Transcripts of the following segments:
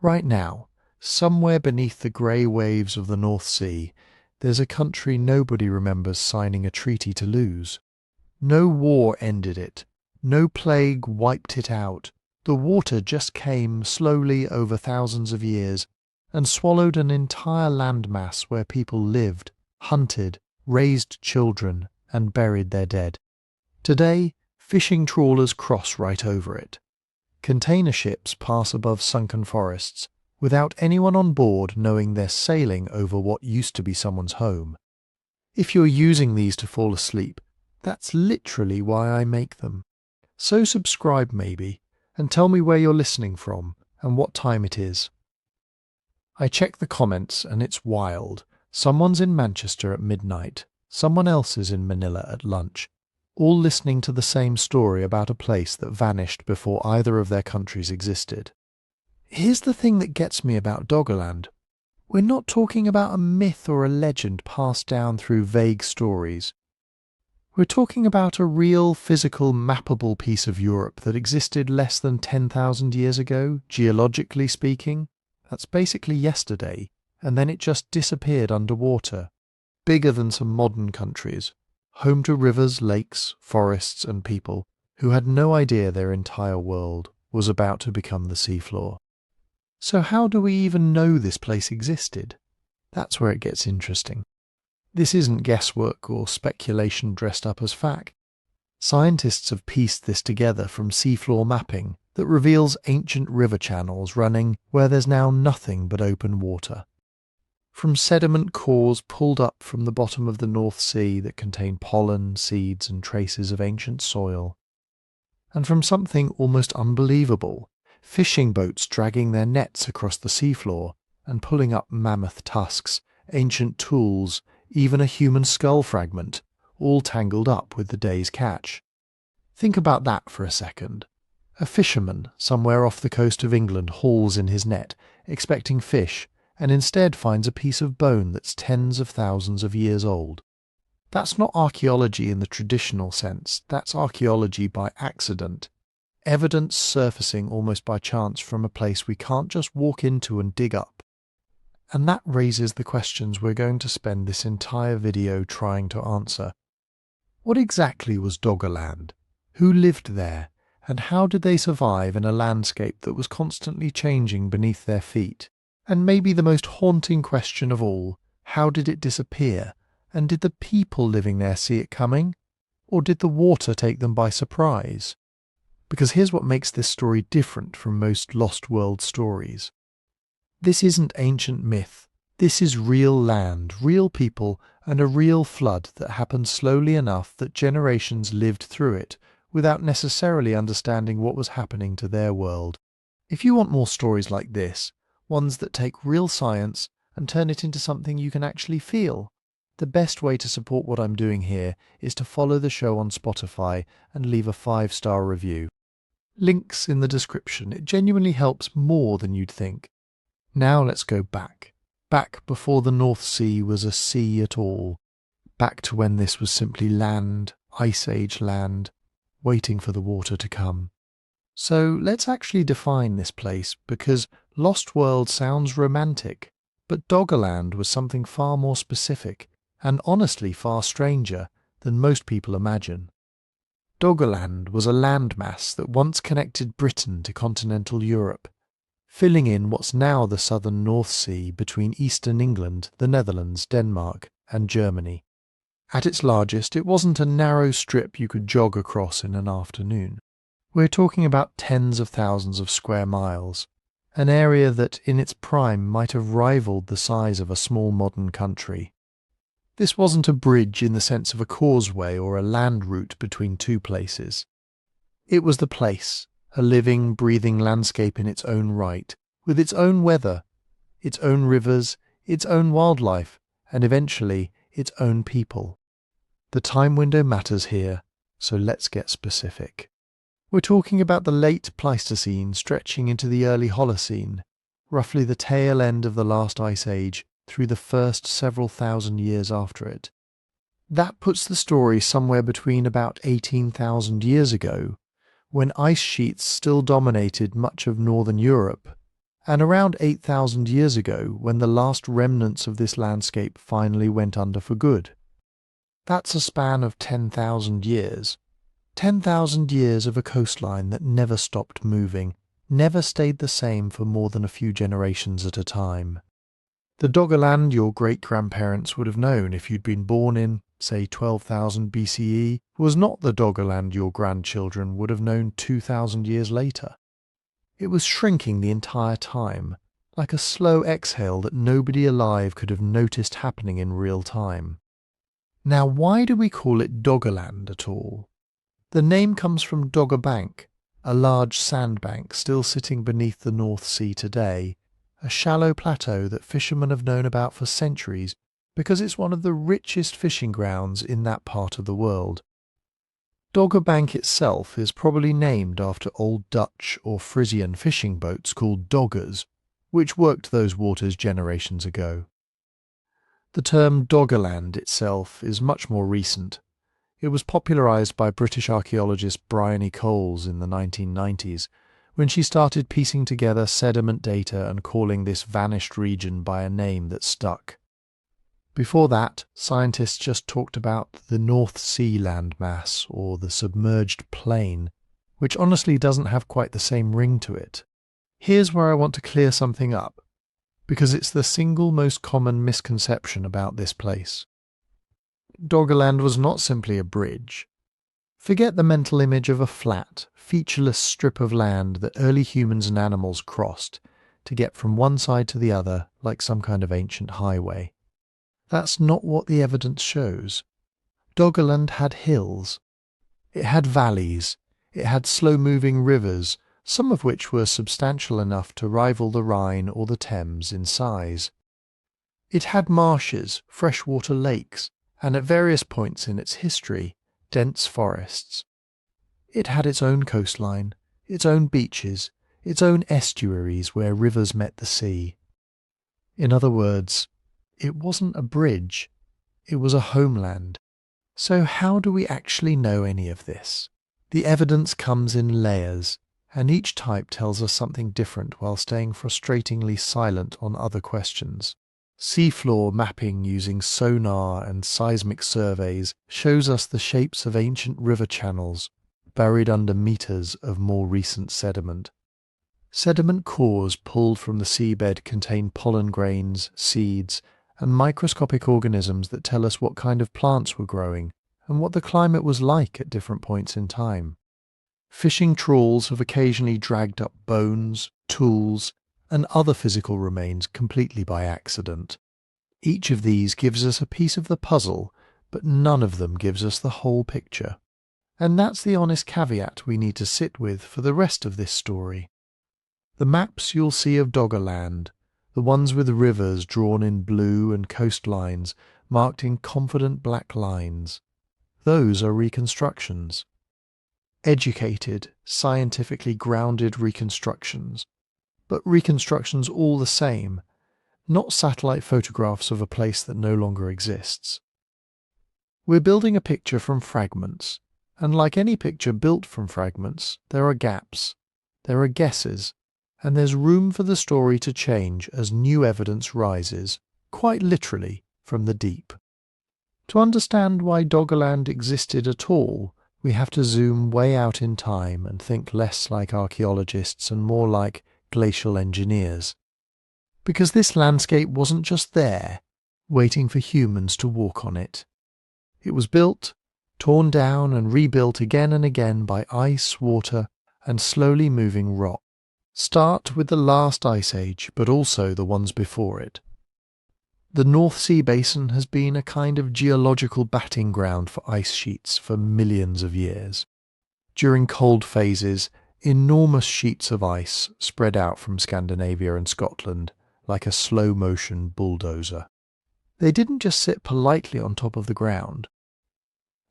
Right now, somewhere beneath the grey waves of the North Sea, there's a country nobody remembers signing a treaty to lose. No war ended it. No plague wiped it out. The water just came slowly over thousands of years and swallowed an entire landmass where people lived, hunted, raised children, and buried their dead. Today, fishing trawlers cross right over it. Container ships pass above sunken forests, without anyone on board knowing they're sailing over what used to be someone's home. If you're using these to fall asleep, that's literally why I make them. So subscribe maybe, and tell me where you're listening from and what time it is. I check the comments and it's wild. Someone's in Manchester at midnight, someone else is in Manila at lunch, all listening to the same story about a place that vanished before either of their countries existed. Here's the thing that gets me about Doggerland. We're not talking about a myth or a legend passed down through vague stories. We're talking about a real, physical, mappable piece of Europe that existed less than 10,000 years ago, geologically speaking. That's basically yesterday, and then it just disappeared underwater. Bigger than some modern countries, home to rivers, lakes, forests, and people who had no idea their entire world was about to become the seafloor. So how do we even know this place existed? That's where it gets interesting. This isn't guesswork or speculation dressed up as fact. Scientists have pieced this together from seafloor mapping that reveals ancient river channels running where there's now nothing but open water. From sediment cores pulled up from the bottom of the North Sea that contain pollen, seeds, and traces of ancient soil. And from something almost unbelievable, fishing boats dragging their nets across the seafloor and pulling up mammoth tusks, ancient tools, even a human skull fragment, all tangled up with the day's catch. Think about that for a second. A fisherman somewhere off the coast of England hauls in his net, expecting fish, and instead finds a piece of bone that's tens of thousands of years old. That's not archaeology in the traditional sense, that's archaeology by accident. Evidence surfacing almost by chance from a place we can't just walk into and dig up. And that raises the questions we're going to spend this entire video trying to answer. What exactly was Doggerland? Who lived there? And how did they survive in a landscape that was constantly changing beneath their feet? And maybe the most haunting question of all, how did it disappear? And did the people living there see it coming? Or did the water take them by surprise? Because here's what makes this story different from most lost world stories. This isn't ancient myth. This is real land, real people, and a real flood that happened slowly enough that generations lived through it without necessarily understanding what was happening to their world. If you want more stories like this, ones that take real science and turn it into something you can actually feel, the best way to support what I'm doing here is to follow the show on Spotify and leave a 5-star review. Links in the description. It genuinely helps more than you'd think. Now let's go back. Back before the North Sea was a sea at all. Back to when this was simply land, Ice Age land, waiting for the water to come. So let's actually define this place, because Lost World sounds romantic, but Doggerland was something far more specific, and honestly far stranger than most people imagine. Doggerland was a landmass that once connected Britain to continental Europe, filling in what's now the southern North Sea between eastern England, the Netherlands, Denmark, and Germany. At its largest, it wasn't a narrow strip you could jog across in an afternoon. We're talking about tens of thousands of square miles, an area that in its prime might have rivaled the size of a small modern country. This wasn't a bridge in the sense of a causeway or a land route between two places. It was the place, a living, breathing landscape in its own right, with its own weather, its own rivers, its own wildlife, and eventually its own people. The time window matters here, so let's get specific. We're talking about the late Pleistocene stretching into the early Holocene, roughly the tail end of the last ice age through the first several thousand years after it. That puts the story somewhere between about 18,000 years ago, when ice sheets still dominated much of northern Europe, and around 8,000 years ago when the last remnants of this landscape finally went under for good. That's a span of 10,000 years. 10,000 years of a coastline that never stopped moving, never stayed the same for more than a few generations at a time. The Doggerland your great-grandparents would have known if you'd been born in, say, 12,000 BCE, was not the Doggerland your grandchildren would have known 2,000 years later. It was shrinking the entire time, like a slow exhale that nobody alive could have noticed happening in real time. Now, why do we call it Doggerland at all? The name comes from Dogger Bank, a large sandbank still sitting beneath the North Sea today, a shallow plateau that fishermen have known about for centuries because it's one of the richest fishing grounds in that part of the world. Dogger Bank itself is probably named after old Dutch or Frisian fishing boats called doggers, which worked those waters generations ago. The term Doggerland itself is much more recent. It was popularised by British archaeologist Bryony Coles in the 1990s, when she started piecing together sediment data and calling this vanished region by a name that stuck. Before that, scientists just talked about the North Sea landmass, or the submerged plain, which honestly doesn't have quite the same ring to it. Here's where I want to clear something up, because it's the single most common misconception about this place. Doggerland was not simply a bridge. Forget the mental image of a flat, featureless strip of land that early humans and animals crossed to get from one side to the other like some kind of ancient highway. That's not what the evidence shows. Doggerland had hills. It had valleys. It had slow-moving rivers, some of which were substantial enough to rival the Rhine or the Thames in size. It had marshes, freshwater lakes, and at various points in its history, dense forests. It had its own coastline, its own beaches, its own estuaries where rivers met the sea. In other words, it wasn't a bridge, it was a homeland. So how do we actually know any of this? The evidence comes in layers, and each type tells us something different while staying frustratingly silent on other questions. Seafloor mapping using sonar and seismic surveys shows us the shapes of ancient river channels buried under meters of more recent sediment. Sediment cores pulled from the seabed contain pollen grains, seeds, and microscopic organisms that tell us what kind of plants were growing and what the climate was like at different points in time. Fishing trawls have occasionally dragged up bones, tools, and other physical remains completely by accident. Each of these gives us a piece of the puzzle, but none of them gives us the whole picture. And that's the honest caveat we need to sit with for the rest of this story. The maps you'll see of Doggerland, the ones with rivers drawn in blue and coastlines marked in confident black lines, those are reconstructions. Educated, scientifically grounded reconstructions, but reconstructions all the same, not satellite photographs of a place that no longer exists. We're building a picture from fragments, and like any picture built from fragments, there are gaps, there are guesses, and there's room for the story to change as new evidence rises, quite literally, from the deep. To understand why Doggerland existed at all, we have to zoom way out in time and think less like archaeologists and more like glacial engineers. Because this landscape wasn't just there, waiting for humans to walk on it. It was built, torn down and rebuilt again and again by ice, water, and slowly moving rock. Start with the last ice age, but also the ones before it. The North Sea Basin has been a kind of geological batting ground for ice sheets for millions of years. During cold phases, enormous sheets of ice spread out from Scandinavia and Scotland like a slow-motion bulldozer. They didn't just sit politely on top of the ground.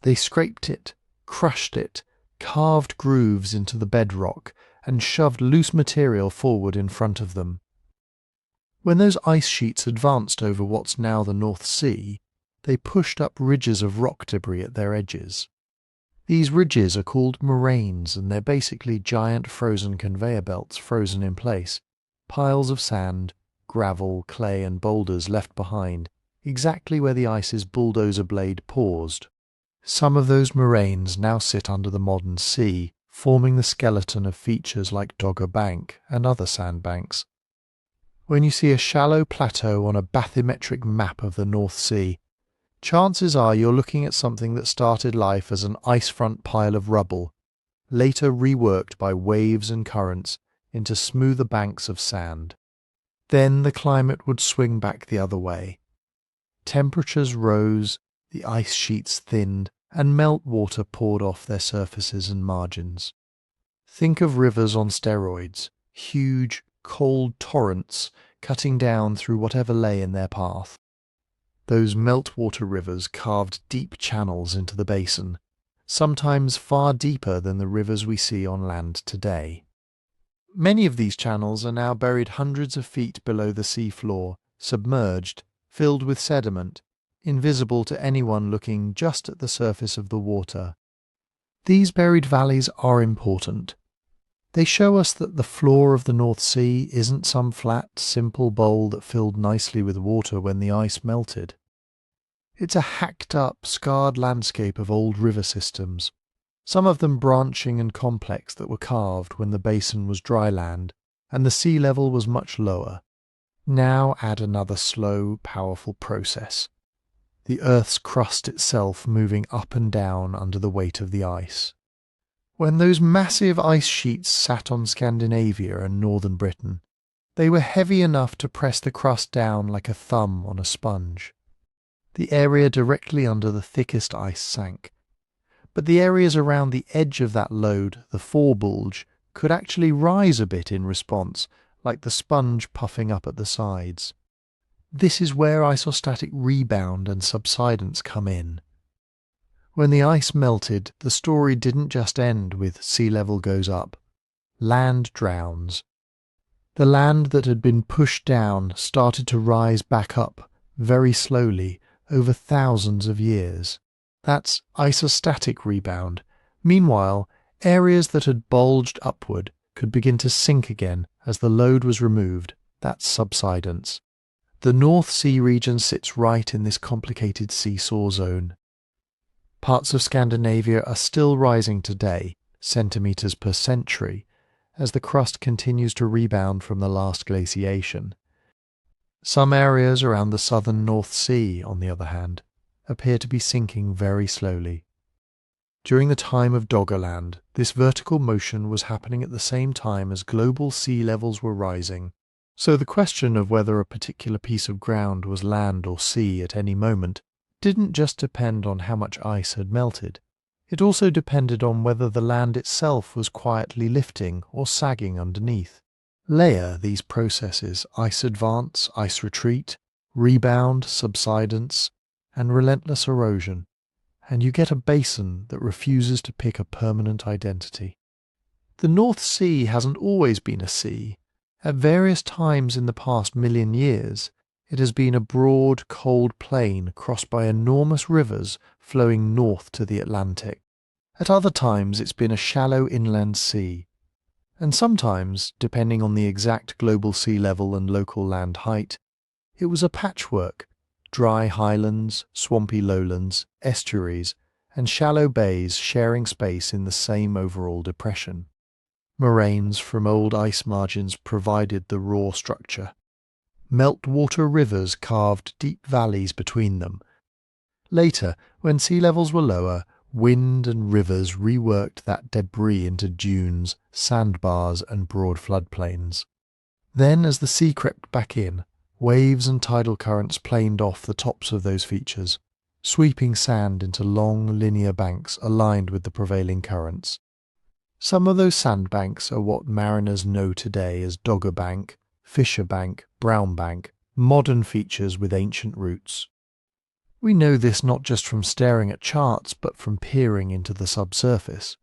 They scraped it, crushed it, carved grooves into the bedrock, and shoved loose material forward in front of them. When those ice sheets advanced over what's now the North Sea, they pushed up ridges of rock debris at their edges. These ridges are called moraines, and they're basically giant frozen conveyor belts frozen in place, piles of sand, gravel, clay and boulders left behind, exactly where the ice's bulldozer blade paused. Some of those moraines now sit under the modern sea, forming the skeleton of features like Dogger Bank and other sandbanks. When you see a shallow plateau on a bathymetric map of the North Sea, chances are you're looking at something that started life as an icefront pile of rubble, later reworked by waves and currents into smoother banks of sand. Then the climate would swing back the other way. Temperatures rose, the ice sheets thinned, and meltwater poured off their surfaces and margins. Think of rivers on steroids, huge, cold torrents cutting down through whatever lay in their path. Those meltwater rivers carved deep channels into the basin, sometimes far deeper than the rivers we see on land today. Many of these channels are now buried hundreds of feet below the seafloor, submerged, filled with sediment, invisible to anyone looking just at the surface of the water. These buried valleys are important. They show us that the floor of the North Sea isn't some flat, simple bowl that filled nicely with water when the ice melted. It's a hacked-up, scarred landscape of old river systems, some of them branching and complex that were carved when the basin was dry land and the sea level was much lower. Now add another slow, powerful process. The Earth's crust itself moving up and down under the weight of the ice. When those massive ice sheets sat on Scandinavia and northern Britain, they were heavy enough to press the crust down like a thumb on a sponge. The area directly under the thickest ice sank. But the areas around the edge of that load, the forebulge, could actually rise a bit in response, like the sponge puffing up at the sides. This is where isostatic rebound and subsidence come in. When the ice melted, the story didn't just end with sea level goes up. Land drowns. The land that had been pushed down started to rise back up, very slowly, over thousands of years. That's isostatic rebound. Meanwhile, areas that had bulged upward could begin to sink again as the load was removed. That's subsidence. The North Sea region sits right in this complicated seesaw zone. Parts of Scandinavia are still rising today, centimetres per century, as the crust continues to rebound from the last glaciation. Some areas around the southern North Sea, on the other hand, appear to be sinking very slowly. During the time of Doggerland, this vertical motion was happening at the same time as global sea levels were rising, so the question of whether a particular piece of ground was land or sea at any moment didn't just depend on how much ice had melted. It also depended on whether the land itself was quietly lifting or sagging underneath. Layer these processes: ice advance, ice retreat, rebound, subsidence, and relentless erosion, and you get a basin that refuses to pick a permanent identity. The North Sea hasn't always been a sea. At various times in the past million years, it has been a broad, cold plain crossed by enormous rivers flowing north to the Atlantic. At other times it's been a shallow inland sea. And sometimes, depending on the exact global sea level and local land height, it was a patchwork: dry highlands, swampy lowlands, estuaries, and shallow bays sharing space in the same overall depression. Moraines from old ice margins provided the raw structure. Meltwater rivers carved deep valleys between them. Later, when sea levels were lower, wind and rivers reworked that debris into dunes, sandbars, and broad floodplains. Then, as the sea crept back in, waves and tidal currents planed off the tops of those features, sweeping sand into long, linear banks aligned with the prevailing currents. Some of those sandbanks are what mariners know today as Dogger Bank, Fisher Bank, Brown Bank, modern features with ancient roots. We know this not just from staring at charts, but from peering into the subsurface.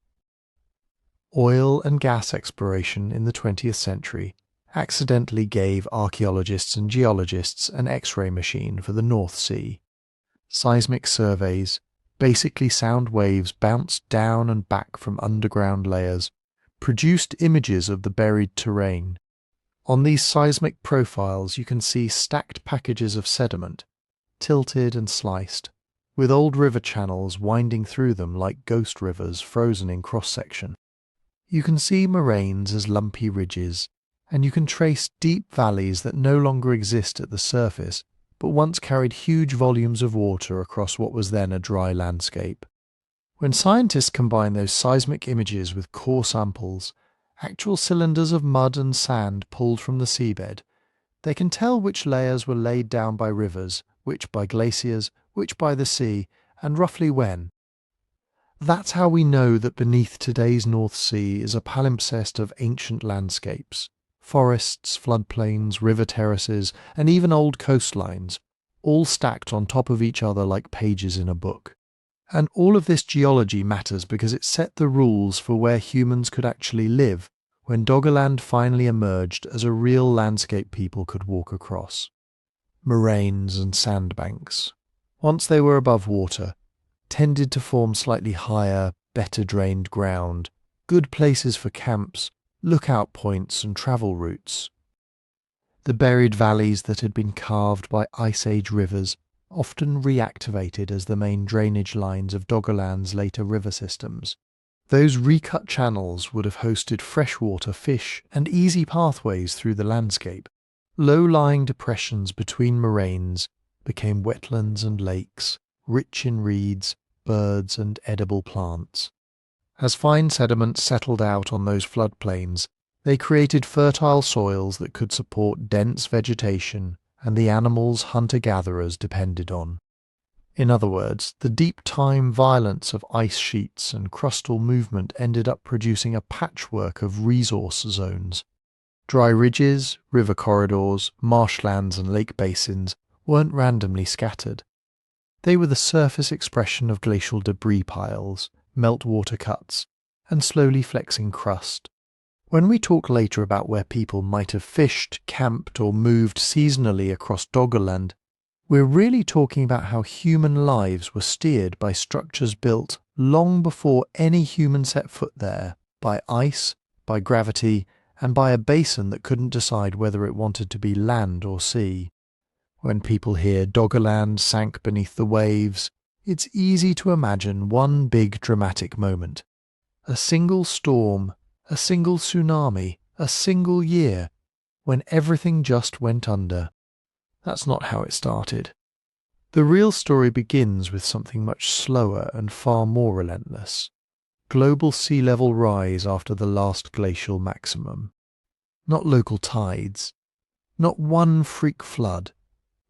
Oil and gas exploration in the 20th century accidentally gave archaeologists and geologists an X-ray machine for the North Sea. Seismic surveys, basically sound waves bounced down and back from underground layers, produced images of the buried terrain. On these seismic profiles you can see stacked packages of sediment, tilted and sliced, with old river channels winding through them like ghost rivers frozen in cross-section. You can see moraines as lumpy ridges, and you can trace deep valleys that no longer exist at the surface, but once carried huge volumes of water across what was then a dry landscape. When scientists combine those seismic images with core samples, actual cylinders of mud and sand pulled from the seabed, they can tell which layers were laid down by rivers, which by glaciers, which by the sea, and roughly when. That's how we know that beneath today's North Sea is a palimpsest of ancient landscapes, forests, floodplains, river terraces, and even old coastlines, all stacked on top of each other like pages in a book. And all of this geology matters because it set the rules for where humans could actually live when Doggerland finally emerged as a real landscape people could walk across. Moraines and sandbanks, once they were above water, tended to form slightly higher, better drained ground, good places for camps, lookout points and travel routes. The buried valleys that had been carved by Ice Age rivers often reactivated as the main drainage lines of Doggerland's later river systems. Those recut channels would have hosted freshwater fish and easy pathways through the landscape. Low-lying depressions between moraines became wetlands and lakes, rich in reeds, birds and edible plants. As fine sediments settled out on those floodplains, they created fertile soils that could support dense vegetation and the animals hunter-gatherers depended on. In other words, the deep-time violence of ice sheets and crustal movement ended up producing a patchwork of resource zones. Dry ridges, river corridors, marshlands and lake basins weren't randomly scattered. They were the surface expression of glacial debris piles, meltwater cuts, and slowly flexing crust. When we talk later about where people might have fished, camped, or moved seasonally across Doggerland, we're really talking about how human lives were steered by structures built long before any human set foot there, by ice, by gravity, and by a basin that couldn't decide whether it wanted to be land or sea. When people hear Doggerland sank beneath the waves, it's easy to imagine one big dramatic moment. A single storm, a single tsunami, a single year, when everything just went under. That's not how it started. The real story begins with something much slower and far more relentless. Global sea level rise after the last glacial maximum. Not local tides. Not one freak flood.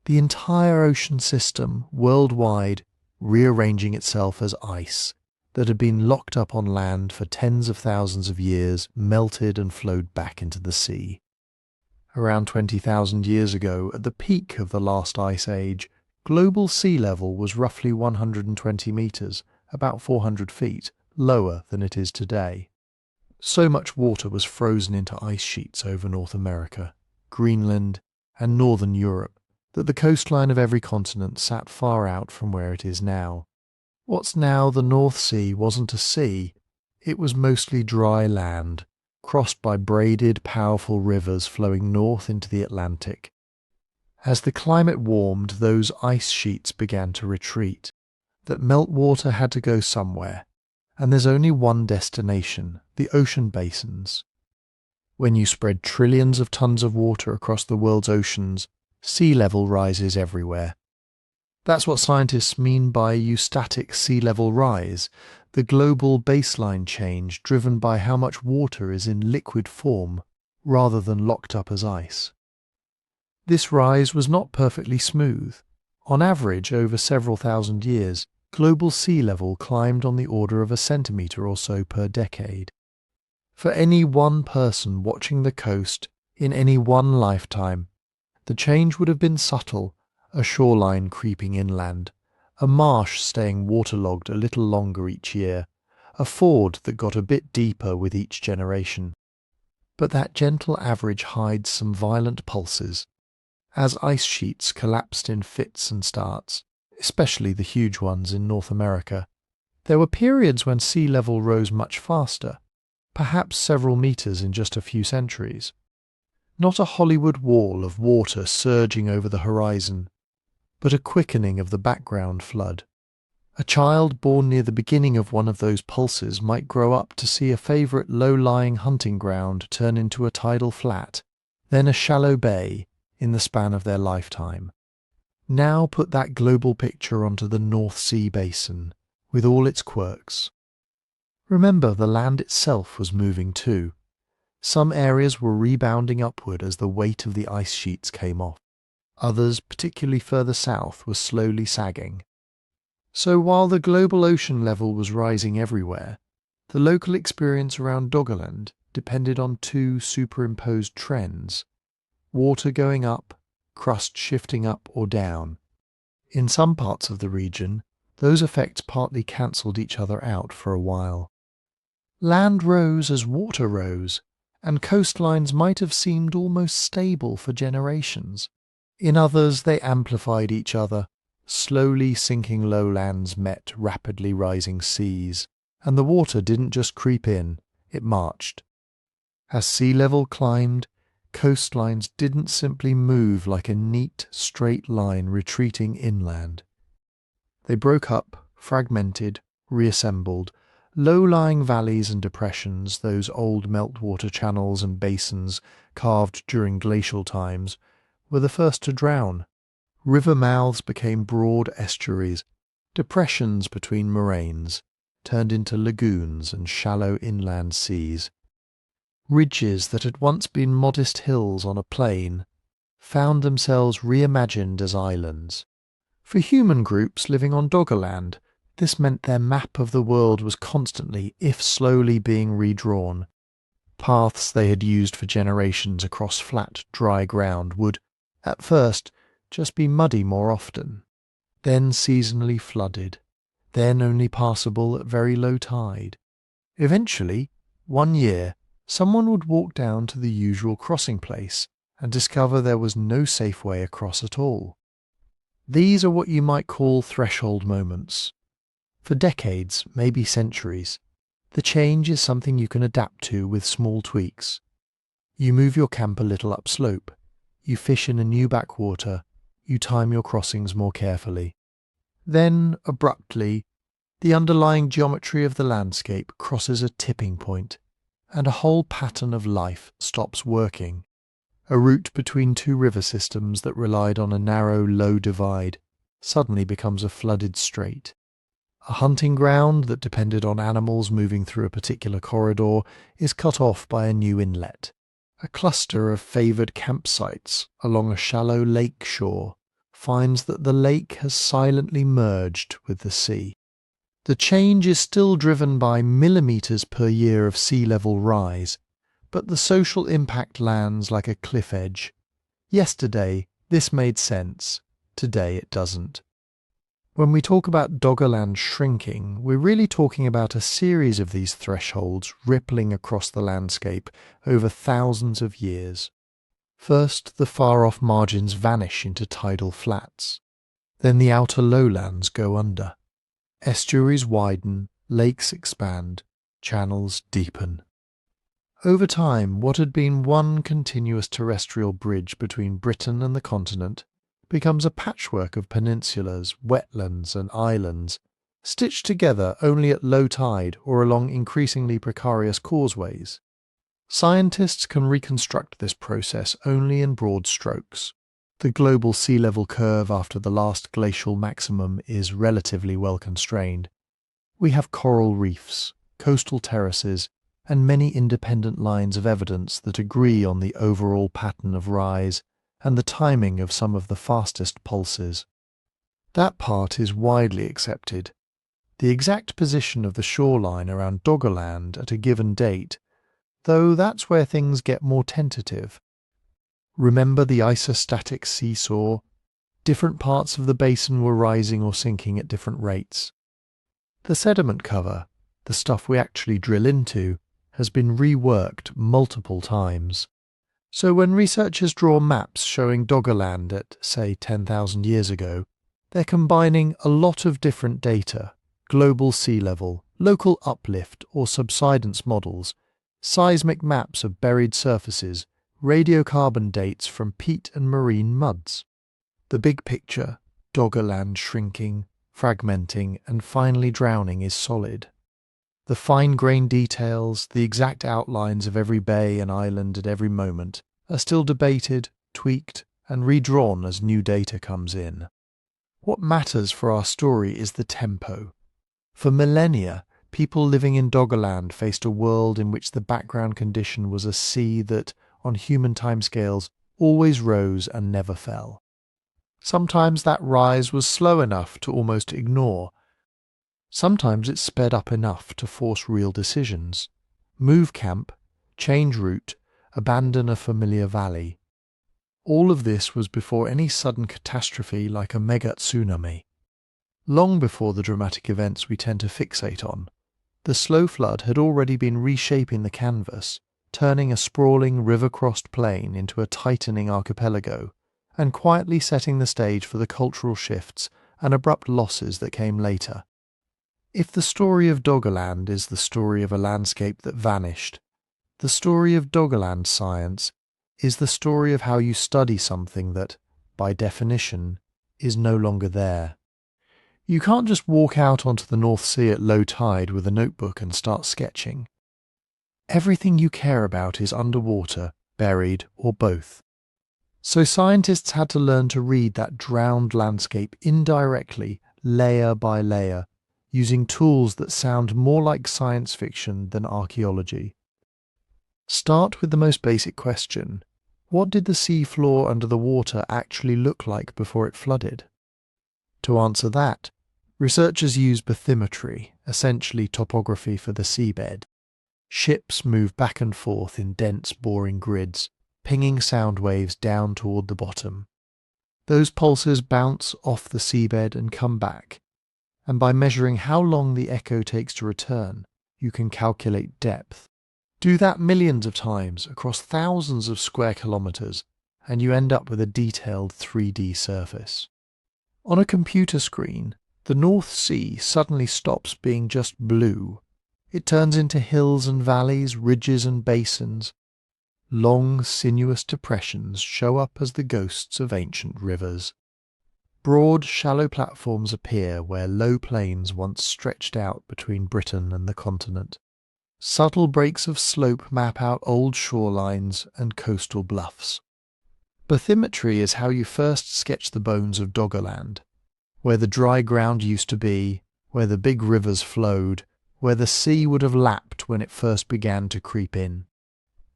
The entire ocean system, worldwide, rearranging itself as ice that had been locked up on land for tens of thousands of years, melted and flowed back into the sea. Around 20,000 years ago, at the peak of the last ice age, global sea level was roughly 120 metres, about 400 feet, lower than it is today. So much water was frozen into ice sheets over North America, Greenland, and northern Europe, that the coastline of every continent sat far out from where it is now. What's now the North Sea wasn't a sea, it was mostly dry land, crossed by braided, powerful rivers flowing north into the Atlantic. As the climate warmed, those ice sheets began to retreat. That meltwater had to go somewhere, and there's only one destination, the ocean basins. When you spread trillions of tons of water across the world's oceans, sea level rises everywhere. That's what scientists mean by eustatic sea level rise, the global baseline change driven by how much water is in liquid form rather than locked up as ice. This rise was not perfectly smooth. On average, over several thousand years, global sea level climbed on the order of a centimetre or so per decade. For any one person watching the coast in any one lifetime, the change would have been subtle, a shoreline creeping inland, a marsh staying waterlogged a little longer each year, a ford that got a bit deeper with each generation. But that gentle average hides some violent pulses. As ice sheets collapsed in fits and starts, especially the huge ones in North America, there were periods when sea level rose much faster, perhaps several metres in just a few centuries. Not a Hollywood wall of water surging over the horizon, but a quickening of the background flood. A child born near the beginning of one of those pulses might grow up to see a favourite low-lying hunting ground turn into a tidal flat, then a shallow bay in the span of their lifetime. Now put that global picture onto the North Sea basin, with all its quirks. Remember, the land itself was moving too. Some areas were rebounding upward as the weight of the ice sheets came off. Others, particularly further south, were slowly sagging. So while the global ocean level was rising everywhere, the local experience around Doggerland depended on two superimposed trends: water going up, crust shifting up or down. In some parts of the region, those effects partly cancelled each other out for a while. Land rose as water rose, and coastlines might have seemed almost stable for generations. In others, they amplified each other. Slowly sinking lowlands met rapidly rising seas, and the water didn't just creep in, it marched. As sea level climbed, coastlines didn't simply move like a neat, straight line retreating inland. They broke up, fragmented, reassembled. Low-lying valleys and depressions, those old meltwater channels and basins carved during glacial times, were the first to drown. River mouths became broad estuaries. Depressions between moraines turned into lagoons and shallow inland seas. Ridges that had once been modest hills on a plain found themselves reimagined as islands. For human groups living on Doggerland, this meant their map of the world was constantly, if slowly, being redrawn. Paths they had used for generations across flat, dry ground would, at first, just be muddy more often, then seasonally flooded, then only passable at very low tide. Eventually, one year, someone would walk down to the usual crossing place and discover there was no safe way across at all. These are what you might call threshold moments. For decades, maybe centuries, the change is something you can adapt to with small tweaks. You move your camp a little upslope, you fish in a new backwater, you time your crossings more carefully. Then, abruptly, the underlying geometry of the landscape crosses a tipping point, and a whole pattern of life stops working. A route between two river systems that relied on a narrow, low divide suddenly becomes a flooded strait. A hunting ground that depended on animals moving through a particular corridor is cut off by a new inlet. A cluster of favoured campsites along a shallow lake shore finds that the lake has silently merged with the sea. The change is still driven by millimetres per year of sea level rise, but the social impact lands like a cliff edge. Yesterday, this made sense. Today, it doesn't. When we talk about Doggerland shrinking, we're really talking about a series of these thresholds rippling across the landscape over thousands of years. First, the far-off margins vanish into tidal flats. Then the outer lowlands go under. Estuaries widen, lakes expand, channels deepen. Over time, what had been one continuous terrestrial bridge between Britain and the continent becomes a patchwork of peninsulas, wetlands and islands, stitched together only at low tide or along increasingly precarious causeways. Scientists can reconstruct this process only in broad strokes. The global sea level curve after the last glacial maximum is relatively well constrained. We have coral reefs, coastal terraces, and many independent lines of evidence that agree on the overall pattern of rise and the timing of some of the fastest pulses. That part is widely accepted. The exact position of the shoreline around Doggerland at a given date, though that's where things get more tentative. Remember the isostatic seesaw? Different parts of the basin were rising or sinking at different rates. The sediment cover, the stuff we actually drill into, has been reworked multiple times. So when researchers draw maps showing Doggerland at, say, 10,000 years ago, they're combining a lot of different data: global sea level, local uplift or subsidence models, seismic maps of buried surfaces, radiocarbon dates from peat and marine muds. The big picture, Doggerland shrinking, fragmenting, and finally drowning, is solid. The fine-grained details, the exact outlines of every bay and island at every moment, are still debated, tweaked, and redrawn as new data comes in. What matters for our story is the tempo. For millennia, people living in Doggerland faced a world in which the background condition was a sea that, on human timescales, always rose and never fell. Sometimes that rise was slow enough to almost ignore. Sometimes it sped up enough to force real decisions. Move camp, change route, abandon a familiar valley. All of this was before any sudden catastrophe like a Megatsunami. Long before the dramatic events we tend to fixate on, the slow flood had already been reshaping the canvas, turning a sprawling river-crossed plain into a tightening archipelago, and quietly setting the stage for the cultural shifts and abrupt losses that came later. If the story of Doggerland is the story of a landscape that vanished, the story of Doggerland science is the story of how you study something that, by definition, is no longer there. You can't just walk out onto the North Sea at low tide with a notebook and start sketching. Everything you care about is underwater, buried, or both. So scientists had to learn to read that drowned landscape indirectly, layer by layer, using tools that sound more like science fiction than archaeology. Start with the most basic question. What did the seafloor under the water actually look like before it flooded? To answer that, researchers use bathymetry, essentially topography for the seabed. Ships move back and forth in dense, boring grids, pinging sound waves down toward the bottom. Those pulses bounce off the seabed and come back, and by measuring how long the echo takes to return, you can calculate depth. Do that millions of times across thousands of square kilometers, and you end up with a detailed 3D surface. On a computer screen, the North Sea suddenly stops being just blue. It turns into hills and valleys, ridges and basins. Long, sinuous depressions show up as the ghosts of ancient rivers. Broad, shallow platforms appear where low plains once stretched out between Britain and the continent. Subtle breaks of slope map out old shorelines and coastal bluffs. Bathymetry is how you first sketch the bones of Doggerland, where the dry ground used to be, where the big rivers flowed, where the sea would have lapped when it first began to creep in.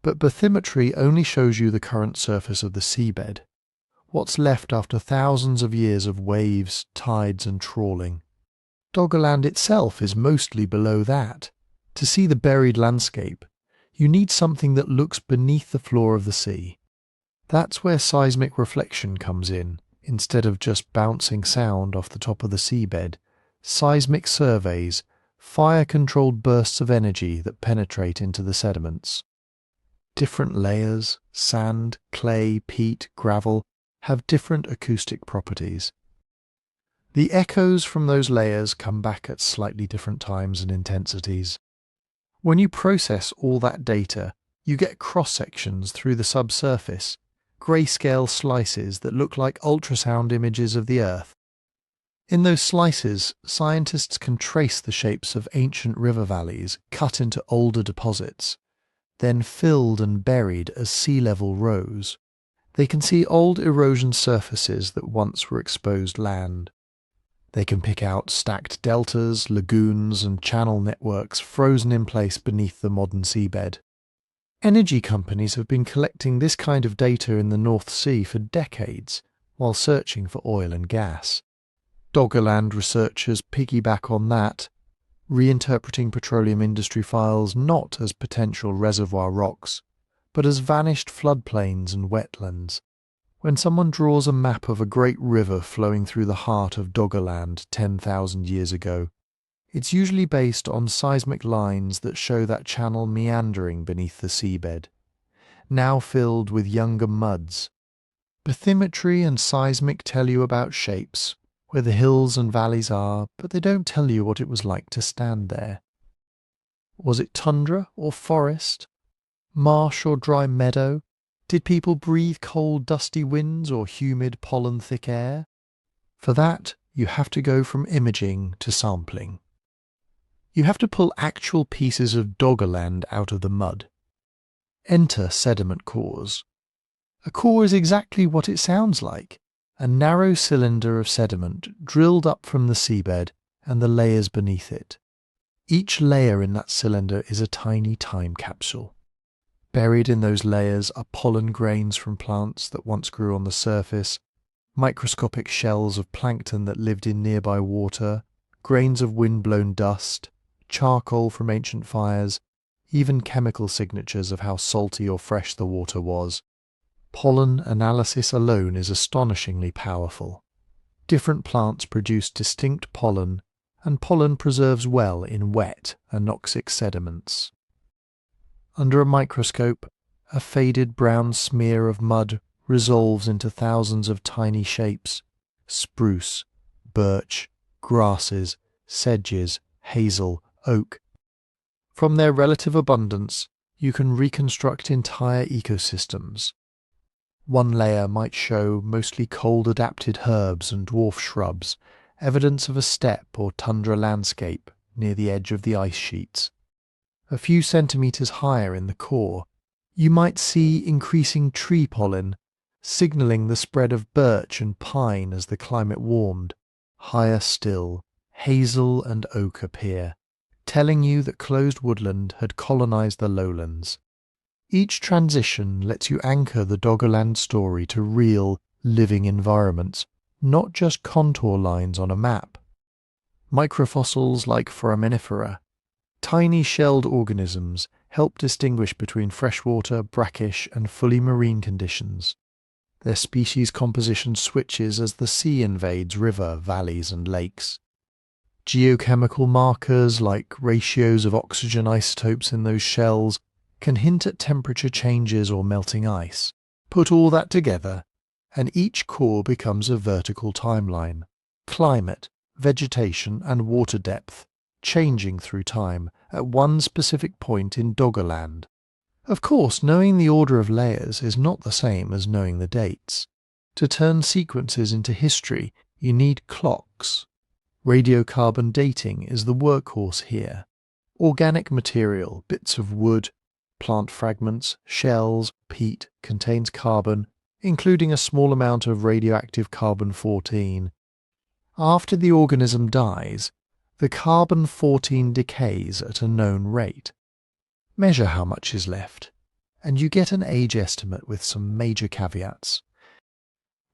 But bathymetry only shows you the current surface of the seabed, what's left after thousands of years of waves, tides and trawling. Doggerland itself is mostly below that. To see the buried landscape, you need something that looks beneath the floor of the sea. That's where seismic reflection comes in. Instead of just bouncing sound off the top of the seabed, seismic surveys, fire-controlled bursts of energy that penetrate into the sediments. Different layers, sand, clay, peat, gravel, have different acoustic properties. The echoes from those layers come back at slightly different times and intensities. When you process all that data, you get cross-sections through the subsurface, grayscale slices that look like ultrasound images of the Earth. In those slices, scientists can trace the shapes of ancient river valleys cut into older deposits, then filled and buried as sea level rose. They can see old erosion surfaces that once were exposed land. They can pick out stacked deltas, lagoons and channel networks frozen in place beneath the modern seabed. Energy companies have been collecting this kind of data in the North Sea for decades while searching for oil and gas. Doggerland researchers piggyback on that, reinterpreting petroleum industry files not as potential reservoir rocks, but as vanished floodplains and wetlands. When someone draws a map of a great river flowing through the heart of Doggerland 10,000 years ago, it's usually based on seismic lines that show that channel meandering beneath the seabed, now filled with younger muds. Bathymetry and seismic tell you about shapes, where the hills and valleys are, but they don't tell you what it was like to stand there. Was it tundra or forest? Marsh or dry meadow? Did people breathe cold, dusty winds or humid, pollen-thick air? For that, you have to go from imaging to sampling. You have to pull actual pieces of Doggerland out of the mud. Enter sediment cores. A core is exactly what it sounds like, a narrow cylinder of sediment drilled up from the seabed and the layers beneath it. Each layer in that cylinder is a tiny time capsule. Buried in those layers are pollen grains from plants that once grew on the surface, microscopic shells of plankton that lived in nearby water, grains of wind-blown dust, charcoal from ancient fires, even chemical signatures of how salty or fresh the water was. Pollen analysis alone is astonishingly powerful. Different plants produce distinct pollen, and pollen preserves well in wet, anoxic sediments. Under a microscope, a faded brown smear of mud resolves into thousands of tiny shapes: spruce, birch, grasses, sedges, hazel, oak. From their relative abundance, you can reconstruct entire ecosystems. One layer might show mostly cold-adapted herbs and dwarf shrubs, evidence of a steppe or tundra landscape near the edge of the ice sheets. A few centimetres higher in the core, you might see increasing tree pollen, signalling the spread of birch and pine as the climate warmed. Higher still, hazel and oak appear, telling you that closed woodland had colonised the lowlands. Each transition lets you anchor the Doggerland story to real, living environments, not just contour lines on a map. Microfossils like foraminifera, tiny shelled organisms, help distinguish between freshwater, brackish and fully marine conditions. Their species composition switches as the sea invades river, valleys and lakes. Geochemical markers like ratios of oxygen isotopes in those shells can hint at temperature changes or melting ice. Put all that together, and each core becomes a vertical timeline. Climate, vegetation and water depth, changing through time at one specific point in Doggerland. Of course, knowing the order of layers is not the same as knowing the dates. To turn sequences into history, you need clocks. Radiocarbon dating is the workhorse here. Organic material, bits of wood, plant fragments, shells, peat, contains carbon, including a small amount of radioactive carbon-14. After the organism dies, the carbon-14 decays at a known rate. Measure how much is left, and you get an age estimate with some major caveats.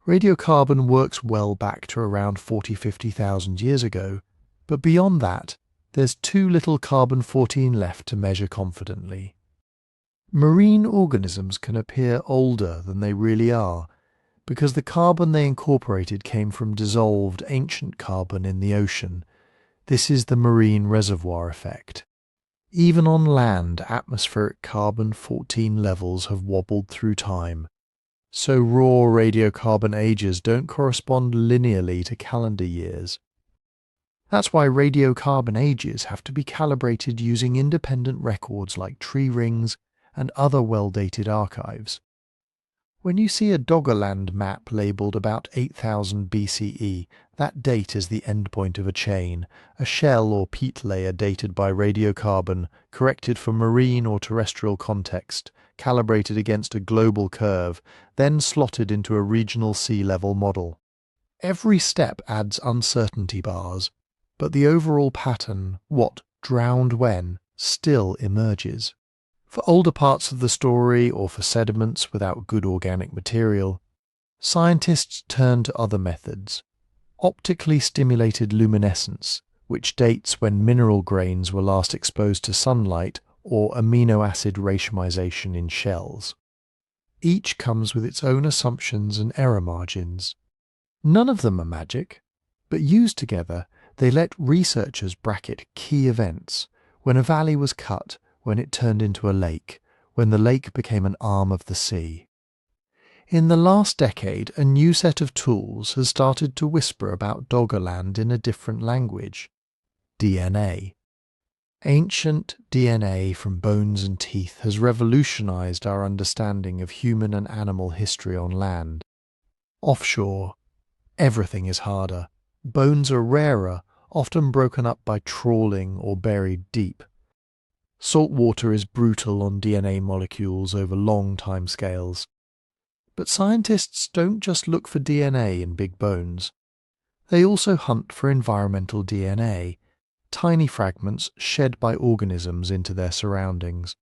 Radiocarbon works well back to around 40–50,000 years ago, but beyond that, there's too little carbon-14 left to measure confidently. Marine organisms can appear older than they really are, because the carbon they incorporated came from dissolved ancient carbon in the ocean. This is the marine reservoir effect. Even on land, atmospheric carbon-14 levels have wobbled through time, so raw radiocarbon ages don't correspond linearly to calendar years. That's why radiocarbon ages have to be calibrated using independent records like tree rings and other well-dated archives. When you see a Doggerland map labelled about 8000 BCE, that date is the endpoint of a chain, a shell or peat layer dated by radiocarbon, corrected for marine or terrestrial context, calibrated against a global curve, then slotted into a regional sea level model. Every step adds uncertainty bars, but the overall pattern, what drowned when, still emerges. For older parts of the story or for sediments without good organic material, scientists turn to other methods. Optically stimulated luminescence, which dates when mineral grains were last exposed to sunlight, or amino acid ratiomization in shells. Each comes with its own assumptions and error margins. None of them are magic, but used together, they let researchers bracket key events: when a valley was cut, when it turned into a lake, when the lake became an arm of the sea. In the last decade, a new set of tools has started to whisper about Doggerland in a different language: DNA. Ancient DNA from bones and teeth has revolutionized our understanding of human and animal history on land. Offshore, everything is harder. Bones are rarer, often broken up by trawling or buried deep. Salt water is brutal on DNA molecules over long timescales. But scientists don't just look for DNA in big bones. They also hunt for environmental DNA, tiny fragments shed by organisms into their surroundings.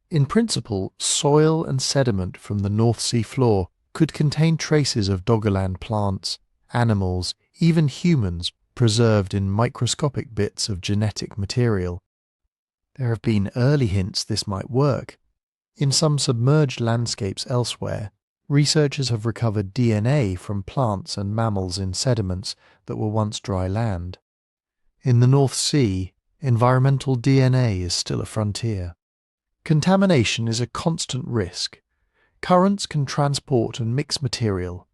In principle, soil and sediment from the North Sea floor could contain traces of Doggerland plants, animals, even humans preserved in microscopic bits of genetic material. There have been early hints this might work. In some submerged landscapes elsewhere, researchers have recovered DNA from plants and mammals in sediments that were once dry land. In the North Sea, environmental DNA is still a frontier. Contamination is a constant risk. Currents can transport and mix material.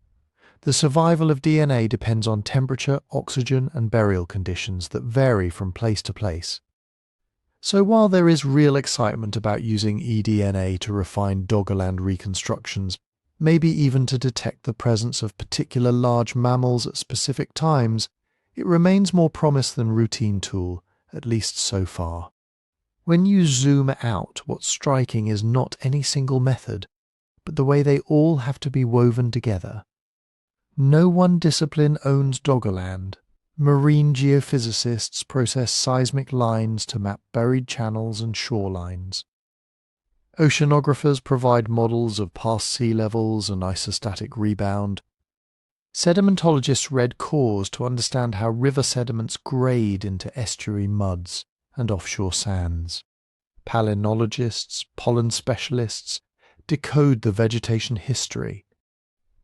The survival of DNA depends on temperature, oxygen, and burial conditions that vary from place to place. So while there is real excitement about using eDNA to refine Doggerland reconstructions, maybe even to detect the presence of particular large mammals at specific times, it remains more promise than routine tool, at least so far. When you zoom out, what's striking is not any single method, but the way they all have to be woven together. No one discipline owns Doggerland. Marine geophysicists process seismic lines to map buried channels and shorelines. Oceanographers provide models of past sea levels and isostatic rebound. Sedimentologists read cores to understand how river sediments grade into estuary muds and offshore sands. Palynologists, pollen specialists, decode the vegetation history.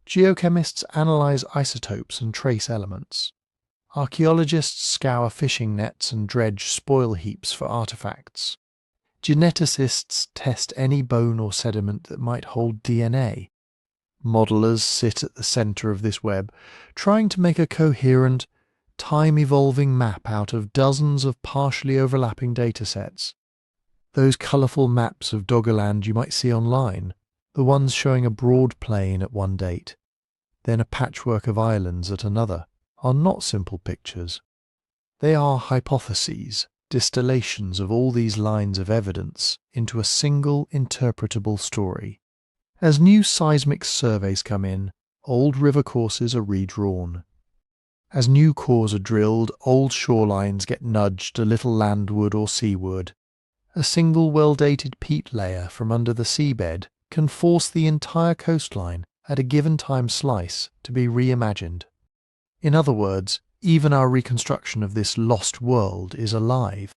Geochemists analyze isotopes and trace elements. Archaeologists scour fishing nets and dredge spoil heaps for artifacts. Geneticists test any bone or sediment that might hold DNA. Modelers sit at the centre of this web, trying to make a coherent, time-evolving map out of dozens of partially overlapping datasets. Those colourful maps of Doggerland you might see online, the ones showing a broad plain at one date, then a patchwork of islands at another, are not simple pictures. They are hypotheses, distillations of all these lines of evidence into a single interpretable story. As new seismic surveys come in, old river courses are redrawn. As new cores are drilled, old shorelines get nudged a little landward or seaward. A single well-dated peat layer from under the seabed can force the entire coastline at a given time slice to be reimagined. In other words, even our reconstruction of this lost world is alive.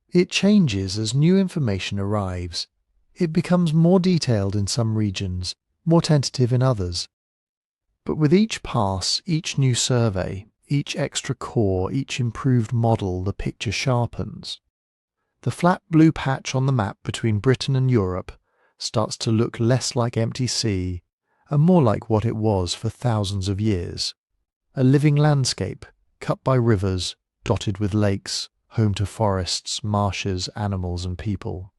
It changes as new information arrives. It becomes more detailed in some regions, more tentative in others. But with each pass, each new survey, each extra core, each improved model, the picture sharpens. The flat blue patch on the map between Britain and Europe starts to look less like empty sea and more like what it was for thousands of years. A living landscape, cut by rivers, dotted with lakes, home to forests, marshes, animals and people.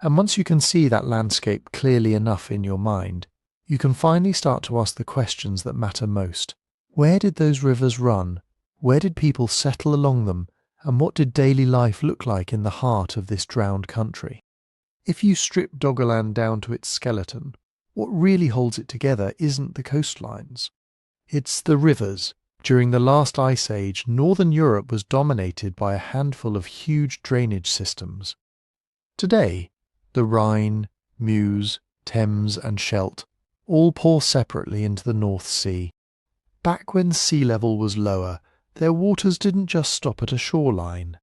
And once you can see that landscape clearly enough in your mind, you can finally start to ask the questions that matter most. Where did those rivers run? Where did people settle along them? And what did daily life look like in the heart of this drowned country? If you strip Doggerland down to its skeleton, what really holds it together isn't the coastlines. It's the rivers. During the last ice age, northern Europe was dominated by a handful of huge drainage systems. Today, the Rhine, Meuse, Thames and Scheldt all pour separately into the North Sea. Back when sea level was lower, their waters didn't just stop at a shoreline.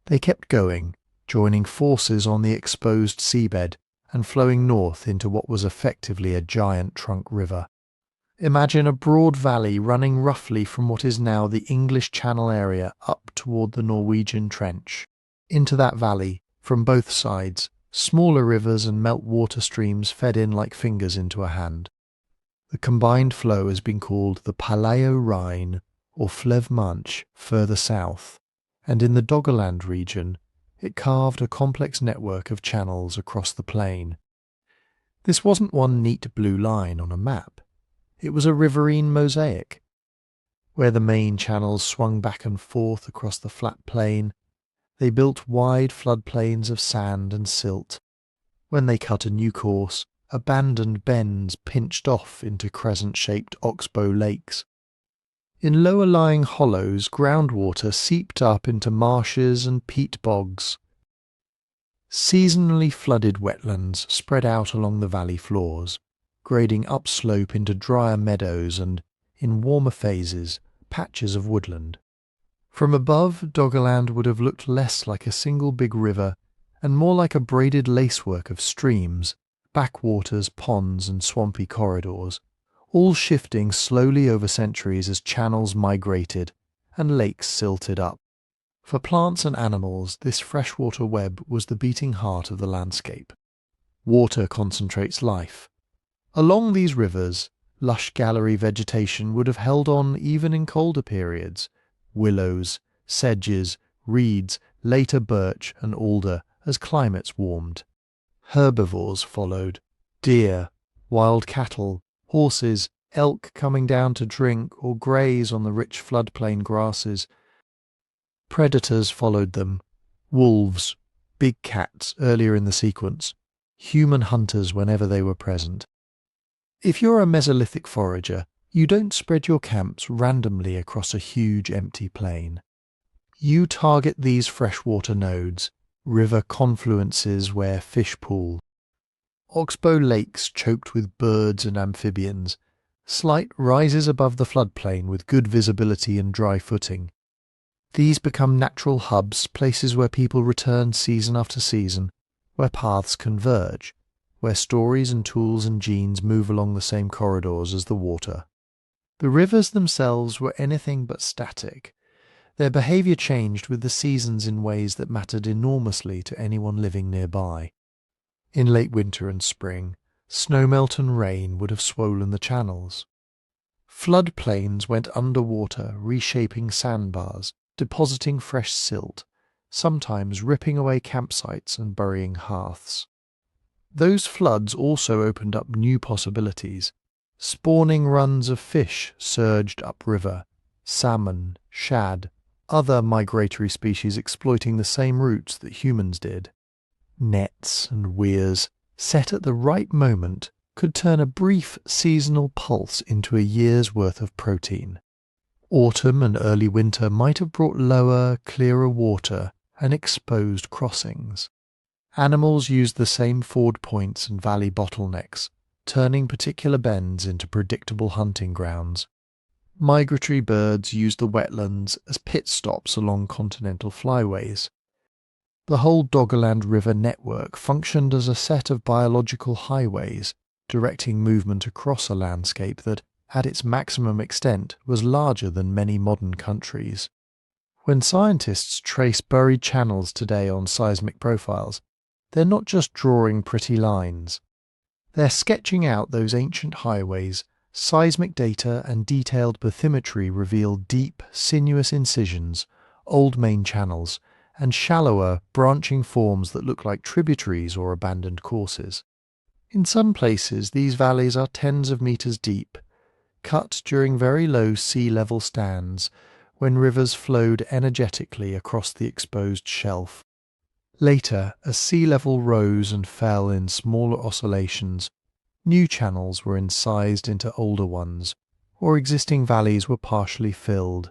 They kept going, joining forces on the exposed seabed and flowing north into what was effectively a giant trunk river. Imagine a broad valley running roughly from what is now the English Channel area up toward the Norwegian Trench. Into that valley, from both sides, smaller rivers and meltwater streams fed in like fingers into a hand. The combined flow has been called the Paléo-Rhine or Fleuve Manche further south, and in the Doggerland region, It carved a complex network of channels across the plain. This wasn't one neat blue line on a map. It was a riverine mosaic. Where the main channels swung back and forth across the flat plain, they built wide floodplains of sand and silt. When they cut a new course, abandoned bends pinched off into crescent-shaped oxbow lakes. In lower-lying hollows, groundwater seeped up into marshes and peat bogs. Seasonally flooded wetlands spread out along the valley floors, grading upslope into drier meadows and, in warmer phases, patches of woodland. From above, Doggerland would have looked less like a single big river and more like a braided lacework of streams, backwaters, ponds and swampy corridors, all shifting slowly over centuries as channels migrated and lakes silted up. For plants and animals, this freshwater web was the beating heart of the landscape. Water concentrates life. Along these rivers, lush gallery vegetation would have held on even in colder periods. Willows, sedges, reeds, later birch and alder as climates warmed. Herbivores followed. Deer, wild cattle, horses, elk coming down to drink or graze on the rich floodplain grasses. Predators followed them. Wolves, big cats earlier in the sequence, human hunters whenever they were present. If you're a Mesolithic forager, you don't spread your camps randomly across a huge empty plain. You target these freshwater nodes, river confluences where fish pool. Oxbow lakes choked with birds and amphibians. Slight rises above the floodplain with good visibility and dry footing. These become natural hubs, places where people return season after season, where paths converge, where stories and tools and genes move along the same corridors as the water. The rivers themselves were anything but static. Their behaviour changed with the seasons in ways that mattered enormously to anyone living nearby. In late winter and spring, snowmelt and rain would have swollen the channels. Floodplains went underwater, reshaping sandbars, depositing fresh silt, sometimes ripping away campsites and burying hearths. Those floods also opened up new possibilities. Spawning runs of fish surged upriver, salmon, shad, other migratory species exploiting the same routes that humans did. Nets and weirs, set at the right moment, could turn a brief seasonal pulse into a year's worth of protein. Autumn and early winter might have brought lower, clearer water and exposed crossings. Animals used the same ford points and valley bottlenecks, turning particular bends into predictable hunting grounds. Migratory birds used the wetlands as pit stops along continental flyways. The whole Doggerland River network functioned as a set of biological highways, directing movement across a landscape that, at its maximum extent, was larger than many modern countries. When scientists trace buried channels today on seismic profiles, they're not just drawing pretty lines. They're sketching out those ancient highways. Seismic data and detailed bathymetry reveal deep, sinuous incisions, old main channels, and shallower, branching forms that look like tributaries or abandoned courses. In some places, these valleys are tens of meters deep, cut during very low sea level stands when rivers flowed energetically across the exposed shelf. Later, as sea level rose and fell in smaller oscillations, new channels were incised into older ones, or existing valleys were partially filled,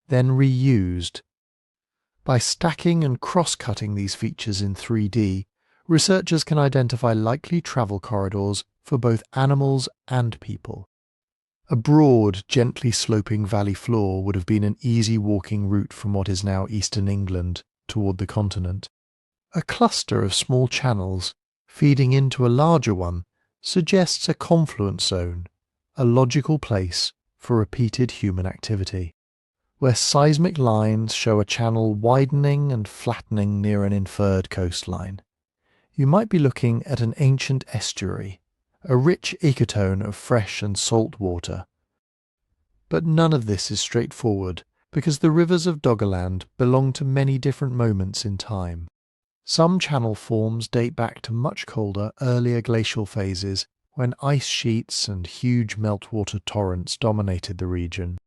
then reused. By stacking and cross-cutting these features in 3D, researchers can identify likely travel corridors for both animals and people. A broad, gently sloping valley floor would have been an easy walking route from what is now eastern England toward the continent. A cluster of small channels, feeding into a larger one, suggests a confluence zone, a logical place for repeated human activity, where seismic lines show a channel widening and flattening near an inferred coastline. You might be looking at an ancient estuary, a rich ecotone of fresh and salt water. But none of this is straightforward, because the rivers of Doggerland belong to many different moments in time. Some channel forms date back to much colder, earlier glacial phases when ice sheets and huge meltwater torrents dominated the region.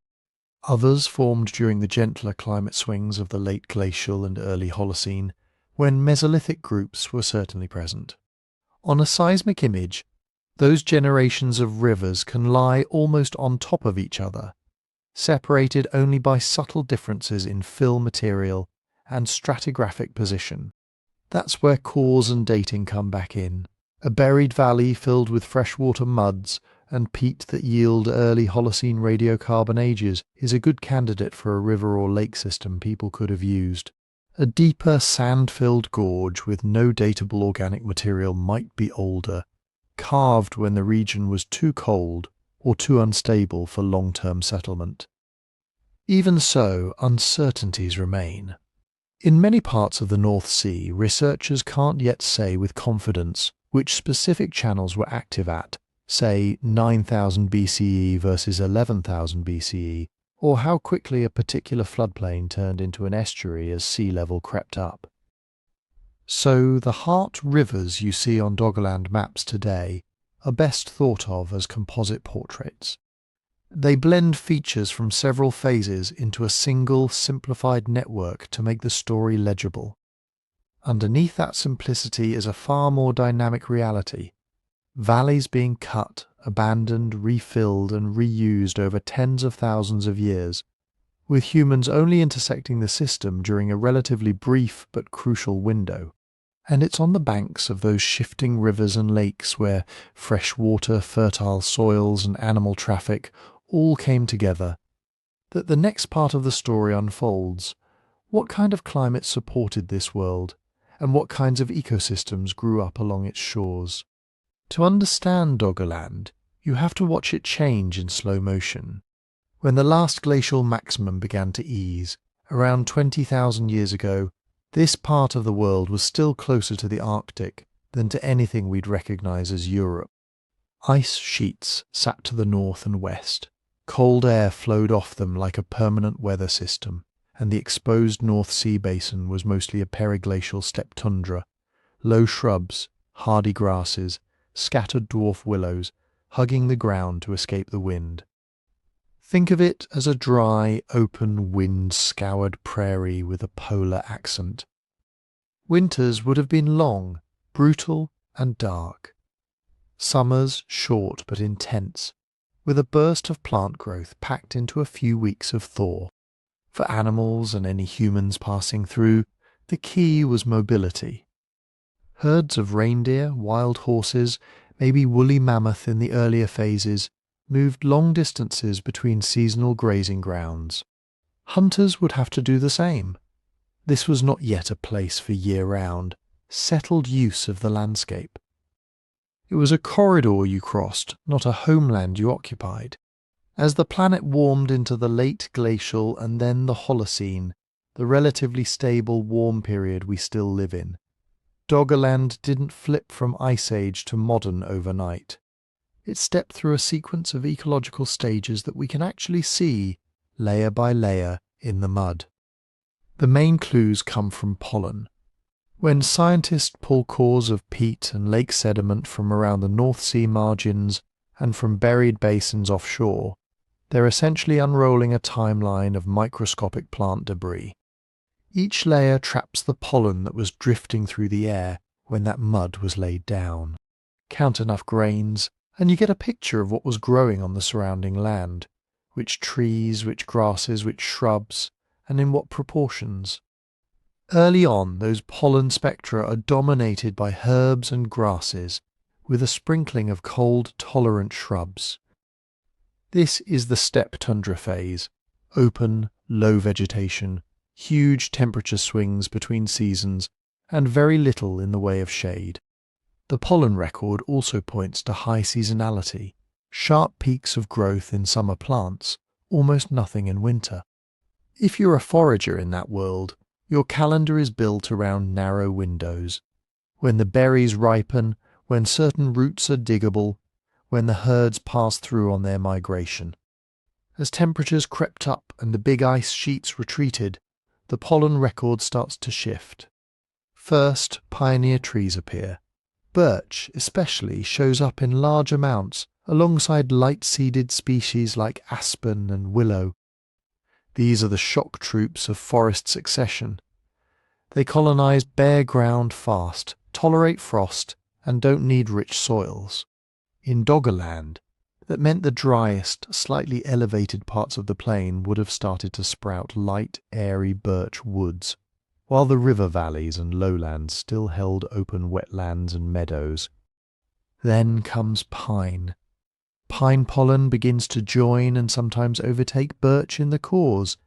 Others formed during the gentler climate swings of the late glacial and early Holocene, when Mesolithic groups were certainly present. On a seismic image, those generations of rivers can lie almost on top of each other, separated only by subtle differences in fill material and stratigraphic position. That's where cores and dating come back in. A buried valley filled with freshwater muds and peat that yield early Holocene radiocarbon ages is a good candidate for a river or lake system people could have used. A deeper sand-filled gorge with no datable organic material might be older, carved when the region was too cold or too unstable for long-term settlement. Even so, uncertainties remain. In many parts of the North Sea, researchers can't yet say with confidence which specific channels were active at, say, 9000 BCE versus 11,000 BCE, or how quickly a particular floodplain turned into an estuary as sea level crept up. So the heart rivers you see on Doggerland maps today are best thought of as composite portraits. They blend features from several phases into a single, simplified network to make the story legible. Underneath that simplicity is a far more dynamic reality. Valleys being cut, abandoned, refilled and reused over tens of thousands of years, with humans only intersecting the system during a relatively brief but crucial window. And it's on the banks of those shifting rivers and lakes where fresh water, fertile soils and animal traffic all came together, that the next part of the story unfolds. What kind of climate supported this world, and what kinds of ecosystems grew up along its shores? To understand Doggerland, you have to watch it change in slow motion. When the last glacial maximum began to ease, around 20,000 years ago, this part of the world was still closer to the Arctic than to anything we'd recognize as Europe. Ice sheets sat to the north and west. Cold air flowed off them like a permanent weather system, and the exposed North Sea basin was mostly a periglacial steppe tundra, low shrubs, hardy grasses, scattered dwarf willows, hugging the ground to escape the wind. Think of it as a dry, open, wind-scoured prairie with a polar accent. Winters would have been long, brutal and dark. Summers short but intense, with a burst of plant growth packed into a few weeks of thaw. For animals and any humans passing through, the key was mobility. Herds of reindeer, wild horses, maybe woolly mammoth in the earlier phases, moved long distances between seasonal grazing grounds. Hunters would have to do the same. This was not yet a place for year-round, settled use of the landscape. It was a corridor you crossed, not a homeland you occupied. As the planet warmed into the late glacial and then the Holocene, the relatively stable warm period we still live in, Doggerland didn't flip from Ice Age to modern overnight. It stepped through a sequence of ecological stages that we can actually see, layer by layer, in the mud. The main clues come from pollen. When scientists pull cores of peat and lake sediment from around the North Sea margins and from buried basins offshore, they're essentially unrolling a timeline of microscopic plant debris. Each layer traps the pollen that was drifting through the air when that mud was laid down. Count enough grains, and you get a picture of what was growing on the surrounding land, which trees, which grasses, which shrubs, and in what proportions. Early on, those pollen spectra are dominated by herbs and grasses, with a sprinkling of cold-tolerant shrubs. This is the steppe tundra phase, open, low vegetation, huge temperature swings between seasons, and very little in the way of shade. The pollen record also points to high seasonality, sharp peaks of growth in summer plants, almost nothing in winter. If you're a forager in that world, your calendar is built around narrow windows. When the berries ripen, when certain roots are diggable, when the herds pass through on their migration. As temperatures crept up and the big ice sheets retreated, the pollen record starts to shift. First, pioneer trees appear. Birch, especially, shows up in large amounts alongside light-seeded species like aspen and willow. These are the shock troops of forest succession. They colonize bare ground fast, tolerate frost, and don't need rich soils. In Doggerland, that meant the driest, slightly elevated parts of the plain would have started to sprout light, airy birch woods, while the river valleys and lowlands still held open wetlands and meadows. Then comes pine. Pine pollen begins to join and sometimes overtake birch in the cores,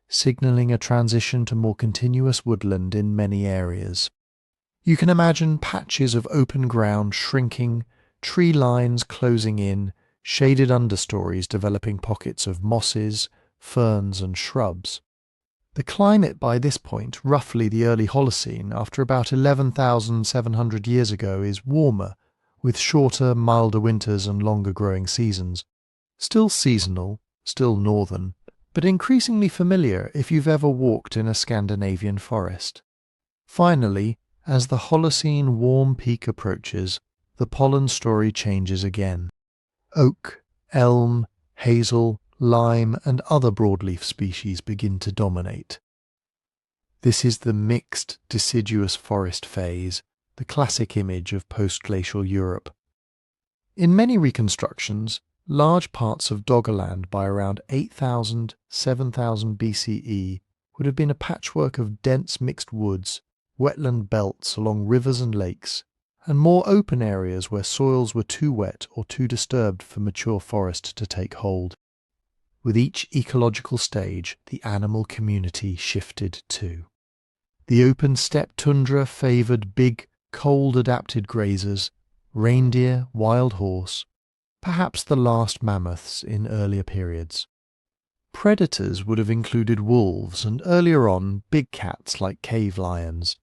signalling a transition to more continuous woodland in many areas. You can imagine patches of open ground shrinking, tree lines closing in, shaded understories developing pockets of mosses, ferns and shrubs. The climate by this point, roughly the early Holocene, after about 11,700 years ago, is warmer, with shorter, milder winters and longer growing seasons. Still seasonal, still northern, but increasingly familiar if you've ever walked in a Scandinavian forest. Finally, as the Holocene warm peak approaches, the pollen story changes again. Oak, elm, hazel, lime and other broadleaf species begin to dominate. This is the mixed deciduous forest phase, the classic image of post-glacial Europe. In many reconstructions, large parts of Doggerland by around 8,000, 7,000 BCE would have been a patchwork of dense mixed woods, wetland belts along rivers and lakes, and more open areas where soils were too wet or too disturbed for mature forest to take hold. With each ecological stage, the animal community shifted too. The open steppe tundra favoured big, cold-adapted grazers, reindeer, wild horse, perhaps the last mammoths in earlier periods. Predators would have included wolves and earlier on big cats like cave lions.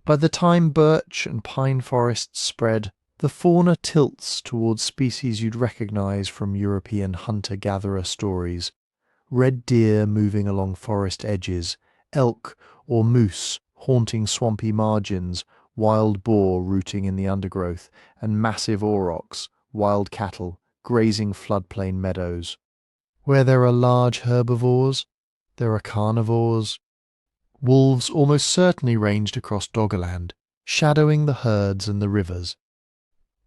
By the time birch and pine forests spread, the fauna tilts towards species you'd recognise from European hunter-gatherer stories. Red deer moving along forest edges, elk or moose haunting swampy margins, wild boar rooting in the undergrowth, and massive aurochs, wild cattle, grazing floodplain meadows. Where there are large herbivores, there are carnivores. Wolves almost certainly ranged across Doggerland, shadowing the herds and the rivers.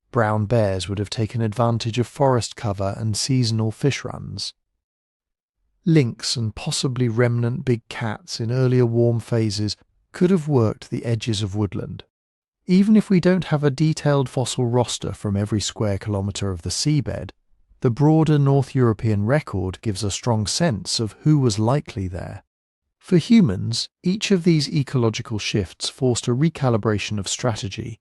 Brown bears would have taken advantage of forest cover and seasonal fish runs. Lynx and possibly remnant big cats in earlier warm phases could have worked the edges of woodland. Even if we don't have a detailed fossil roster from every square kilometre of the seabed, the broader North European record gives a strong sense of who was likely there. For humans, each of these ecological shifts forced a recalibration of strategy.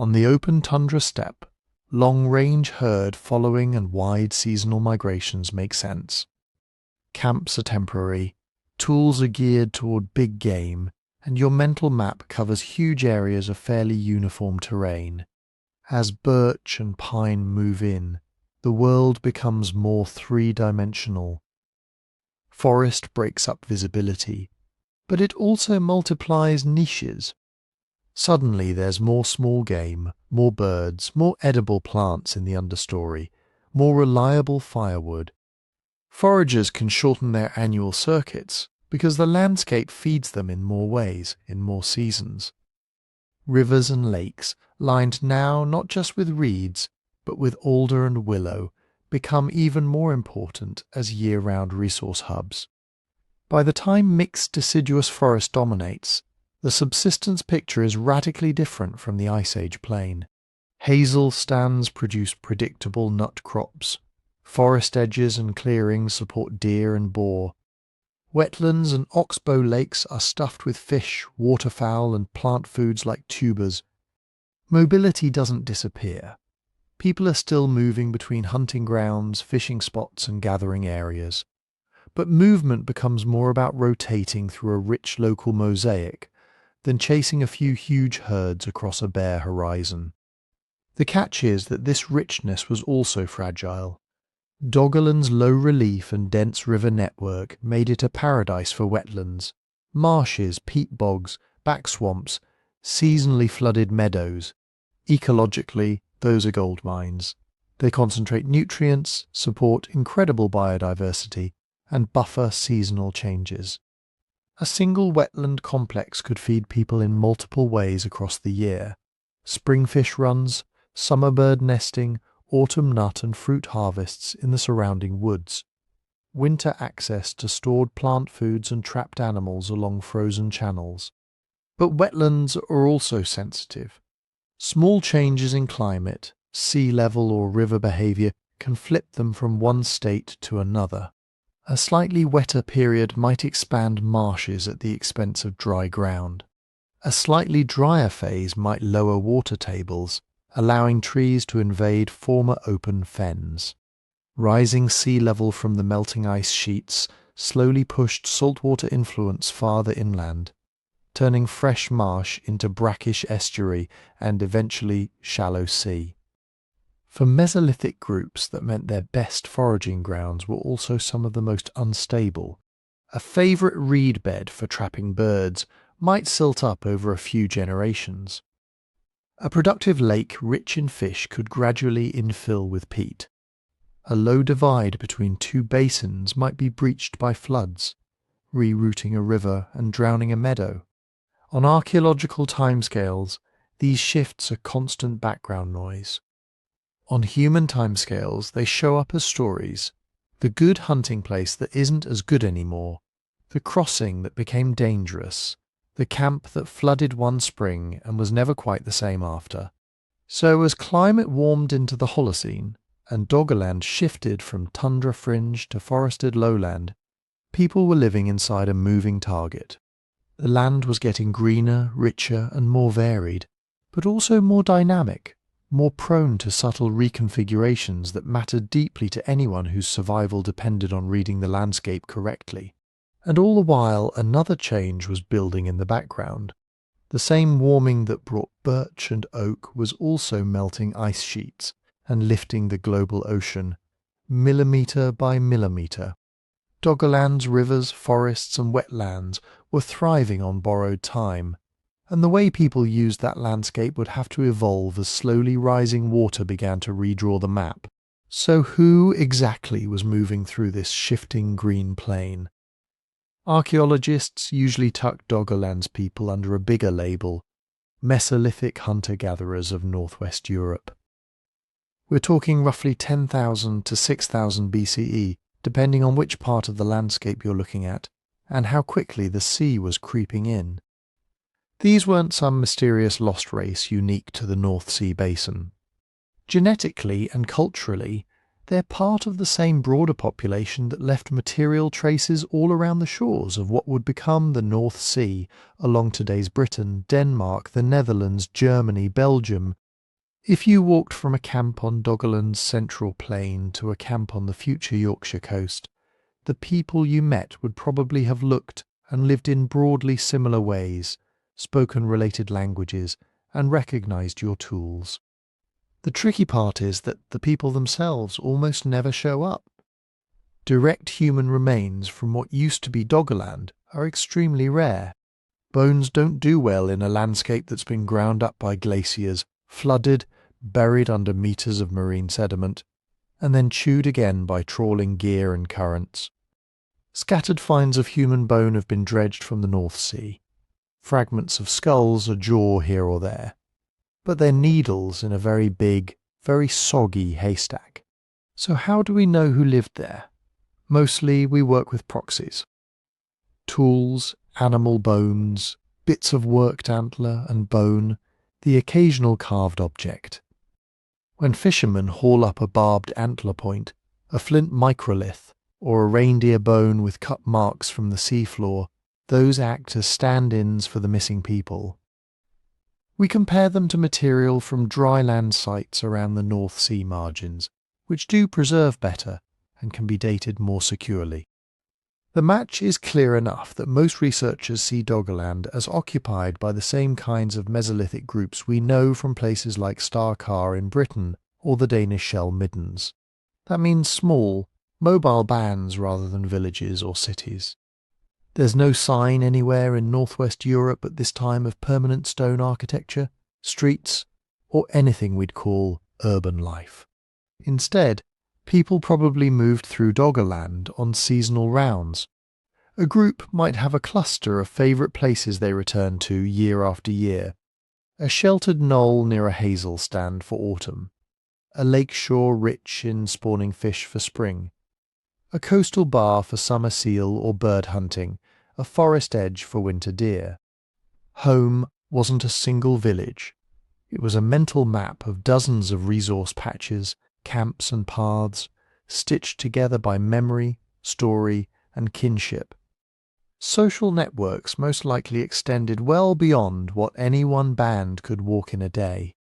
On the open tundra steppe, long-range herd following and wide seasonal migrations make sense. Camps are temporary, tools are geared toward big game, and your mental map covers huge areas of fairly uniform terrain. As birch and pine move in, the world becomes more three-dimensional. Forest breaks up visibility, but it also multiplies niches. Suddenly there's more small game, more birds, more edible plants in the understory, more reliable firewood. Foragers can shorten their annual circuits because the landscape feeds them in more ways, in more seasons. Rivers and lakes, lined now not just with reeds, but with alder and willow, become even more important as year-round resource hubs. By the time mixed deciduous forest dominates, the subsistence picture is radically different from the Ice Age plain. Hazel stands produce predictable nut crops. Forest edges and clearings support deer and boar. Wetlands and oxbow lakes are stuffed with fish, waterfowl and plant foods like tubers. Mobility doesn't disappear. People are still moving between hunting grounds, fishing spots and gathering areas. But movement becomes more about rotating through a rich local mosaic than chasing a few huge herds across a bare horizon. The catch is that this richness was also fragile. Doggerland's low relief and dense river network made it a paradise for wetlands. Marshes, peat bogs, back swamps, seasonally flooded meadows. Ecologically, those are gold mines. They concentrate nutrients, support incredible biodiversity, and buffer seasonal changes. A single wetland complex could feed people in multiple ways across the year. Spring fish runs, summer bird nesting, autumn nut and fruit harvests in the surrounding woods. Winter access to stored plant foods and trapped animals along frozen channels. But wetlands are also sensitive. Small changes in climate, sea level or river behaviour can flip them from one state to another. A slightly wetter period might expand marshes at the expense of dry ground. A slightly drier phase might lower water tables, allowing trees to invade former open fens. Rising sea level from the melting ice sheets slowly pushed saltwater influence farther inland, turning fresh marsh into brackish estuary and eventually shallow sea. For Mesolithic groups, that meant their best foraging grounds were also some of the most unstable. A favourite reed bed for trapping birds might silt up over a few generations. A productive lake rich in fish could gradually infill with peat. A low divide between two basins might be breached by floods, rerouting a river and drowning a meadow. On archaeological timescales, these shifts are constant background noise. On human timescales, they show up as stories. The good hunting place that isn't as good anymore, the crossing that became dangerous, the camp that flooded one spring and was never quite the same after. So as climate warmed into the Holocene, and Doggerland shifted from tundra fringe to forested lowland, people were living inside a moving target. The land was getting greener, richer and more varied, but also more dynamic, more prone to subtle reconfigurations that mattered deeply to anyone whose survival depended on reading the landscape correctly. And all the while another change was building in the background. The same warming that brought birch and oak was also melting ice sheets and lifting the global ocean, millimetre by millimetre. Doggerland's rivers, forests and wetlands were thriving on borrowed time, and the way people used that landscape would have to evolve as slowly rising water began to redraw the map. So who exactly was moving through this shifting green plain? Archaeologists usually tuck Doggerland's people under a bigger label, Mesolithic hunter-gatherers of northwest Europe. We're talking roughly 10,000 to 6,000 BCE, depending on which part of the landscape you're looking at, and how quickly the sea was creeping in. These weren't some mysterious lost race unique to the North Sea basin. Genetically and culturally, they're part of the same broader population that left material traces all around the shores of what would become the North Sea, along today's Britain, Denmark, the Netherlands, Germany, Belgium. If you walked from a camp on Doggerland's central plain to a camp on the future Yorkshire coast, the people you met would probably have looked and lived in broadly similar ways, spoken related languages, and recognised your tools. The tricky part is that the people themselves almost never show up. Direct human remains from what used to be Doggerland are extremely rare. Bones don't do well in a landscape that's been ground up by glaciers, flooded, buried under metres of marine sediment, and then chewed again by trawling gear and currents. Scattered finds of human bone have been dredged from the North Sea. Fragments of skulls, a jaw here or there. But they're needles in a very big, very soggy haystack. So how do we know who lived there? Mostly we work with proxies. Tools, animal bones, bits of worked antler and bone, the occasional carved object. When fishermen haul up a barbed antler point, a flint microlith, or a reindeer bone with cut marks from the seafloor, those act as stand-ins for the missing people. We compare them to material from dry land sites around the North Sea margins, which do preserve better and can be dated more securely. The match is clear enough that most researchers see Doggerland as occupied by the same kinds of Mesolithic groups we know from places like Starkar in Britain or the Danish Shell Middens. That means small, mobile bands rather than villages or cities. There's no sign anywhere in northwest Europe at this time of permanent stone architecture, streets, or anything we'd call urban life. Instead, people probably moved through Doggerland on seasonal rounds. A group might have a cluster of favourite places they return to year after year. A sheltered knoll near a hazel stand for autumn. A lakeshore rich in spawning fish for spring. A coastal bar for summer seal or bird hunting, a forest edge for winter deer. Home wasn't a single village. It was a mental map of dozens of resource patches, camps and paths, stitched together by memory, story, and kinship. Social networks most likely extended well beyond what any one band could walk in a day.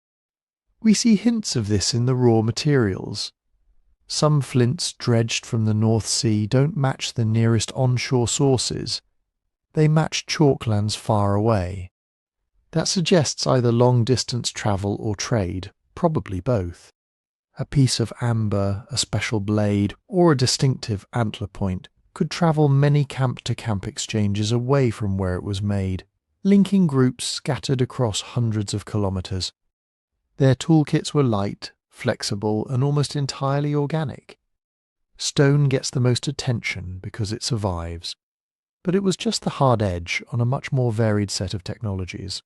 We see hints of this in the raw materials. Some flints dredged from the North Sea don't match the nearest onshore sources. They match chalklands far away. That suggests either long-distance travel or trade, probably both. A piece of amber, a special blade, or a distinctive antler point could travel many camp-to-camp exchanges away from where it was made, linking groups scattered across hundreds of kilometres. Their toolkits were light, flexible, and almost entirely organic. Stone gets the most attention because it survives, but it was just the hard edge on a much more varied set of technologies.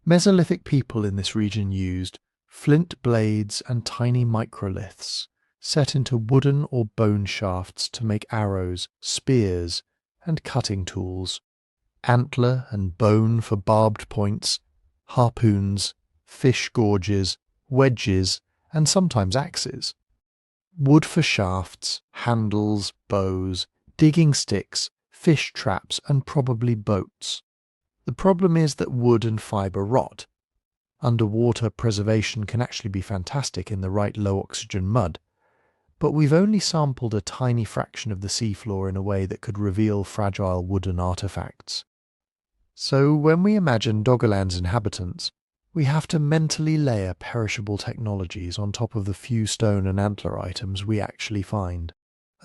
Mesolithic people in this region used flint blades and tiny microliths, set into wooden or bone shafts to make arrows, spears, and cutting tools, antler and bone for barbed points, harpoons, fish gorges, wedges, and sometimes axes. Wood for shafts, handles, bows, digging sticks, fish traps, and probably boats. The problem is that wood and fibre rot. Underwater preservation can actually be fantastic in the right low-oxygen mud, but we've only sampled a tiny fraction of the seafloor in a way that could reveal fragile wooden artefacts. So when we imagine Doggerland's inhabitants, we have to mentally layer perishable technologies on top of the few stone and antler items we actually find.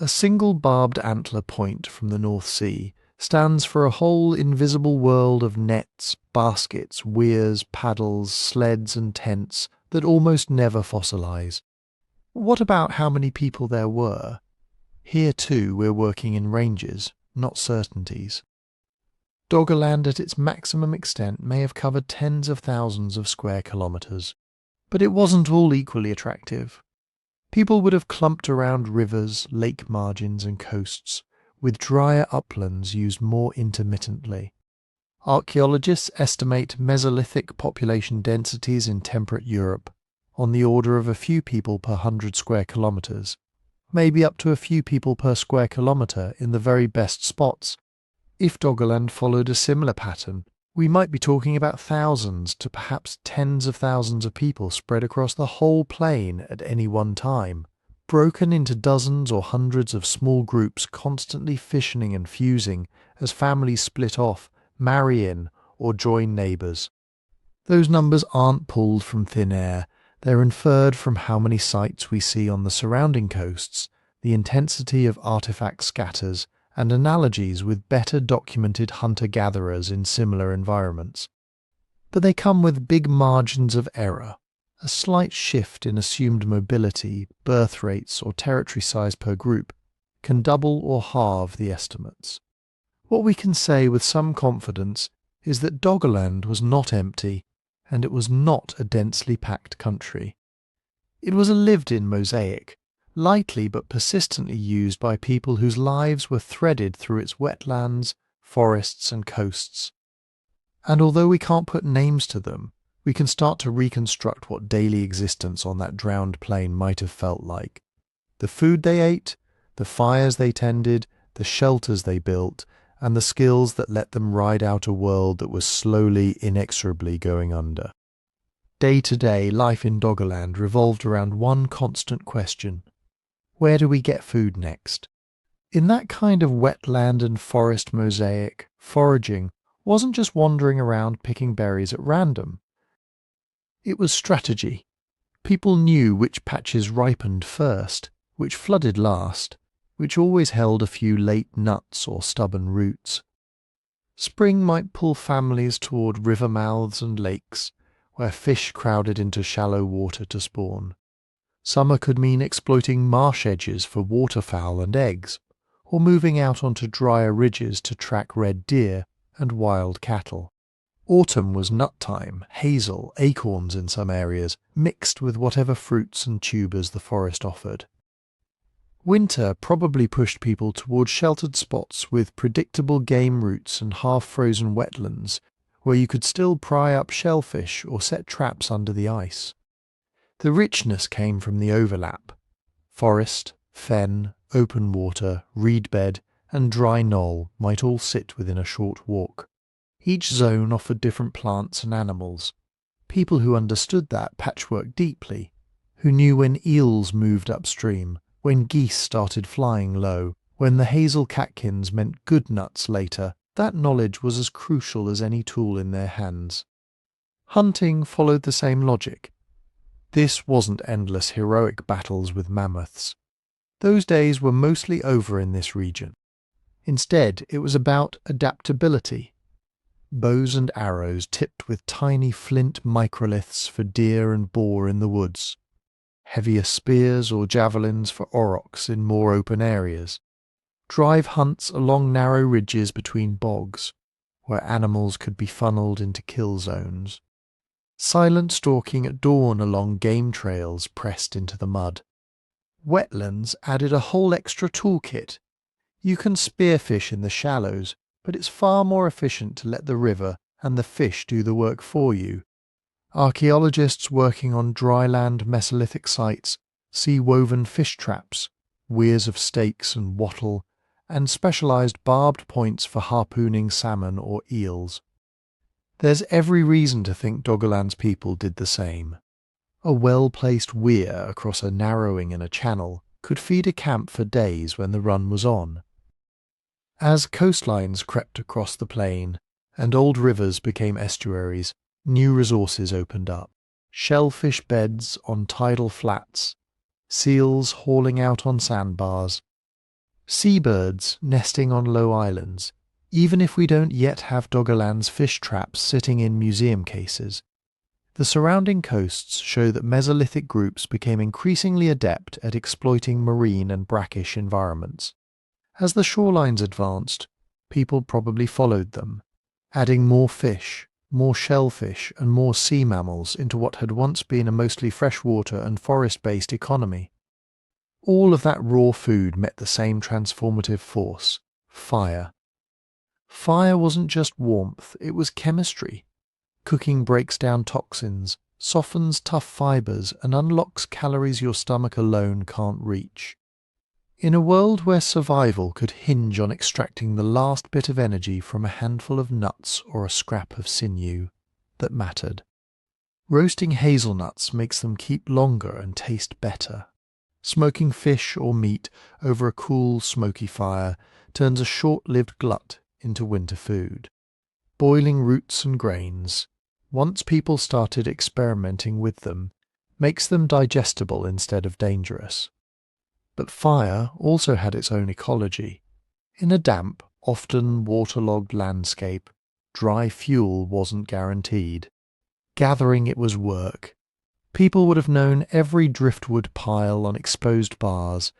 A single barbed antler point from the North Sea stands for a whole invisible world of nets, baskets, weirs, paddles, sleds and tents that almost never fossilise. What about how many people there were? Here too we're working in ranges, not certainties. Doggerland at its maximum extent may have covered tens of thousands of square kilometres, but it wasn't all equally attractive. People would have clumped around rivers, lake margins and coasts, with drier uplands used more intermittently. Archaeologists estimate Mesolithic population densities in temperate Europe on the order of a few people per 100 square kilometres, maybe up to a few people per square kilometre in the very best spots. If Doggerland followed a similar pattern, we might be talking about thousands to perhaps tens of thousands of people spread across the whole plain at any one time, broken into dozens or hundreds of small groups constantly fissioning and fusing as families split off, marry in, or join neighbours. Those numbers aren't pulled from thin air, they're inferred from how many sites we see on the surrounding coasts, the intensity of artefact scatters, and analogies with better documented hunter-gatherers in similar environments. But they come with big margins of error. A slight shift in assumed mobility, birth rates, or territory size per group can double or halve the estimates. What we can say with some confidence is that Doggerland was not empty, and it was not a densely packed country. It was a lived-in mosaic, lightly but persistently used by people whose lives were threaded through its wetlands, forests and coasts. And although we can't put names to them, we can start to reconstruct what daily existence on that drowned plain might have felt like. The food they ate, the fires they tended, the shelters they built, and the skills that let them ride out a world that was slowly, inexorably going under. Day to day, life in Doggerland revolved around one constant question: where do we get food next? In that kind of wetland and forest mosaic, foraging wasn't just wandering around picking berries at random. It was strategy. People knew which patches ripened first, which flooded last, which always held a few late nuts or stubborn roots. Spring might pull families toward river mouths and lakes, where fish crowded into shallow water to spawn. Summer could mean exploiting marsh edges for waterfowl and eggs, or moving out onto drier ridges to track red deer and wild cattle. Autumn was nut time, hazel, acorns in some areas, mixed with whatever fruits and tubers the forest offered. Winter probably pushed people towards sheltered spots with predictable game routes and half-frozen wetlands, where you could still pry up shellfish or set traps under the ice. The richness came from the overlap. Forest, fen, open water, reed bed, and dry knoll might all sit within a short walk. Each zone offered different plants and animals. People who understood that patchwork deeply, who knew when eels moved upstream, when geese started flying low, when the hazel catkins meant good nuts later, that knowledge was as crucial as any tool in their hands. Hunting followed the same logic. This wasn't endless heroic battles with mammoths. Those days were mostly over in this region. Instead, it was about adaptability. Bows and arrows tipped with tiny flint microliths for deer and boar in the woods. Heavier spears or javelins for aurochs in more open areas. Drive hunts along narrow ridges between bogs, where animals could be funneled into kill zones. Silent stalking at dawn along game trails pressed into the mud. Wetlands added a whole extra toolkit. You can spearfish in the shallows, but it's far more efficient to let the river and the fish do the work for you. Archaeologists working on dryland Mesolithic sites see woven fish traps, weirs of stakes and wattle, and specialised barbed points for harpooning salmon or eels. There's every reason to think Doggerland's people did the same. A well-placed weir across a narrowing in a channel could feed a camp for days when the run was on. As coastlines crept across the plain and old rivers became estuaries, new resources opened up. Shellfish beds on tidal flats, seals hauling out on sandbars, seabirds nesting on low islands. Even if we don't yet have Doggerland's fish traps sitting in museum cases, the surrounding coasts show that Mesolithic groups became increasingly adept at exploiting marine and brackish environments. As the shorelines advanced, people probably followed them, adding more fish, more shellfish and more sea mammals into what had once been a mostly freshwater and forest-based economy. All of that raw food met the same transformative force, fire. Fire wasn't just warmth, it was chemistry. Cooking breaks down toxins, softens tough fibres, and unlocks calories your stomach alone can't reach. In a world where survival could hinge on extracting the last bit of energy from a handful of nuts or a scrap of sinew that mattered, roasting hazelnuts makes them keep longer and taste better. Smoking fish or meat over a cool, smoky fire turns a short-lived glut into winter food. Boiling roots and grains, once people started experimenting with them, makes them digestible instead of dangerous. But fire also had its own ecology. In a damp, often waterlogged landscape, dry fuel wasn't guaranteed. Gathering it was work. People would have known every driftwood pile on exposed bars,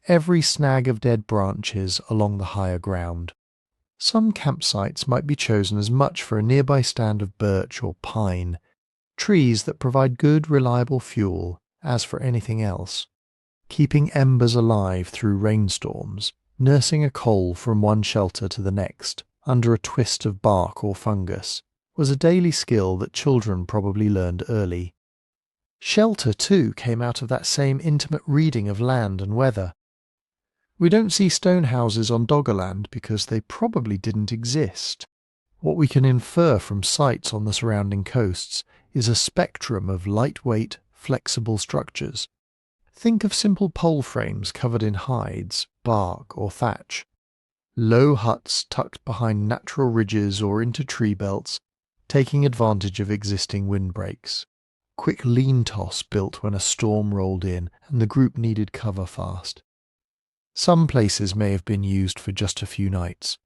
every snag of dead branches along the higher ground. Some campsites might be chosen as much for a nearby stand of birch or pine, trees that provide good, reliable fuel, as for anything else. Keeping embers alive through rainstorms, nursing a coal from one shelter to the next, under a twist of bark or fungus, was a daily skill that children probably learned early. Shelter, too, came out of that same intimate reading of land and weather. We don't see stone houses on Doggerland because they probably didn't exist. What we can infer from sites on the surrounding coasts is a spectrum of lightweight, flexible structures. Think of simple pole frames covered in hides, bark or thatch. Low huts tucked behind natural ridges or into tree belts, taking advantage of existing windbreaks. Quick lean toss built when a storm rolled in and the group needed cover fast. Some places may have been used for just a few nights.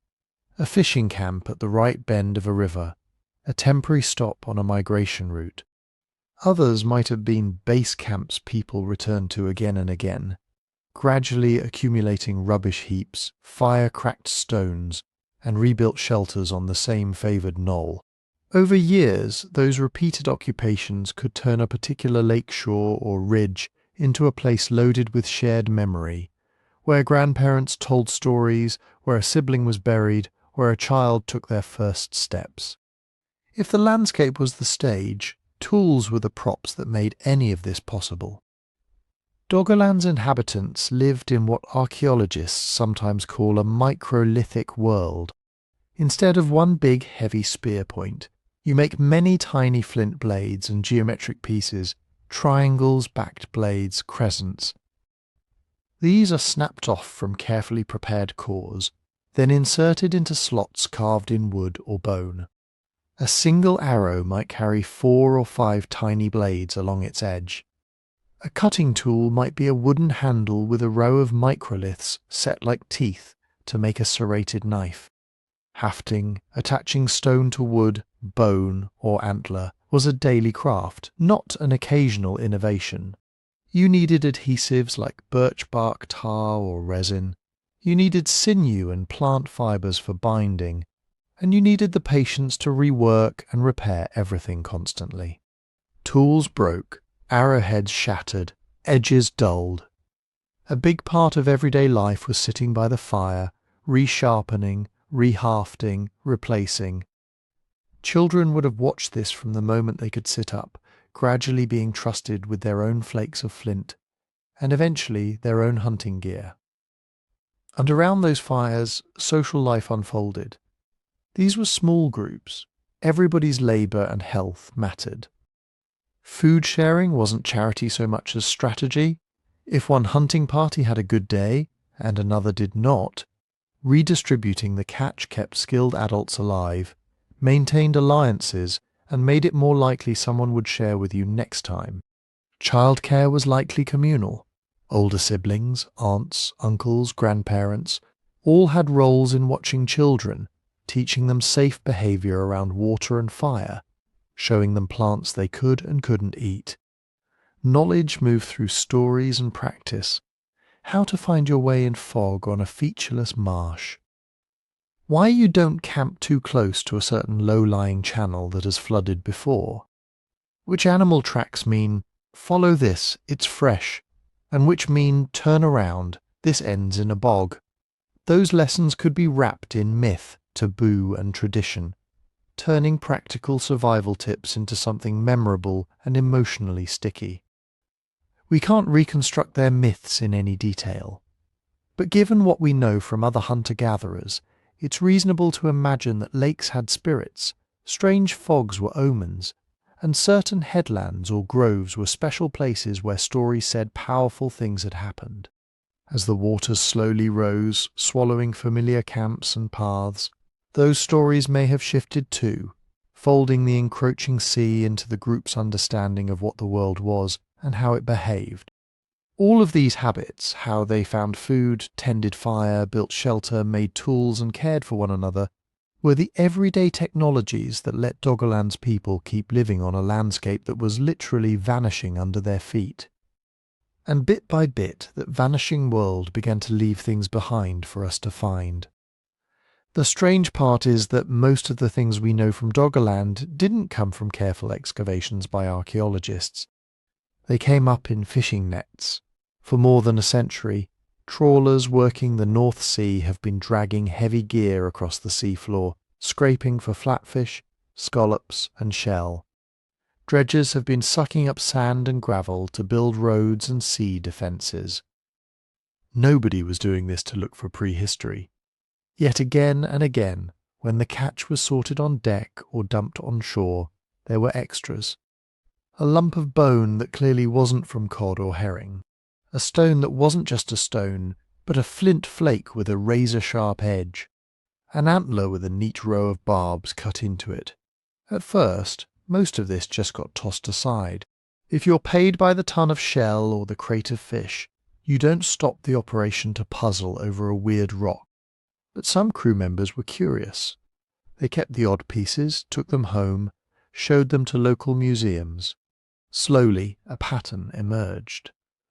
a fishing camp at the right bend of a river, a temporary stop on a migration route. Others might have been base camps people returned to again and again, gradually accumulating rubbish heaps, fire-cracked stones, and rebuilt shelters on the same favoured knoll. Over years, those repeated occupations could turn a particular lakeshore or ridge into a place loaded with shared memory, where grandparents told stories, where a sibling was buried, where a child took their first steps. If the landscape was the stage, tools were the props that made any of this possible. Doggerland's inhabitants lived in what archaeologists sometimes call a microlithic world. Instead of one big heavy spear point, you make many tiny flint blades and geometric pieces, triangles, backed blades, crescents. These are snapped off from carefully prepared cores, then inserted into slots carved in wood or bone. A single arrow might carry 4 or 5 tiny blades along its edge. A cutting tool might be a wooden handle with a row of microliths set like teeth to make a serrated knife. Hafting, attaching stone to wood, bone, or antler was a daily craft, not an occasional innovation. You needed adhesives like birch bark tar or resin. You needed sinew and plant fibres for binding, and you needed the patience to rework and repair everything constantly. Tools broke, arrowheads shattered, edges dulled. A big part of everyday life was sitting by the fire, resharpening, rehafting, replacing. Children would have watched this from the moment they could sit up, gradually being trusted with their own flakes of flint, and eventually their own hunting gear. And around those fires, social life unfolded. These were small groups. Everybody's labour and health mattered. Food sharing wasn't charity so much as strategy. If one hunting party had a good day, and another did not, redistributing the catch kept skilled adults alive, maintained alliances, and made it more likely someone would share with you next time. Childcare was likely communal. Older siblings, aunts, uncles, grandparents, all had roles in watching children, teaching them safe behaviour around water and fire, showing them plants they could and couldn't eat. Knowledge moved through stories and practice. How to find your way in fog on a featureless marsh. Why you don't camp too close to a certain low-lying channel that has flooded before. Which animal tracks mean, follow this, it's fresh, and which mean, turn around, this ends in a bog. Those lessons could be wrapped in myth, taboo and tradition, turning practical survival tips into something memorable and emotionally sticky. We can't reconstruct their myths in any detail, but given what we know from other hunter-gatherers, it's reasonable to imagine that lakes had spirits, strange fogs were omens, and certain headlands or groves were special places where stories said powerful things had happened. As the waters slowly rose, swallowing familiar camps and paths, those stories may have shifted too, folding the encroaching sea into the group's understanding of what the world was and how it behaved. All of these habits, how they found food, tended fire, built shelter, made tools and cared for one another, were the everyday technologies that let Doggerland's people keep living on a landscape that was literally vanishing under their feet. And bit by bit, that vanishing world began to leave things behind for us to find. The strange part is that most of the things we know from Doggerland didn't come from careful excavations by archaeologists. They came up in fishing nets. For more than a century, trawlers working the North Sea have been dragging heavy gear across the seafloor, scraping for flatfish, scallops and shell. Dredgers have been sucking up sand and gravel to build roads and sea defences. Nobody was doing this to look for prehistory. Yet again and again, when the catch was sorted on deck or dumped on shore, there were extras. A lump of bone that clearly wasn't from cod or herring. A stone that wasn't just a stone, but a flint flake with a razor-sharp edge. An antler with a neat row of barbs cut into it. At first, most of this just got tossed aside. If you're paid by the ton of shell or the crate of fish, you don't stop the operation to puzzle over a weird rock. But some crew members were curious. They kept the odd pieces, took them home, showed them to local museums. Slowly, a pattern emerged.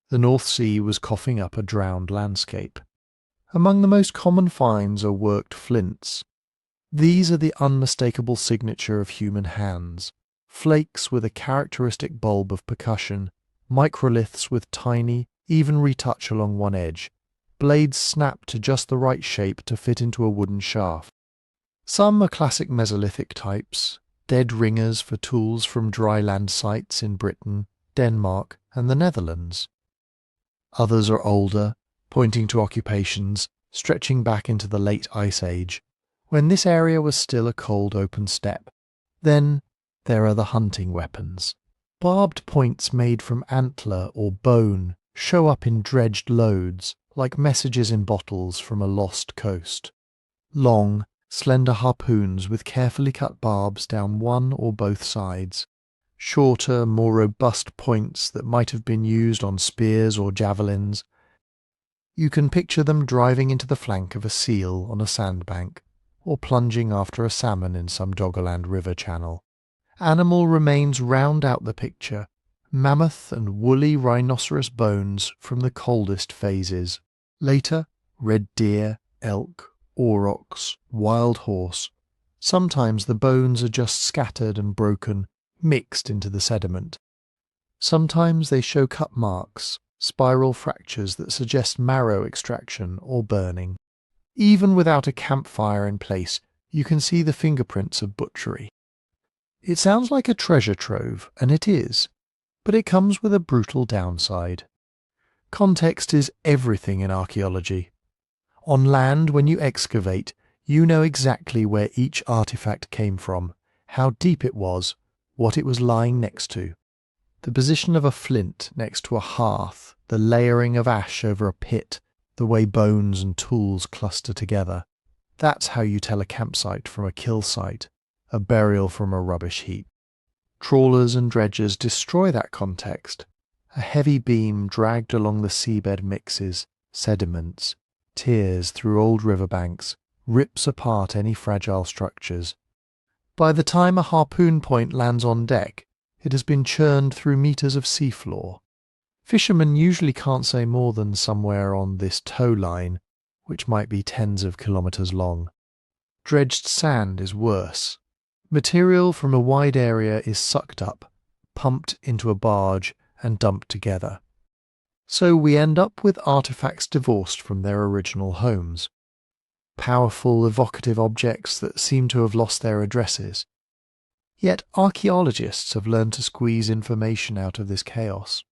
The North Sea was coughing up a drowned landscape. Among the most common finds are worked flints. These are the unmistakable signature of human hands, flakes with a characteristic bulb of percussion, microliths with tiny, even retouch along one edge, blades snapped to just the right shape to fit into a wooden shaft. Some are classic Mesolithic types, dead ringers for tools from dry land sites in Britain, Denmark, and the Netherlands. Others are older, pointing to occupations stretching back into the late Ice Age, when this area was still a cold open steppe. Then there are the hunting weapons. Barbed points made from antler or bone show up in dredged loads, like messages in bottles from a lost coast. Long, slender harpoons with carefully cut barbs down one or both sides. Shorter, more robust points that might have been used on spears or javelins. You can picture them driving into the flank of a seal on a sandbank, or plunging after a salmon in some Doggerland river channel. Animal remains round out the picture, mammoth and woolly rhinoceros bones from the coldest phases. Later, red deer, elk, aurochs, wild horse. Sometimes the bones are just scattered and broken, mixed into the sediment. Sometimes they show cut marks, spiral fractures that suggest marrow extraction or burning. Even without a campfire in place, you can see the fingerprints of butchery. It sounds like a treasure trove, and it is, but it comes with a brutal downside. Context is everything in archaeology. On land, when you excavate, you know exactly where each artifact came from, how deep it was, what it was lying next to. The position of a flint next to a hearth, the layering of ash over a pit, the way bones and tools cluster together. That's how you tell a campsite from a kill site, a burial from a rubbish heap. Trawlers and dredgers destroy that context. A heavy beam dragged along the seabed mixes, sediments, tears through old riverbanks, rips apart any fragile structures. By the time a harpoon point lands on deck, it has been churned through meters of seafloor. Fishermen usually can't say more than somewhere on this tow line, which might be tens of kilometers long. Dredged sand is worse. Material from a wide area is sucked up, pumped into a barge, and dumped together. So we end up with artifacts divorced from their original homes. Powerful, evocative objects that seem to have lost their addresses. Yet archaeologists have learned to squeeze information out of this chaos.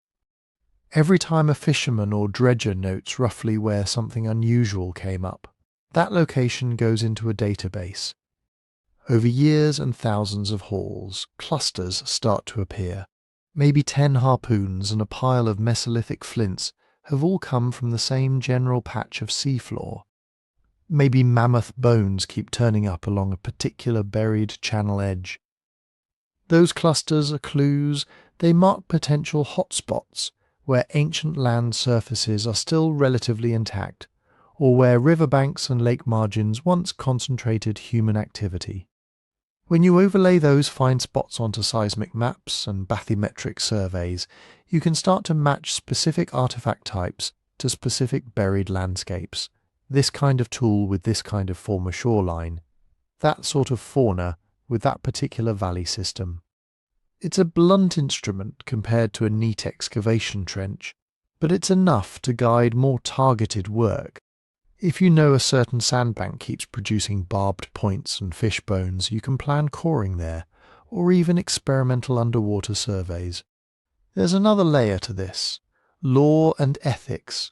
Every time a fisherman or dredger notes roughly where something unusual came up, that location goes into a database. Over years and thousands of hauls, clusters start to appear. Maybe 10 harpoons and a pile of Mesolithic flints have all come from the same general patch of seafloor. Maybe mammoth bones keep turning up along a particular buried channel edge. Those clusters are clues. They mark potential hotspots where ancient land surfaces are still relatively intact, or where riverbanks and lake margins once concentrated human activity. When you overlay those find spots onto seismic maps and bathymetric surveys, you can start to match specific artifact types to specific buried landscapes. This kind of tool with this kind of former shoreline. That sort of fauna with that particular valley system. It's a blunt instrument compared to a neat excavation trench, but it's enough to guide more targeted work. If you know a certain sandbank keeps producing barbed points and fish bones, you can plan coring there, or even experimental underwater surveys. There's another layer to this: law and ethics.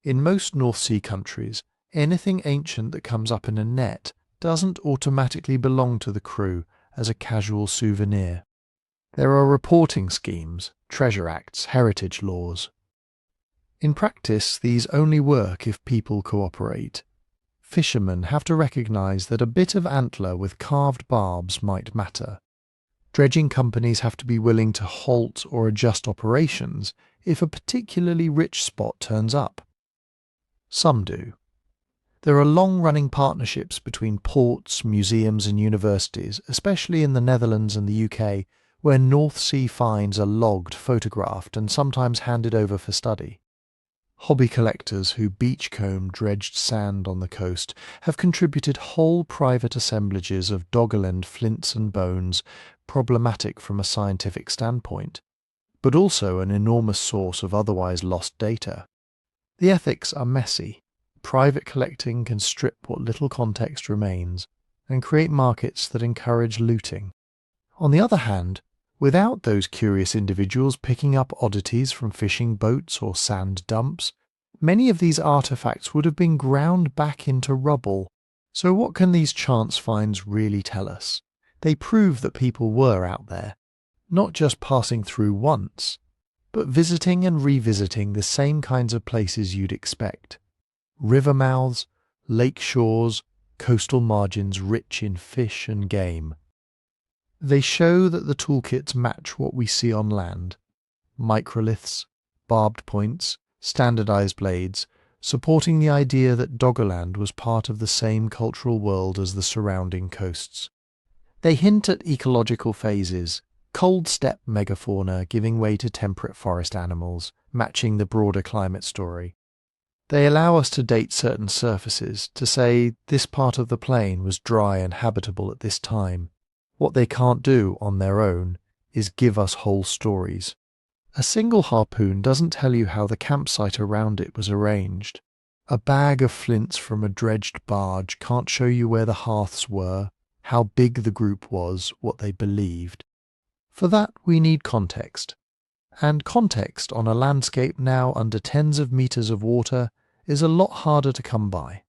In most North Sea countries, anything ancient that comes up in a net doesn't automatically belong to the crew as a casual souvenir. There are reporting schemes, treasure acts, heritage laws. In practice, these only work if people cooperate. Fishermen have to recognise that a bit of antler with carved barbs might matter. Dredging companies have to be willing to halt or adjust operations if a particularly rich spot turns up. Some do. There are long-running partnerships between ports, museums and universities, especially in the Netherlands and the UK, where North Sea finds are logged, photographed and sometimes handed over for study. Hobby collectors who beachcomb dredged sand on the coast have contributed whole private assemblages of Doggerland flints and bones, problematic from a scientific standpoint, but also an enormous source of otherwise lost data. The ethics are messy. Private collecting can strip what little context remains and create markets that encourage looting. On the other hand, without those curious individuals picking up oddities from fishing boats or sand dumps, many of these artifacts would have been ground back into rubble. So what can these chance finds really tell us? They prove that people were out there, not just passing through once, but visiting and revisiting the same kinds of places you'd expect. River mouths, lake shores, coastal margins rich in fish and game. They show that the toolkits match what we see on land. Microliths, barbed points, standardized blades, supporting the idea that Doggerland was part of the same cultural world as the surrounding coasts. They hint at ecological phases, cold steppe megafauna giving way to temperate forest animals, matching the broader climate story. They allow us to date certain surfaces, to say this part of the plain was dry and habitable at this time. What they can't do on their own is give us whole stories. A single harpoon doesn't tell you how the campsite around it was arranged. A bag of flints from a dredged barge can't show you where the hearths were, how big the group was, what they believed. For that we need context. And context on a landscape now under tens of meters of water is a lot harder to come by.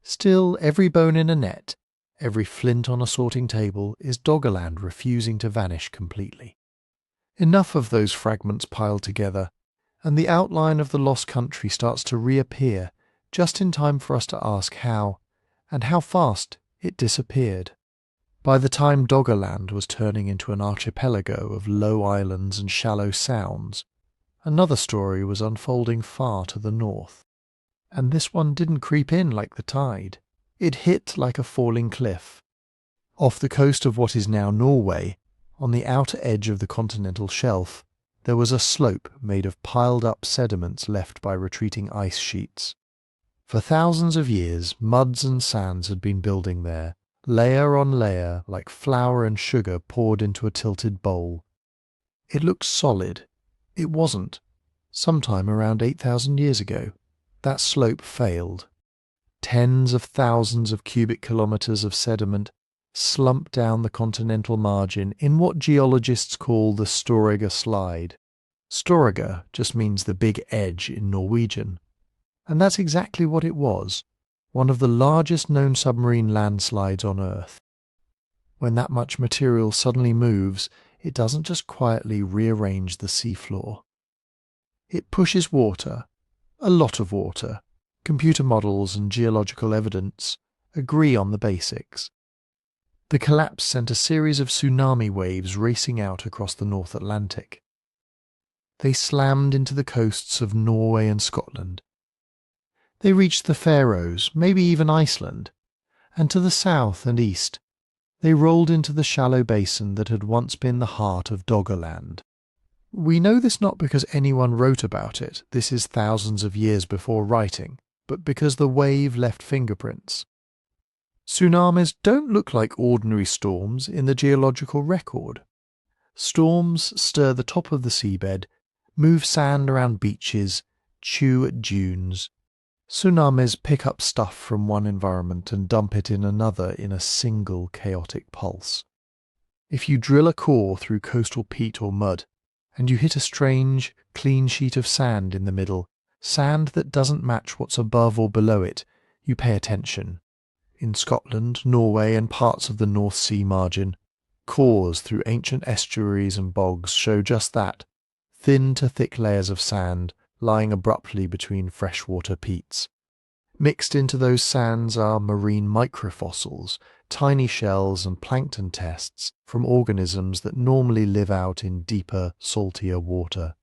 Still, every bone in a net, every flint on a sorting table is Doggerland refusing to vanish completely. Enough of those fragments piled together, and the outline of the lost country starts to reappear just in time for us to ask how, and how fast, it disappeared. By the time Doggerland was turning into an archipelago of low islands and shallow sounds, another story was unfolding far to the north. And this one didn't creep in like the tide. It hit like a falling cliff. Off the coast of what is now Norway, on the outer edge of the continental shelf, there was a slope made of piled-up sediments left by retreating ice sheets. For thousands of years, muds and sands had been building there, layer on layer, like flour and sugar poured into a tilted bowl. It looked solid. It wasn't. Sometime around 8,000 years ago, that slope failed. Tens of thousands of cubic kilometers of sediment slumped down the continental margin in what geologists call the Storegga Slide. Storegga just means the big edge in Norwegian. And that's exactly what it was, one of the largest known submarine landslides on Earth. When that much material suddenly moves, it doesn't just quietly rearrange the seafloor. It pushes water, a lot of water. Computer models and geological evidence agree on the basics. The collapse sent a series of tsunami waves racing out across the North Atlantic. They slammed into the coasts of Norway and Scotland. They reached the Faroes, maybe even Iceland, and to the south and east, they rolled into the shallow basin that had once been the heart of Doggerland. We know this not because anyone wrote about it, this is thousands of years before writing, but because the wave left fingerprints. Tsunamis don't look like ordinary storms in the geological record. Storms stir the top of the seabed, move sand around beaches, chew at dunes. Tsunamis pick up stuff from one environment and dump it in another in a single chaotic pulse. If you drill a core through coastal peat or mud, and you hit a strange, clean sheet of sand in the middle, sand that doesn't match what's above or below it, you pay attention. In Scotland, Norway and parts of the North Sea margin, cores through ancient estuaries and bogs show just that, thin to thick layers of sand lying abruptly between freshwater peats. Mixed into those sands are marine microfossils, tiny shells and plankton tests from organisms that normally live out in deeper, saltier water.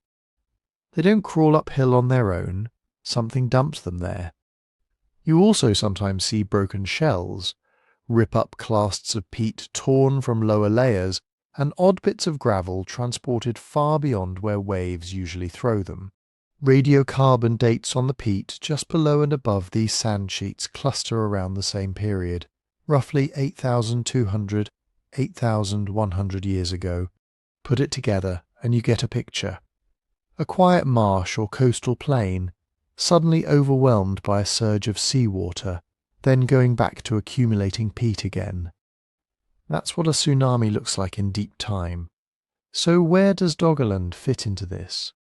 They don't crawl uphill on their own, something dumps them there. You also sometimes see broken shells, rip-up clasts of peat torn from lower layers, and odd bits of gravel transported far beyond where waves usually throw them. Radiocarbon dates on the peat just below and above these sand sheets cluster around the same period, roughly 8,200, 8,100 years ago. Put it together and you get a picture. A quiet marsh or coastal plain, suddenly overwhelmed by a surge of seawater, then going back to accumulating peat again. That's what a tsunami looks like in deep time. So where does Doggerland fit into this?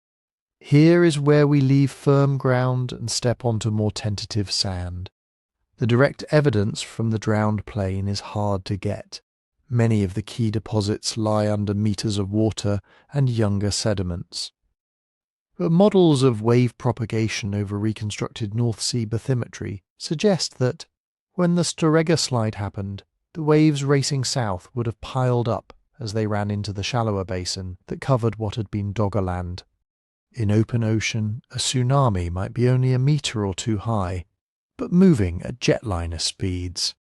Here is where we leave firm ground and step onto more tentative sand. The direct evidence from the drowned plain is hard to get. Many of the key deposits lie under meters of water and younger sediments. But models of wave propagation over reconstructed North Sea bathymetry suggest that, when the Storegga Slide happened, the waves racing south would have piled up as they ran into the shallower basin that covered what had been Doggerland. In open ocean, a tsunami might be only a metre or two high, but moving at jetliner speeds.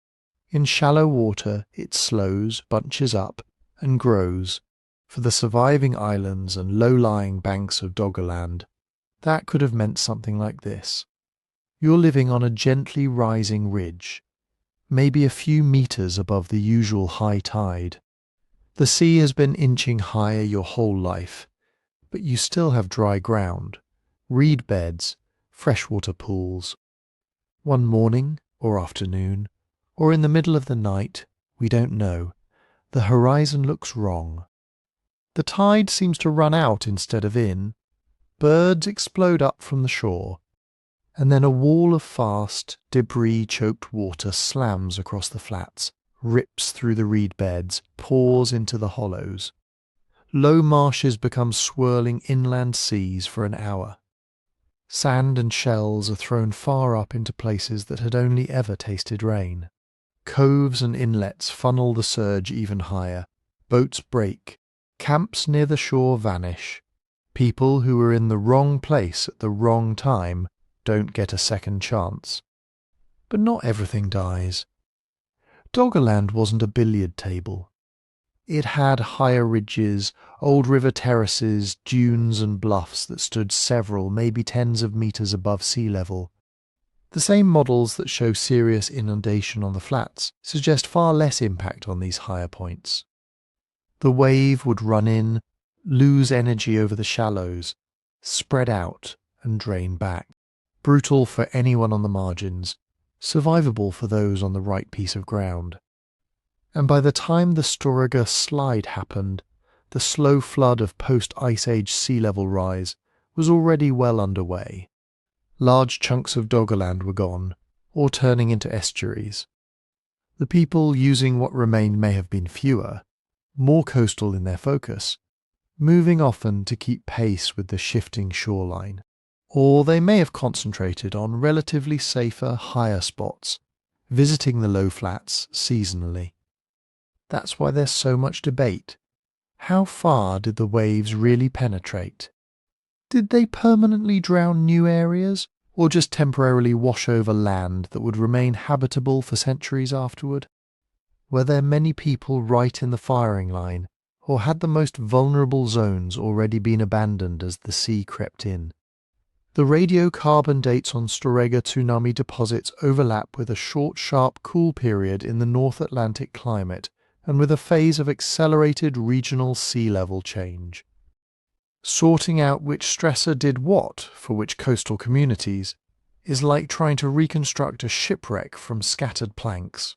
In shallow water, it slows, bunches up, and grows. For the surviving islands and low-lying banks of Doggerland, that could have meant something like this. You're living on a gently rising ridge, maybe a few metres above the usual high tide. The sea has been inching higher your whole life, but you still have dry ground, reed beds, freshwater pools. One morning, or afternoon, or in the middle of the night, we don't know, the horizon looks wrong. The tide seems to run out instead of in. Birds explode up from the shore, and then a wall of fast, debris-choked water slams across the flats, rips through the reed beds, pours into the hollows. Low marshes become swirling inland seas for an hour. Sand and shells are thrown far up into places that had only ever tasted rain. Coves and inlets funnel the surge even higher. Boats break. Camps near the shore vanish. People who were in the wrong place at the wrong time don't get a second chance. But not everything dies. Doggerland wasn't a billiard table. It had higher ridges, old river terraces, dunes and bluffs that stood several, maybe tens of metres above sea level. The same models that show serious inundation on the flats suggest far less impact on these higher points. The wave would run in, lose energy over the shallows, spread out and drain back. Brutal for anyone on the margins, survivable for those on the right piece of ground. And by the time the Storegga Slide happened, the slow flood of post-Ice Age sea level rise was already well underway. Large chunks of Doggerland were gone, or turning into estuaries. The people using what remained may have been fewer, more coastal in their focus, moving often to keep pace with the shifting shoreline. Or they may have concentrated on relatively safer, higher spots, visiting the low flats seasonally. That's why there's so much debate. How far did the waves really penetrate? Did they permanently drown new areas, or just temporarily wash over land that would remain habitable for centuries afterward? Were there many people right in the firing line, or had the most vulnerable zones already been abandoned as the sea crept in? The radiocarbon dates on Storegga tsunami deposits overlap with a short, sharp, cool period in the North Atlantic climate and with a phase of accelerated regional sea level change. Sorting out which stressor did what for which coastal communities is like trying to reconstruct a shipwreck from scattered planks.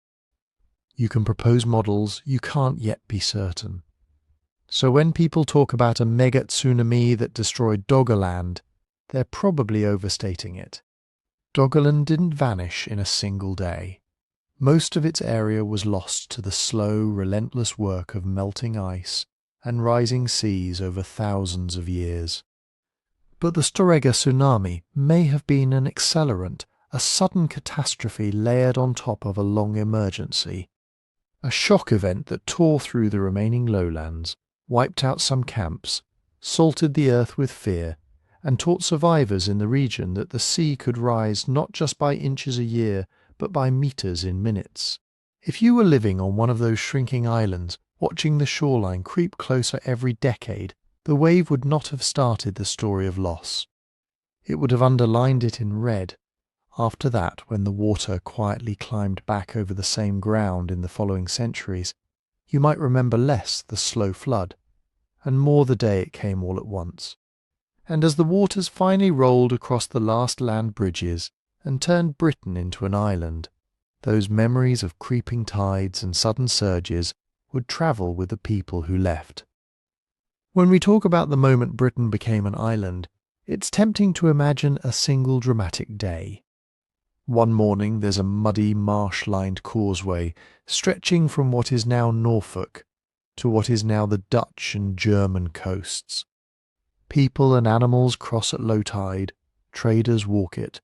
You can propose models, you can't yet be certain. So when people talk about a Megatsunami that destroyed Doggerland, they're probably overstating it. Doggerland didn't vanish in a single day. Most of its area was lost to the slow, relentless work of melting ice and rising seas over thousands of years. But the Storegga tsunami may have been an accelerant, a sudden catastrophe layered on top of a long emergency. A shock event that tore through the remaining lowlands, wiped out some camps, salted the earth with fear, and taught survivors in the region that the sea could rise not just by inches a year, but by meters in minutes. If you were living on one of those shrinking islands, watching the shoreline creep closer every decade, the wave would not have started the story of loss. It would have underlined it in red. After that, when the water quietly climbed back over the same ground in the following centuries, you might remember less the slow flood, and more the day it came all at once. And as the waters finally rolled across the last land bridges and turned Britain into an island, those memories of creeping tides and sudden surges would travel with the people who left. When we talk about the moment Britain became an island, it's tempting to imagine a single dramatic day. One morning there's a muddy, marsh-lined causeway stretching from what is now Norfolk to what is now the Dutch and German coasts. People and animals cross at low tide, traders walk it.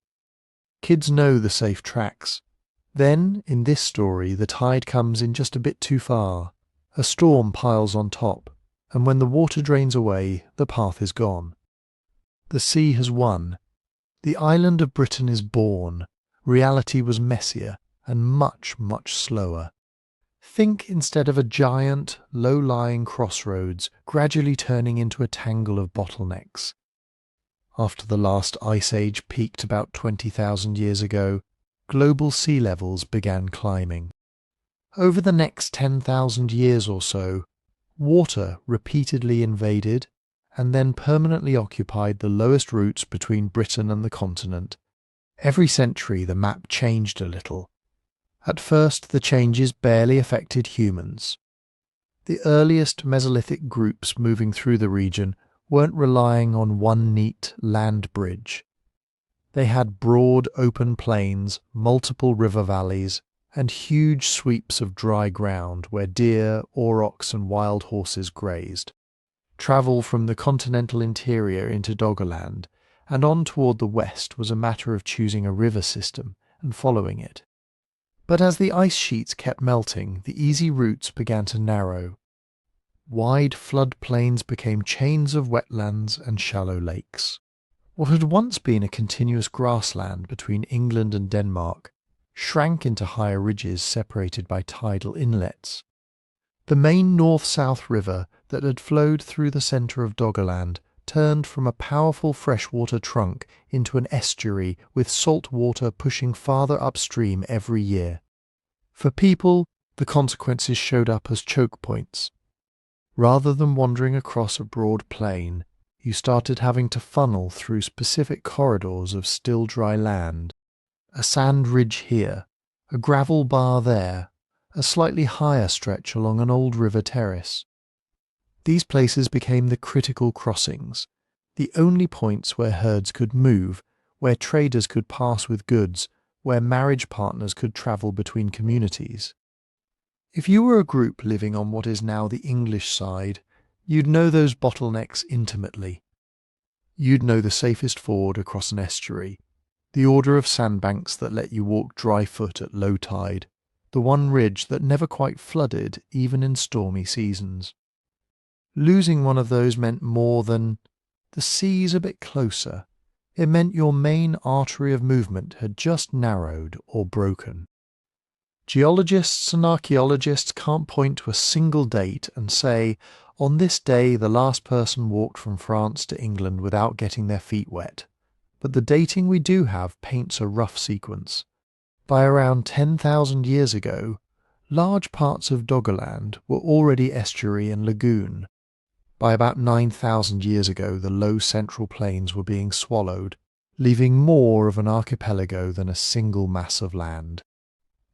Kids know the safe tracks. Then, in this story, the tide comes in just a bit too far. A storm piles on top, and when the water drains away, the path is gone. The sea has won. The island of Britain is born. Reality was messier and much, much slower. Think instead of a giant, low-lying crossroads gradually turning into a tangle of bottlenecks. After the last ice age peaked about 20,000 years ago, global sea levels began climbing. Over the next 10,000 years or so, water repeatedly invaded and then permanently occupied the lowest routes between Britain and the continent. Every century the map changed a little. At first the changes barely affected humans. The earliest Mesolithic groups moving through the region weren't relying on one neat land bridge. They had broad open plains, multiple river valleys, and huge sweeps of dry ground where deer, aurochs and wild horses grazed. Travel from the continental interior into Doggerland and on toward the west was a matter of choosing a river system and following it. But as the ice sheets kept melting, the easy routes began to narrow. Wide flood plains became chains of wetlands and shallow lakes. What had once been a continuous grassland between England and Denmark shrank into higher ridges separated by tidal inlets. The main north-south river that had flowed through the centre of Doggerland turned from a powerful freshwater trunk into an estuary with salt water pushing farther upstream every year. For people, the consequences showed up as choke points. Rather than wandering across a broad plain, you started having to funnel through specific corridors of still dry land. A sand ridge here, a gravel bar there, a slightly higher stretch along an old river terrace. These places became the critical crossings, the only points where herds could move, where traders could pass with goods, where marriage partners could travel between communities. If you were a group living on what is now the English side, you'd know those bottlenecks intimately. You'd know the safest ford across an estuary, the order of sandbanks that let you walk dry foot at low tide, the one ridge that never quite flooded even in stormy seasons. Losing one of those meant more than the sea's a bit closer. It meant your main artery of movement had just narrowed or broken. Geologists and archaeologists can't point to a single date and say, on this day the last person walked from France to England without getting their feet wet. But the dating we do have paints a rough sequence. By around 10,000 years ago, large parts of Doggerland were already estuary and lagoon. By about 9,000 years ago, the low central plains were being swallowed, leaving more of an archipelago than a single mass of land.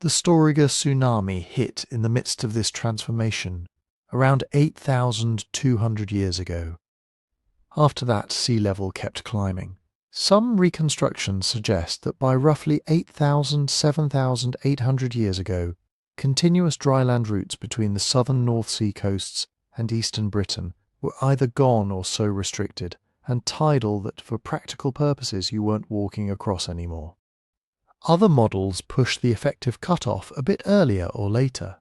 The Storegga tsunami hit in the midst of this transformation around 8,200 years ago. After that, sea level kept climbing. Some reconstructions suggest that by roughly 7,800 years ago, continuous dryland routes between the southern North Sea coasts and eastern Britain were either gone or so restricted, and tidal that for practical purposes you weren't walking across anymore. Other models push the effective cut-off a bit earlier or later.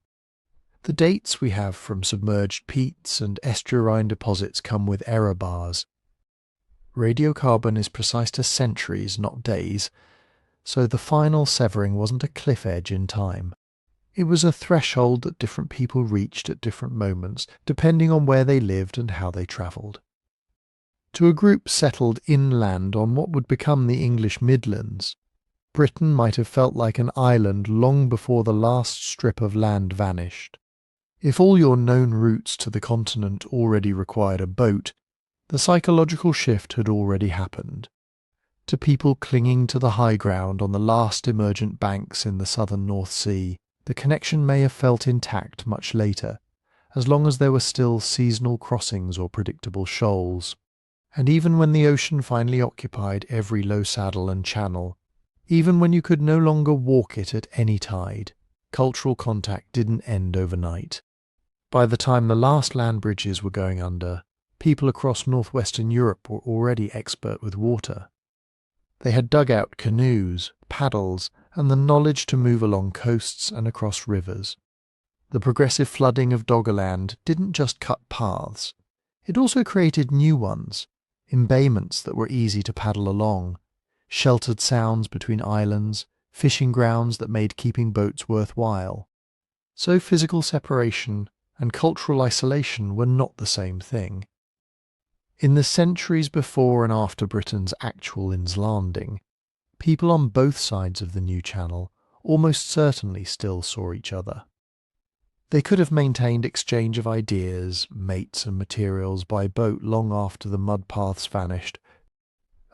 The dates we have from submerged peats and estuarine deposits come with error bars. radiocarbon is precise to centuries, not days, so the final severing wasn't a cliff edge in time. It was a threshold that different people reached at different moments, depending on where they lived and how they travelled. To a group settled inland on what would become the English Midlands, Britain might have felt like an island long before the last strip of land vanished. If all your known routes to the continent already required a boat, the psychological shift had already happened. To people clinging to the high ground on the last emergent banks in the southern North Sea, the connection may have felt intact much later, as long as there were still seasonal crossings or predictable shoals. And even when the ocean finally occupied every low saddle and channel, even when you could no longer walk it at any tide, cultural contact didn't end overnight. By the time the last land bridges were going under, people across northwestern Europe were already expert with water. They had dug out canoes, paddles, and the knowledge to move along coasts and across rivers. The progressive flooding of Doggerland didn't just cut paths, it also created new ones, embayments that were easy to paddle along, sheltered sounds between islands, fishing grounds that made keeping boats worthwhile. So physical separation and cultural isolation were not the same thing. In the centuries before and after Britain's actual inlanding, people on both sides of the new channel almost certainly still saw each other. They could have maintained exchange of ideas, mates and materials by boat long after the mud paths vanished.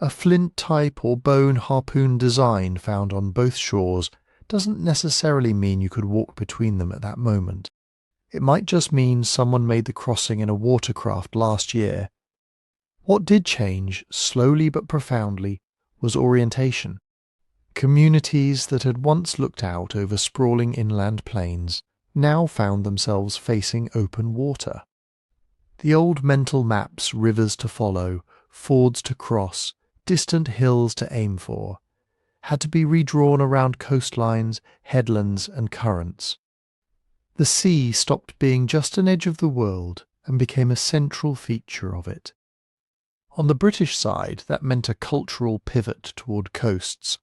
A flint type or bone harpoon design found on both shores doesn't necessarily mean you could walk between them at that moment. It might just mean someone made the crossing in a watercraft last year. What did change, slowly but profoundly, was orientation. Communities that had once looked out over sprawling inland plains now found themselves facing open water. The old mental maps, rivers to follow, fords to cross, distant hills to aim for, had to be redrawn around coastlines, headlands and currents. The sea stopped being just an edge of the world and became a central feature of it. On the British side, that meant a cultural pivot toward coasts,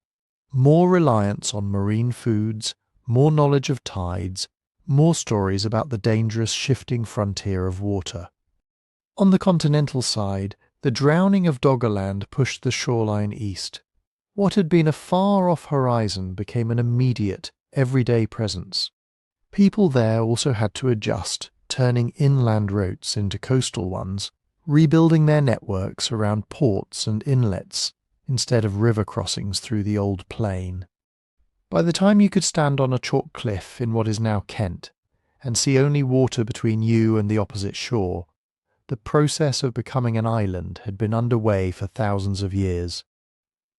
more reliance on marine foods, more knowledge of tides, more stories about the dangerous shifting frontier of water. On the continental side, the drowning of Doggerland pushed the shoreline east. What had been a far-off horizon became an immediate, everyday presence. People there also had to adjust, turning inland routes into coastal ones, rebuilding their networks around ports and inlets instead of river crossings through the old plain. By the time you could stand on a chalk cliff in what is now Kent and see only water between you and the opposite shore, the process of becoming an island had been underway for thousands of years.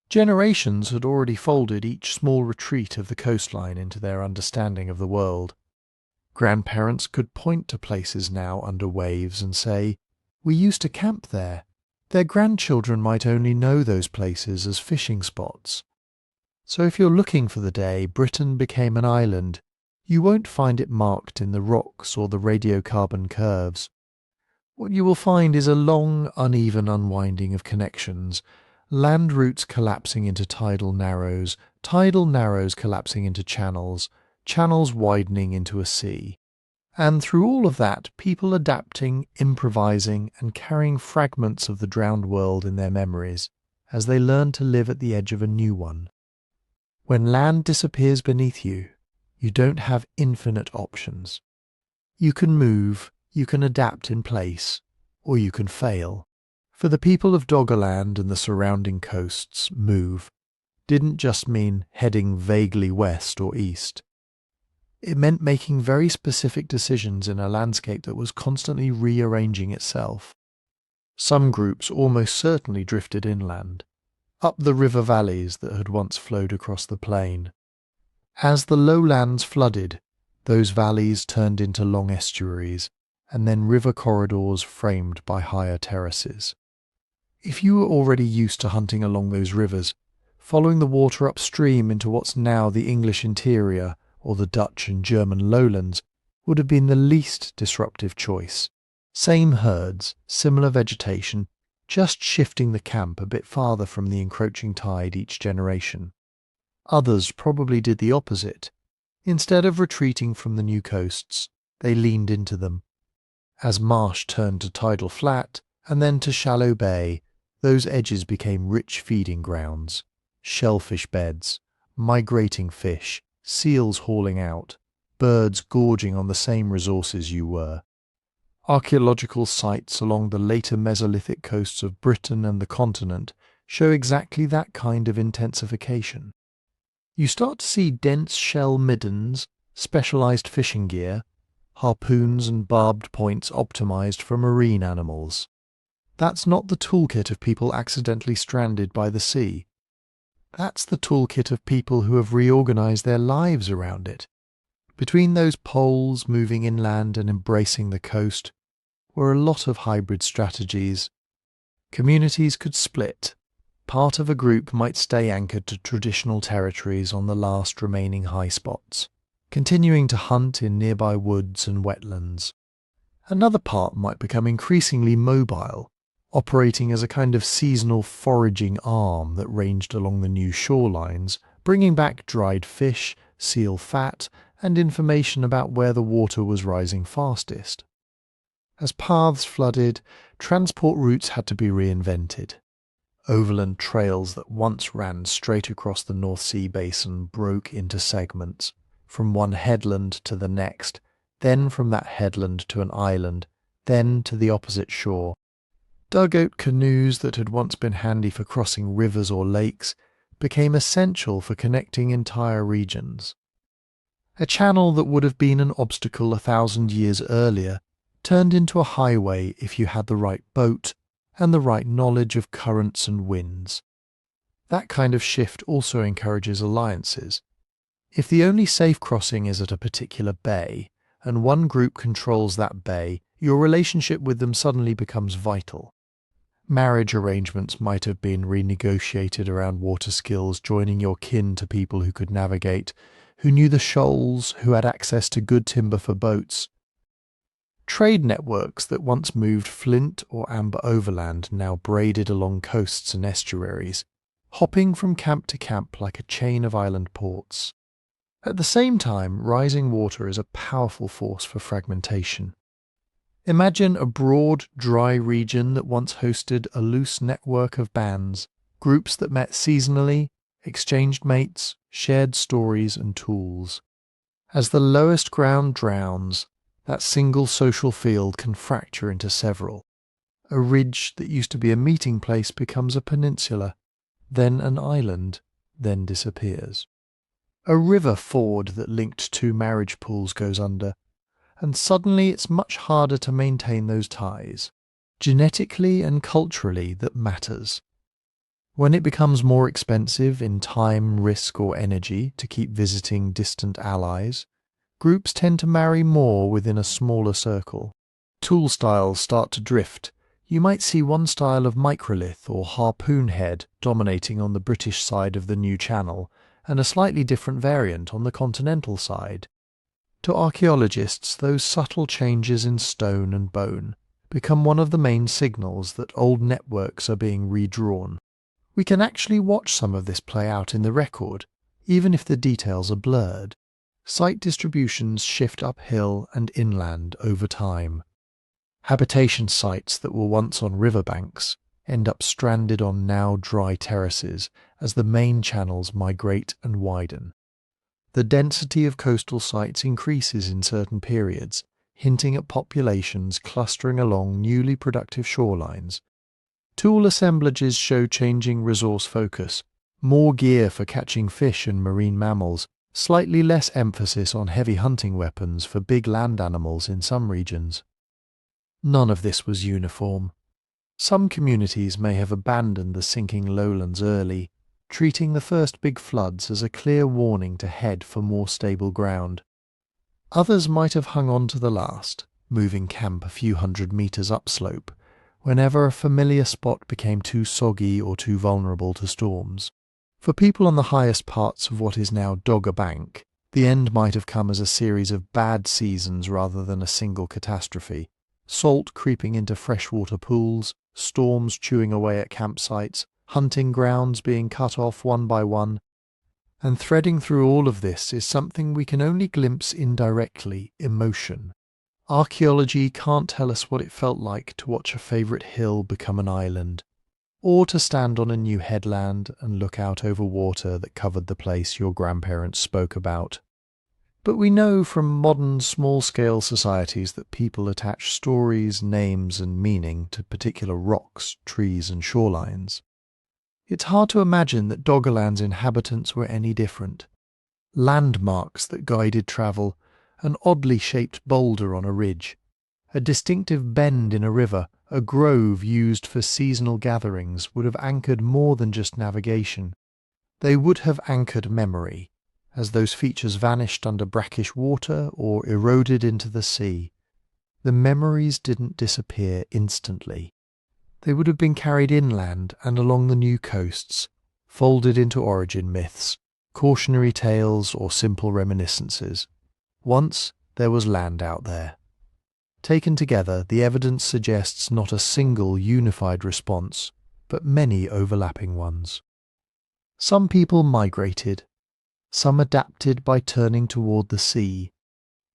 Generations had already folded each small retreat of the coastline into their understanding of the world. Grandparents could point to places now under waves and say, "We used to camp there." Their grandchildren might only know those places as fishing spots. So if you're looking for the day Britain became an island, you won't find it marked in the rocks or the radiocarbon curves. What you will find is a long, uneven unwinding of connections, land routes collapsing into tidal narrows collapsing into channels, channels widening into a sea. And through all of that, people adapting, improvising, and carrying fragments of the drowned world in their memories as they learn to live at the edge of a new one. When land disappears beneath you, you don't have infinite options. You can move, you can adapt in place, or you can fail. For the people of Doggerland and the surrounding coasts, move didn't just mean heading vaguely west or east. It meant making very specific decisions in a landscape that was constantly rearranging itself. Some groups almost certainly drifted inland, up the river valleys that had once flowed across the plain. As the lowlands flooded, those valleys turned into long estuaries, and then river corridors framed by higher terraces. If you were already used to hunting along those rivers, following the water upstream into what's now the English interior or the Dutch and German lowlands would have been the least disruptive choice. Same herds, similar vegetation, just shifting the camp a bit farther from the encroaching tide each generation. Others probably did the opposite. Instead of retreating from the new coasts, they leaned into them. As marsh turned to tidal flat and then to shallow bay, those edges became rich feeding grounds, shellfish beds, migrating fish, seals hauling out, birds gorging on the same resources you were. Archaeological sites along the later Mesolithic coasts of Britain and the continent show exactly that kind of intensification. You start to see dense shell middens, specialized fishing gear, harpoons and barbed points optimized for marine animals. That's not the toolkit of people accidentally stranded by the sea. That's the toolkit of people who have reorganized their lives around it. Between those poles moving inland and embracing the coast were a lot of hybrid strategies. Communities could split. Part of a group might stay anchored to traditional territories on the last remaining high spots, continuing to hunt in nearby woods and wetlands. Another part might become increasingly mobile, operating as a kind of seasonal foraging arm that ranged along the new shorelines, bringing back dried fish, seal fat, and information about where the water was rising fastest. As paths flooded, transport routes had to be reinvented. Overland trails that once ran straight across the North Sea basin broke into segments, from one headland to the next, then from that headland to an island, then to the opposite shore. Dugout canoes that had once been handy for crossing rivers or lakes became essential for connecting entire regions. A channel that would have been an obstacle 1,000 years earlier turned into a highway if you had the right boat and the right knowledge of currents and winds. That kind of shift also encourages alliances. If the only safe crossing is at a particular bay, and one group controls that bay, your relationship with them suddenly becomes vital. Marriage arrangements might have been renegotiated around water skills, joining your kin to people who could navigate, who knew the shoals, who had access to good timber for boats. Trade networks that once moved flint or amber overland now braided along coasts and estuaries, hopping from camp to camp like a chain of island ports. At the same time, rising water is a powerful force for fragmentation. Imagine a broad, dry region that once hosted a loose network of bands, groups that met seasonally, exchanged mates, shared stories and tools. As the lowest ground drowns, that single social field can fracture into several. A ridge that used to be a meeting place becomes a peninsula, then an island, then disappears. A river ford that linked two marriage pools goes under, and suddenly it's much harder to maintain those ties. Genetically and culturally, that matters. When it becomes more expensive in time, risk or energy to keep visiting distant allies, groups tend to marry more within a smaller circle. Tool styles start to drift. You might see one style of microlith or harpoon head dominating on the British side of the new channel, and a slightly different variant on the continental side. To archaeologists, those subtle changes in stone and bone become one of the main signals that old networks are being redrawn. We can actually watch some of this play out in the record, even if the details are blurred. Site distributions shift uphill and inland over time. Habitation sites that were once on riverbanks end up stranded on now dry terraces as the main channels migrate and widen. The density of coastal sites increases in certain periods, hinting at populations clustering along newly productive shorelines. Tool assemblages show changing resource focus, more gear for catching fish and marine mammals, slightly less emphasis on heavy hunting weapons for big land animals in some regions. None of this was uniform. Some communities may have abandoned the sinking lowlands early, treating the first big floods as a clear warning to head for more stable ground. Others might have hung on to the last, moving camp a few hundred meters upslope, whenever a familiar spot became too soggy or too vulnerable to storms. For people on the highest parts of what is now Dogger Bank, the end might have come as a series of bad seasons rather than a single catastrophe. Salt creeping into freshwater pools, storms chewing away at campsites, hunting grounds being cut off one by one. And threading through all of this is something we can only glimpse indirectly: emotion. Archaeology can't tell us what it felt like to watch a favourite hill become an island, or to stand on a new headland and look out over water that covered the place your grandparents spoke about. But we know from modern small-scale societies that people attach stories, names and meaning to particular rocks, trees and shorelines. It's hard to imagine that Doggerland's inhabitants were any different. Landmarks that guided travel, an oddly shaped boulder on a ridge, a distinctive bend in a river, a grove used for seasonal gatherings would have anchored more than just navigation. They would have anchored memory, as those features vanished under brackish water or eroded into the sea. The memories didn't disappear instantly. They would have been carried inland and along the new coasts, folded into origin myths, cautionary tales or simple reminiscences. Once there was land out there. Taken together, the evidence suggests not a single unified response, but many overlapping ones. Some people migrated. Some adapted by turning toward the sea.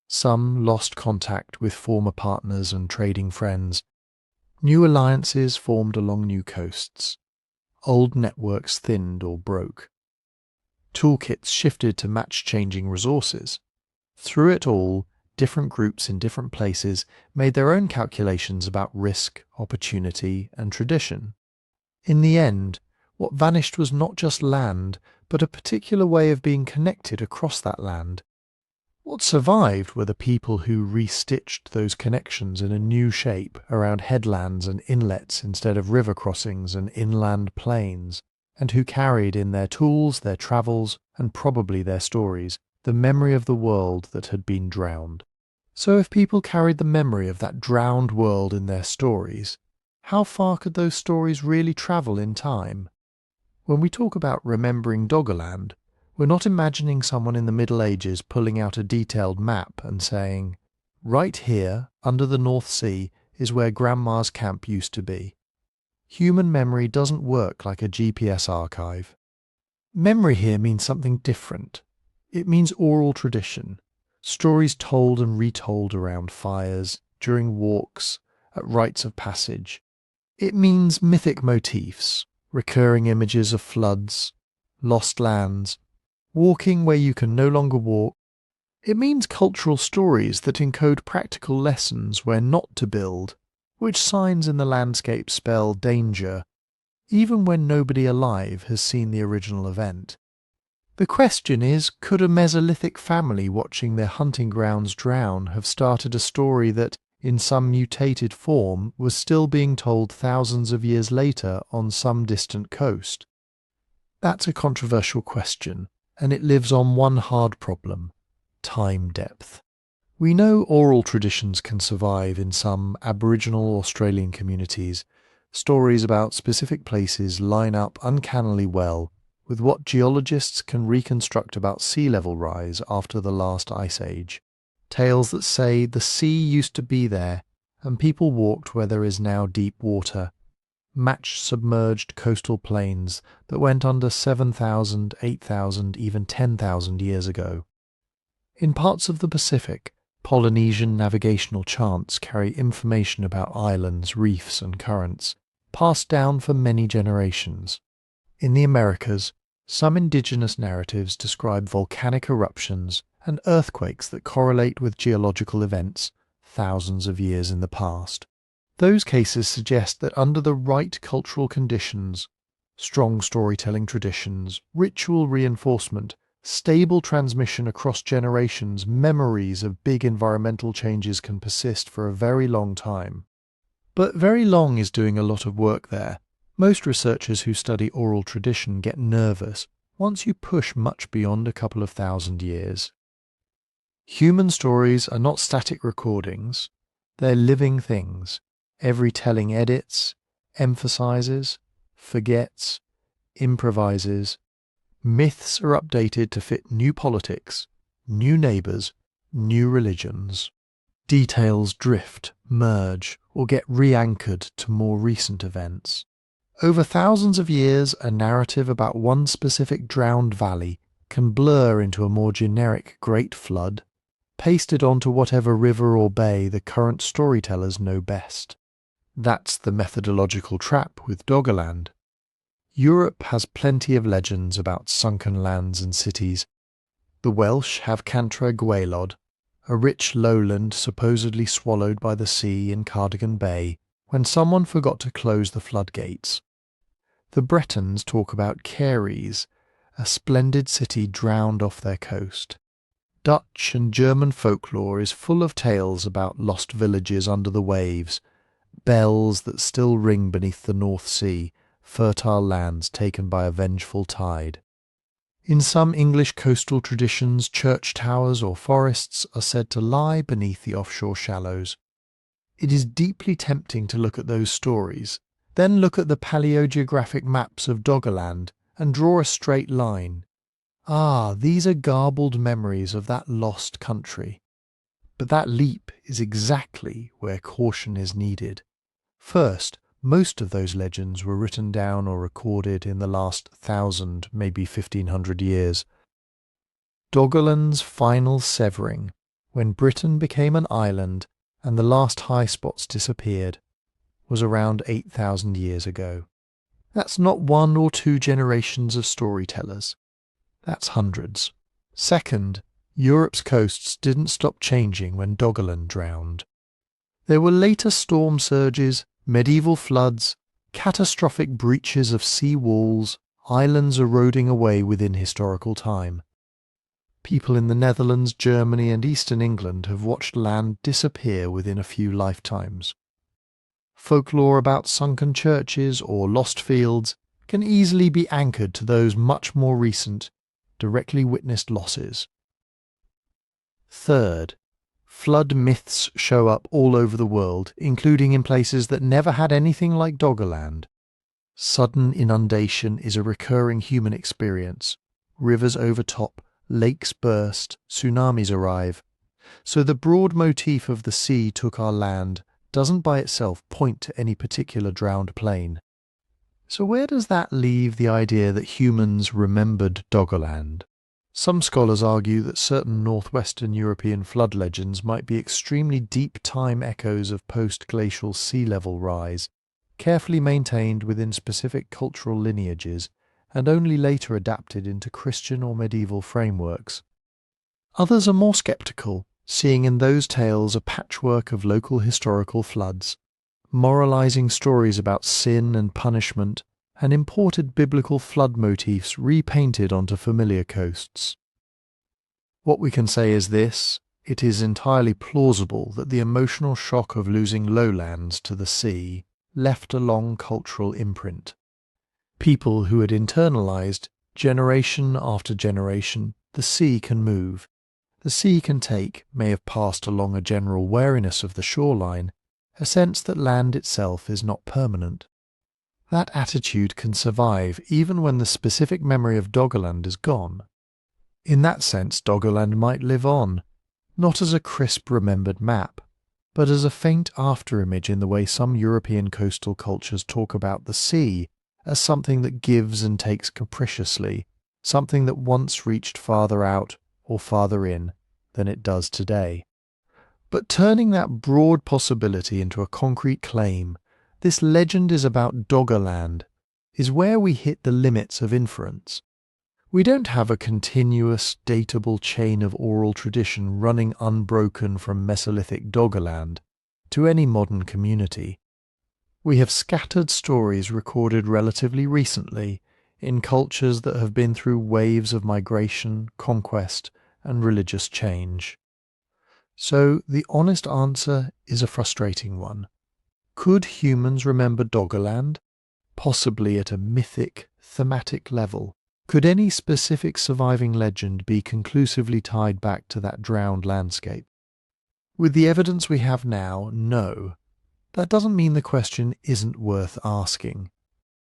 Some lost contact with former partners and trading friends. New alliances formed along new coasts. Old networks thinned or broke. Toolkits shifted to match changing resources. Through it all, different groups in different places made their own calculations about risk, opportunity, and tradition. In the end, what vanished was not just land, but a particular way of being connected across that land. What survived were the people who restitched those connections in a new shape around headlands and inlets instead of river crossings and inland plains, and who carried in their tools, their travels, and probably their stories, the memory of the world that had been drowned. So if people carried the memory of that drowned world in their stories, how far could those stories really travel in time? When we talk about remembering Doggerland, we're not imagining someone in the Middle Ages pulling out a detailed map and saying, right here, under the North Sea, is where Grandma's camp used to be. Human memory doesn't work like a GPS archive. Memory here means something different. It means oral tradition, stories told and retold around fires, during walks, at rites of passage. It means mythic motifs, recurring images of floods, lost lands, walking where you can no longer walk. It means cultural stories that encode practical lessons where not to build, which signs in the landscape spell danger, even when nobody alive has seen the original event. The question is, could a Mesolithic family watching their hunting grounds drown have started a story that, in some mutated form, was still being told thousands of years later on some distant coast? That's a controversial question, and it lives on one hard problem: time depth. We know oral traditions can survive in some Aboriginal Australian communities. Stories about specific places line up uncannily well with what geologists can reconstruct about sea level rise after the last ice age. Tales that say the sea used to be there and people walked where there is now deep water. Match submerged coastal plains that went under 7,000, 8,000, even 10,000 years ago. In parts of the Pacific, Polynesian navigational charts carry information about islands, reefs and currents, passed down for many generations. In the Americas, some indigenous narratives describe volcanic eruptions and earthquakes that correlate with geological events thousands of years in the past. Those cases suggest that under the right cultural conditions, strong storytelling traditions, ritual reinforcement, stable transmission across generations, memories of big environmental changes can persist for a very long time. But very long is doing a lot of work there. Most researchers who study oral tradition get nervous once you push much beyond a couple of thousand years. Human stories are not static recordings, they're living things. Every telling edits, emphasizes, forgets, improvises. Myths are updated to fit new politics, new neighbours, new religions. Details drift, merge, or get re-anchored to more recent events. Over thousands of years, a narrative about one specific drowned valley can blur into a more generic Great Flood, pasted onto whatever river or bay the current storytellers know best. That's the methodological trap with Doggerland. Europe has plenty of legends about sunken lands and cities. The Welsh have Cantra Gwaelod, a rich lowland supposedly swallowed by the sea in Cardigan Bay when someone forgot to close the floodgates. The Bretons talk about Caries, a splendid city drowned off their coast. Dutch and German folklore is full of tales about lost villages under the waves, bells that still ring beneath the North Sea, fertile lands taken by a vengeful tide. In some English coastal traditions, church towers or forests are said to lie beneath the offshore shallows. It is deeply tempting to look at those stories, then look at the paleogeographic maps of Doggerland and draw a straight line. Ah, these are garbled memories of that lost country. But that leap is exactly where caution is needed. First, most of those legends were written down or recorded in the last 1,000, maybe 1,500 years. Doggerland's final severing, when Britain became an island and the last high spots disappeared, was around 8,000 years ago. That's not one or two generations of storytellers. That's hundreds. Second, Europe's coasts didn't stop changing when Doggerland drowned. There were later storm surges, medieval floods, catastrophic breaches of sea walls, islands eroding away within historical time. People in the Netherlands, Germany and eastern England have watched land disappear within a few lifetimes. Folklore about sunken churches or lost fields can easily be anchored to those much more recent, directly witnessed losses. Third, flood myths show up all over the world, including in places that never had anything like Doggerland. Sudden inundation is a recurring human experience. Rivers overtop, lakes burst, tsunamis arrive. So the broad motif of the sea took our land doesn't by itself point to any particular drowned plain. So where does that leave the idea that humans remembered Doggerland? Some scholars argue that certain northwestern European flood legends might be extremely deep time echoes of post-glacial sea level rise, carefully maintained within specific cultural lineages and only later adapted into Christian or medieval frameworks. Others are more sceptical, seeing in those tales a patchwork of local historical floods, moralizing stories about sin and punishment, and imported biblical flood motifs repainted onto familiar coasts. What we can say is this: it is entirely plausible that the emotional shock of losing Lowlands to the sea left a long cultural imprint. People who had internalized, generation after generation, the sea can move. The sea can take may have passed along a general wariness of the shoreline, a sense that land itself is not permanent. That attitude can survive even when the specific memory of Doggerland is gone. In that sense, Doggerland might live on, not as a crisp remembered map, but as a faint afterimage in the way some European coastal cultures talk about the sea as something that gives and takes capriciously, something that once reached farther out or farther in than it does today. But turning that broad possibility into a concrete claim, this legend is about Doggerland, is where we hit the limits of inference. We don't have a continuous, datable chain of oral tradition running unbroken from Mesolithic Doggerland to any modern community. We have scattered stories recorded relatively recently in cultures that have been through waves of migration, conquest, and religious change. So the honest answer is a frustrating one. Could humans remember Doggerland? Possibly at a mythic, thematic level. Could any specific surviving legend be conclusively tied back to that drowned landscape? With the evidence we have now, no. That doesn't mean the question isn't worth asking.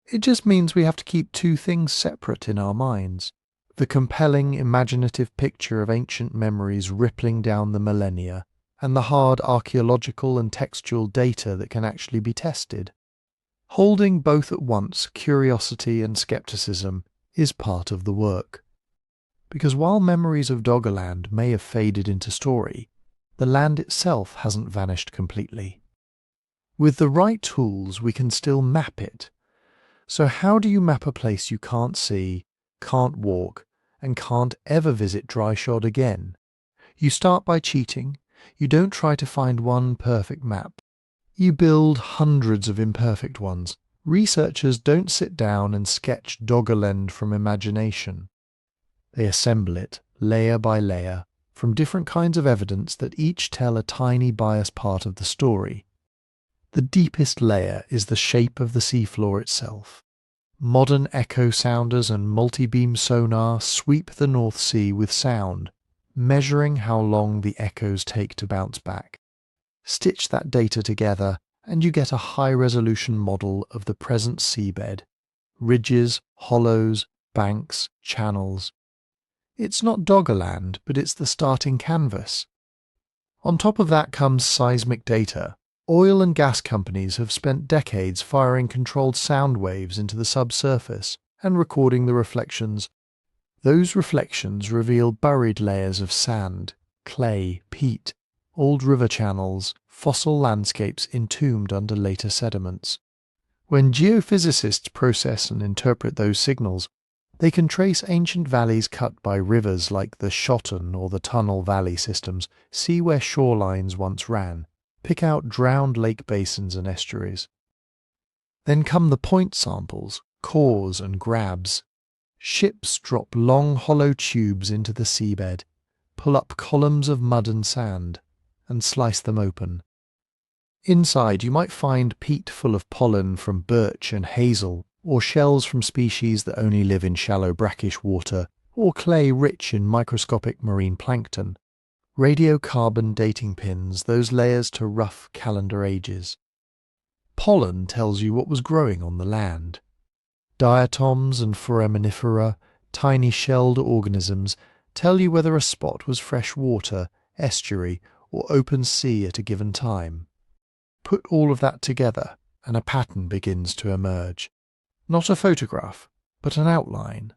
It just means we have to keep two things separate in our minds: the compelling imaginative picture of ancient memories rippling down the millennia, and the hard archaeological and textual data that can actually be tested. Holding both at once, curiosity and skepticism, is part of the work. Because while memories of Doggerland may have faded into story, the land itself hasn't vanished completely. With the right tools, we can still map it. So how do you map a place you can't see, can't walk, and can't ever visit dry-shod again? You start by cheating. You don't try to find one perfect map. You build hundreds of imperfect ones. Researchers don't sit down and sketch Doggerland from imagination. They assemble it, layer by layer, from different kinds of evidence that each tell a tiny biased part of the story. The deepest layer is the shape of the seafloor itself. Modern echo sounders and multi-beam sonar sweep the North Sea with sound, measuring how long the echoes take to bounce back. Stitch that data together and you get a high-resolution model of the present seabed. Ridges, hollows, banks, channels. It's not Doggerland, but it's the starting canvas. On top of that comes seismic data. Oil and gas companies have spent decades firing controlled sound waves into the subsurface and recording the reflections. Those reflections reveal buried layers of sand, clay, peat, old river channels, fossil landscapes entombed under later sediments. When geophysicists process and interpret those signals, they can trace ancient valleys cut by rivers like the Shotten or the Tunnel Valley systems, see where shorelines once ran, pick out drowned lake basins and estuaries. Then come the point samples, cores and grabs. Ships drop long hollow tubes into the seabed, pull up columns of mud and sand, and slice them open. Inside you might find peat full of pollen from birch and hazel, or shells from species that only live in shallow brackish water, or clay rich in microscopic marine plankton. Radiocarbon dating pins those layers to rough calendar ages. Pollen tells you what was growing on the land. Diatoms and foraminifera, tiny shelled organisms, tell you whether a spot was fresh water, estuary, or open sea at a given time. Put all of that together, and a pattern begins to emerge. Not a photograph, but an outline.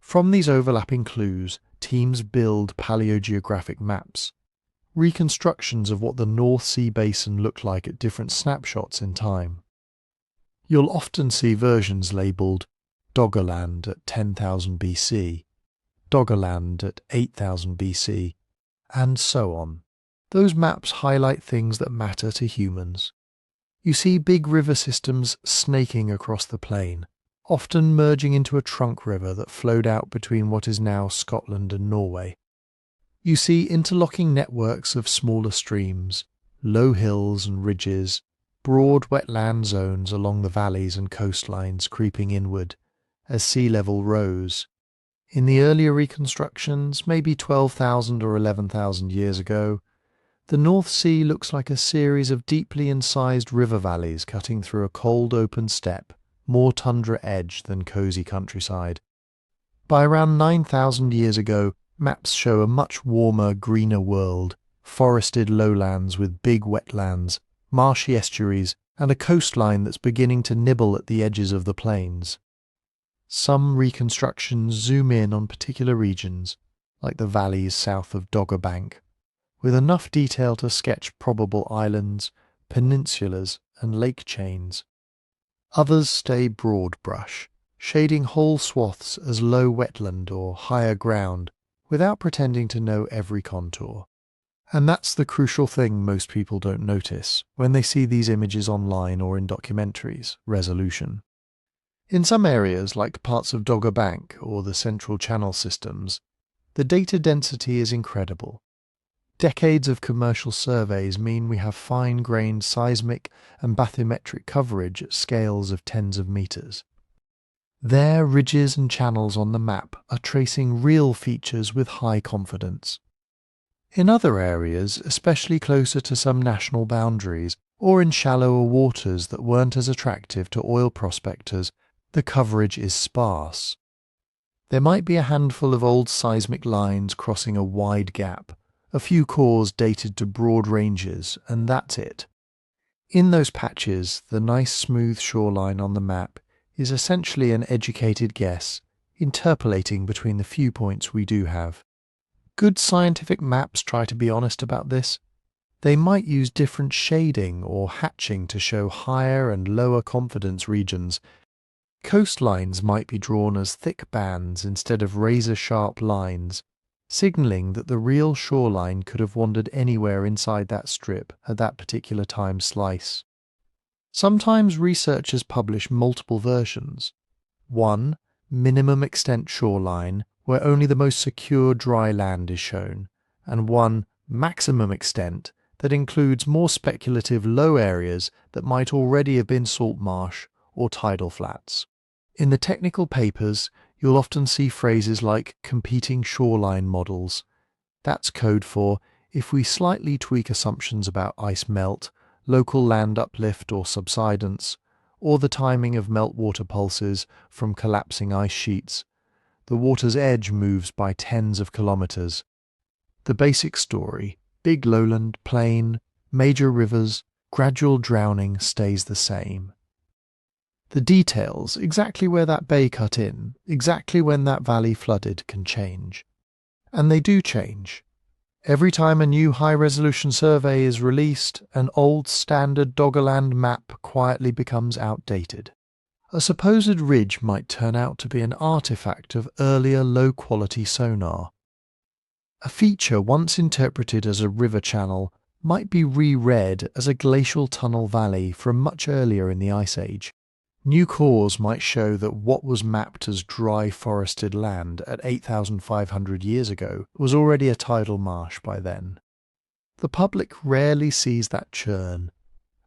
From these overlapping clues, teams build paleogeographic maps, reconstructions of what the North Sea Basin looked like at different snapshots in time. You'll often see versions labelled Doggerland at 10,000 BC, Doggerland at 8,000 BC, and so on. Those maps highlight things that matter to humans. You see big river systems snaking across the plain, often merging into a trunk river that flowed out between what is now Scotland and Norway. You see interlocking networks of smaller streams, low hills and ridges, broad wetland zones along the valleys and coastlines creeping inward as sea level rose. In the earlier reconstructions, maybe 12,000 or 11,000 years ago, the North Sea looks like a series of deeply incised river valleys cutting through a cold open steppe, more tundra edge than cosy countryside. By around 9,000 years ago, maps show a much warmer, greener world, forested lowlands with big wetlands, marshy estuaries, and a coastline that's beginning to nibble at the edges of the plains. Some reconstructions zoom in on particular regions, like the valleys south of Doggerbank, with enough detail to sketch probable islands, peninsulas, and lake chains. Others stay broad brush, shading whole swaths as low wetland or higher ground, without pretending to know every contour. And that's the crucial thing most people don't notice when they see these images online or in documentaries: resolution. In some areas, like parts of Dogger Bank or the Central Channel systems, the data density is incredible. Decades of commercial surveys mean we have fine-grained seismic and bathymetric coverage at scales of tens of meters. There, ridges and channels on the map are tracing real features with high confidence. In other areas, especially closer to some national boundaries, or in shallower waters that weren't as attractive to oil prospectors, the coverage is sparse. There might be a handful of old seismic lines crossing a wide gap, A few cores dated to broad ranges, and that's it. In those patches, the nice smooth shoreline on the map is essentially an educated guess, interpolating between the few points we do have. Good scientific maps try to be honest about this. They might use different shading or hatching to show higher and lower confidence regions. Coastlines might be drawn as thick bands instead of razor-sharp lines, signalling that the real shoreline could have wandered anywhere inside that strip at that particular time slice. Sometimes researchers publish multiple versions. One, minimum extent shoreline, where only the most secure dry land is shown, and one, maximum extent, that includes more speculative low areas that might already have been salt marsh or tidal flats. In the technical papers, you'll often see phrases like competing shoreline models. That's code for if we slightly tweak assumptions about ice melt, local land uplift or subsidence, or the timing of meltwater pulses from collapsing ice sheets, the water's edge moves by tens of kilometers. The basic story, big lowland, plain, major rivers, gradual drowning stays the same. The details, exactly where that bay cut in, exactly when that valley flooded, can change. And they do change. Every time a new high-resolution survey is released, an old standard Doggerland map quietly becomes outdated. A supposed ridge might turn out to be an artifact of earlier low-quality sonar. A feature once interpreted as a river channel might be reread as a glacial tunnel valley from much earlier in the Ice Age. New cores might show that what was mapped as dry forested land at 8,500 years ago was already a tidal marsh by then. The public rarely sees that churn.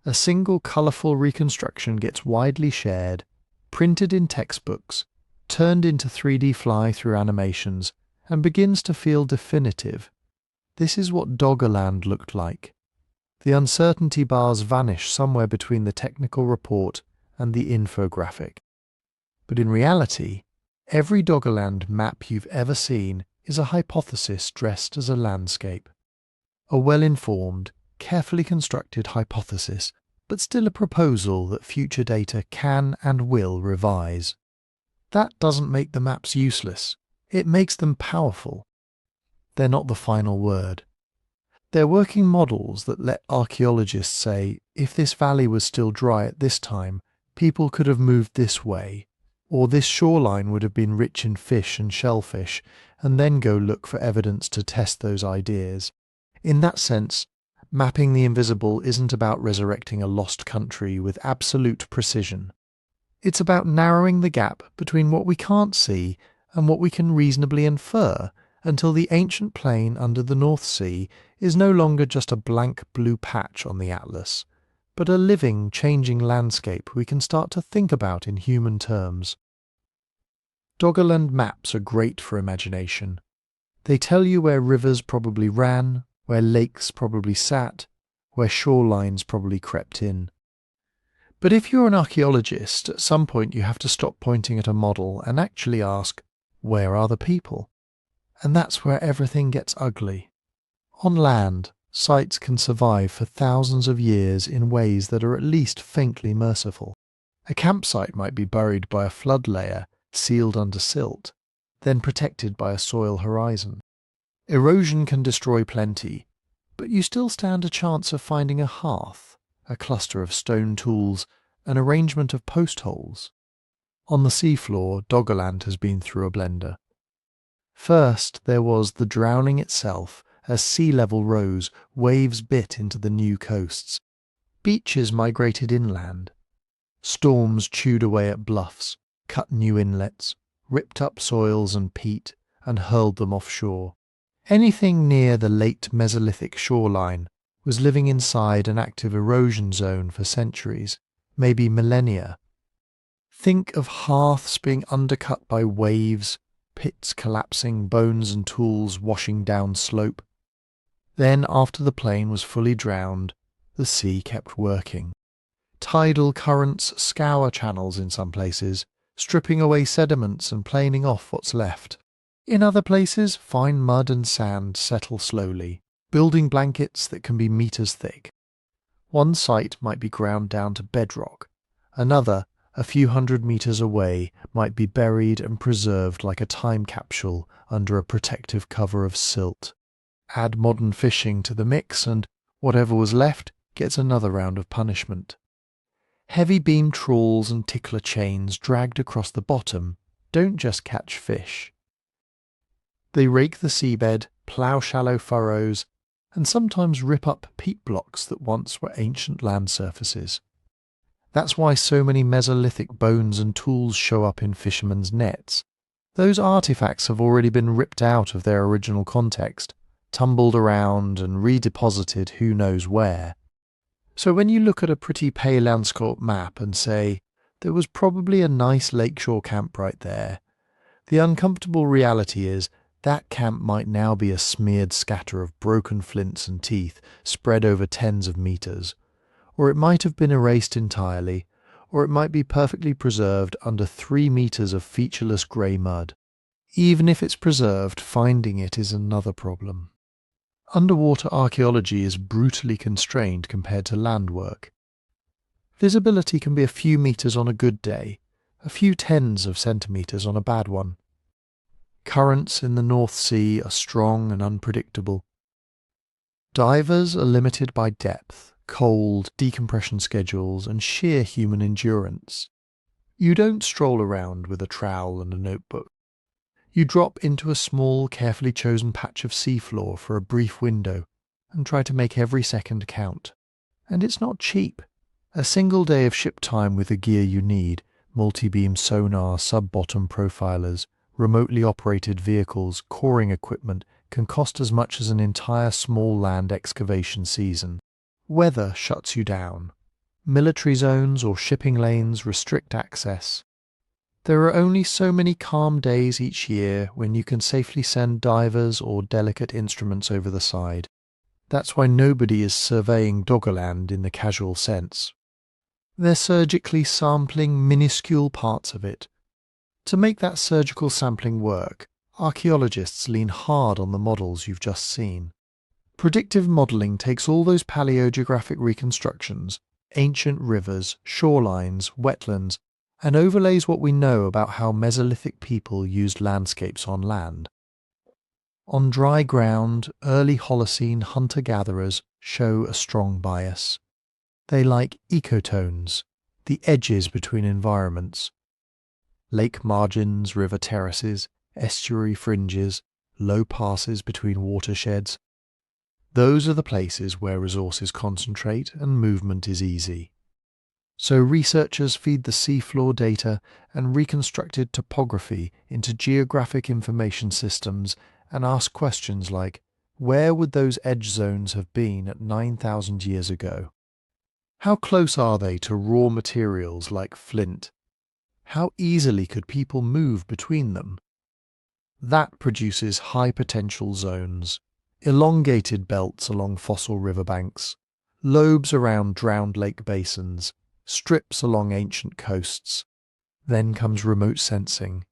A single colourful reconstruction gets widely shared, printed in textbooks, turned into 3D fly-through animations, and begins to feel definitive. This is what Doggerland looked like. The uncertainty bars vanish somewhere between the technical report and the infographic. But in reality, every Doggerland map you've ever seen is a hypothesis dressed as a landscape. A well-informed, carefully constructed hypothesis, but still a proposal that future data can and will revise. That doesn't make the maps useless. It makes them powerful. They're not the final word. They're working models that let archaeologists say, if this valley was still dry at this time, people could have moved this way, or this shoreline would have been rich in fish and shellfish, and then go look for evidence to test those ideas. In that sense, mapping the invisible isn't about resurrecting a lost country with absolute precision. It's about narrowing the gap between what we can't see and what we can reasonably infer, until the ancient plain under the North Sea is no longer just a blank blue patch on the atlas, but a living, changing landscape we can start to think about in human terms. Doggerland maps are great for imagination. They tell you where rivers probably ran, where lakes probably sat, where shorelines probably crept in. But if you're an archaeologist, at some point you have to stop pointing at a model and actually ask, where are the people? And that's where everything gets ugly. On land, sites can survive for thousands of years in ways that are at least faintly merciful. A campsite might be buried by a flood layer sealed under silt, then protected by a soil horizon. Erosion can destroy plenty, but you still stand a chance of finding a hearth, a cluster of stone tools, an arrangement of post holes. On the seafloor, Doggerland has been through a blender. First, there was the drowning itself. As sea level rose, waves bit into the new coasts. Beaches migrated inland. Storms chewed away at bluffs, cut new inlets, ripped up soils and peat, and hurled them offshore. Anything near the late Mesolithic shoreline was living inside an active erosion zone for centuries, maybe millennia. Think of hearths being undercut by waves, pits collapsing, bones and tools washing down slope. Then, after the plain was fully drowned, the sea kept working. Tidal currents scour channels in some places, stripping away sediments and planing off what's left. In other places, fine mud and sand settle slowly, building blankets that can be meters thick. One site might be ground down to bedrock, another, a few hundred meters away, might be buried and preserved like a time capsule under a protective cover of silt. Add modern fishing to the mix and whatever was left gets another round of punishment. Heavy beam trawls and tickler chains dragged across the bottom don't just catch fish. They rake the seabed, plough shallow furrows, and sometimes rip up peat blocks that once were ancient land surfaces. That's why so many Mesolithic bones and tools show up in fishermen's nets. Those artifacts have already been ripped out of their original context, tumbled around and redeposited who knows where. So when you look at a pretty paleontological map and say, there was probably a nice lakeshore camp right there, the uncomfortable reality is that camp might now be a smeared scatter of broken flints and teeth spread over tens of meters, or it might have been erased entirely, or it might be perfectly preserved under 3 meters of featureless grey mud. Even if it's preserved, finding it is another problem. Underwater archaeology is brutally constrained compared to land work. Visibility can be a few meters on a good day, a few tens of centimeters on a bad one. Currents in the North Sea are strong and unpredictable. Divers are limited by depth, cold, decompression schedules, and sheer human endurance. You don't stroll around with a trowel and a notebook. You drop into a small, carefully chosen patch of seafloor for a brief window and try to make every second count. And it's not cheap. A single day of ship time with the gear you need, multi-beam sonar, sub-bottom profilers, remotely operated vehicles, coring equipment, can cost as much as an entire small land excavation season. Weather shuts you down. Military zones or shipping lanes restrict access. There are only so many calm days each year when you can safely send divers or delicate instruments over the side. That's why nobody is surveying Doggerland in the casual sense. They're surgically sampling minuscule parts of it. To make that surgical sampling work, archaeologists lean hard on the models you've just seen. Predictive modelling takes all those paleogeographic reconstructions, ancient rivers, shorelines, wetlands, and overlays what we know about how Mesolithic people used landscapes on land. On dry ground, early Holocene hunter-gatherers show a strong bias. They like ecotones, the edges between environments. Lake margins, river terraces, estuary fringes, low passes between watersheds. Those are the places where resources concentrate and movement is easy. So researchers feed the seafloor data and reconstructed topography into geographic information systems and ask questions like, where would those edge zones have been at 9,000 years ago? How close are they to raw materials like flint? How easily could people move between them? That produces high potential zones, elongated belts along fossil riverbanks, lobes around drowned lake basins, strips along ancient coasts. Then comes remote sensing.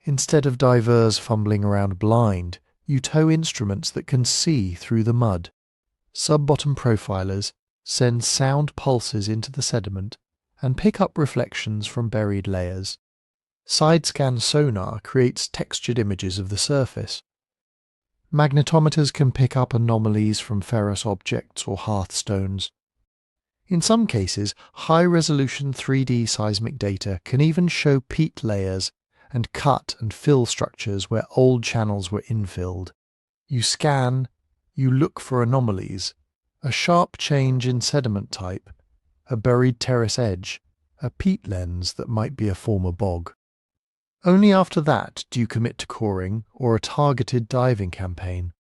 Instead of divers fumbling around blind, you tow instruments that can see through the mud. Sub-bottom profilers send sound pulses into the sediment and pick up reflections from buried layers. Side-scan sonar creates textured images of the surface. Magnetometers can pick up anomalies from ferrous objects or hearthstones. In some cases, high-resolution 3D seismic data can even show peat layers and cut and fill structures where old channels were infilled. You scan, you look for anomalies, a sharp change in sediment type, a buried terrace edge, a peat lens that might be a former bog. Only after that do you commit to coring or a targeted diving campaign.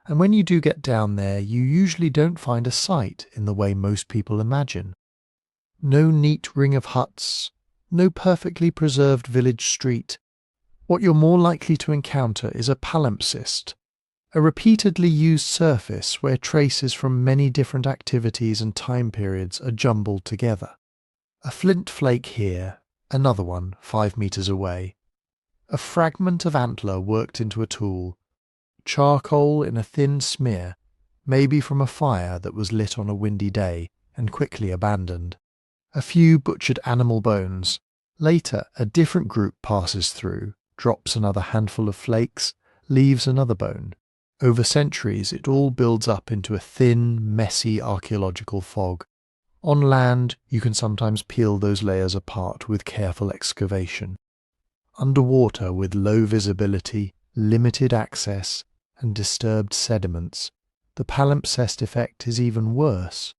And when you do get down there, you usually don't find a site in the way most people imagine. No neat ring of huts, no perfectly preserved village street. What you're more likely to encounter is a palimpsest, a repeatedly used surface where traces from many different activities and time periods are jumbled together. A flint flake here, another one 5 meters away. A fragment of antler worked into a tool. Charcoal in a thin smear, maybe from a fire that was lit on a windy day and quickly abandoned. A few butchered animal bones. Later, a different group passes through, drops another handful of flakes, leaves another bone. Over centuries, it all builds up into a thin, messy archaeological fog. On land, you can sometimes peel those layers apart with careful excavation. Underwater, with low visibility, limited access, and disturbed sediments, the palimpsest effect is even worse.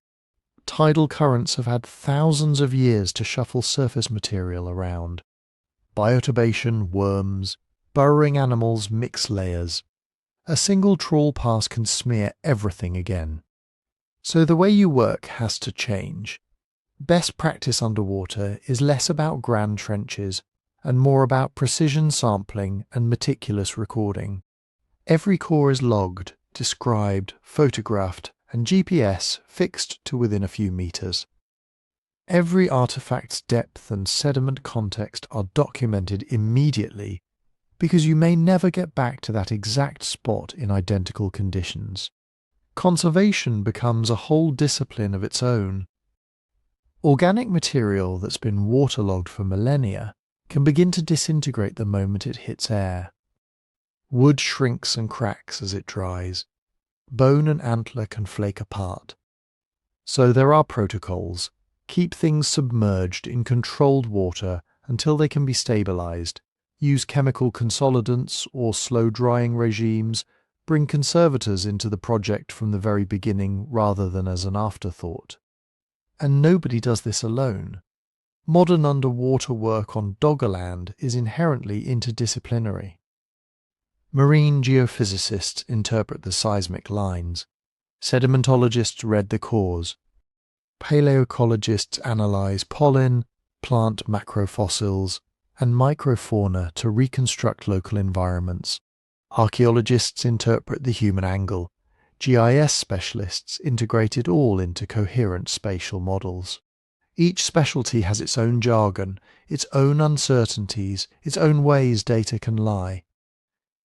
Tidal currents have had thousands of years to shuffle surface material around. Bioturbation, worms, burrowing animals mix layers. A single trawl pass can smear everything again. So the way you work has to change. Best practice underwater is less about grand trenches and more about precision sampling and meticulous recording. Every core is logged, described, photographed, and GPS fixed to within a few meters. Every artifact's depth and sediment context are documented immediately because you may never get back to that exact spot in identical conditions. Conservation becomes a whole discipline of its own. Organic material that's been waterlogged for millennia can begin to disintegrate the moment it hits air. Wood shrinks and cracks as it dries. Bone and antler can flake apart. So there are protocols. Keep things submerged in controlled water until they can be stabilized. Use chemical consolidants or slow-drying regimes. Bring conservators into the project from the very beginning rather than as an afterthought. And nobody does this alone. Modern underwater work on Doggerland is inherently interdisciplinary. Marine geophysicists interpret the seismic lines. Sedimentologists read the cores. Paleoecologists analyze pollen, plant macrofossils, and microfauna to reconstruct local environments. Archaeologists interpret the human angle. GIS specialists integrate it all into coherent spatial models. Each specialty has its own jargon, its own uncertainties, its own ways data can lie.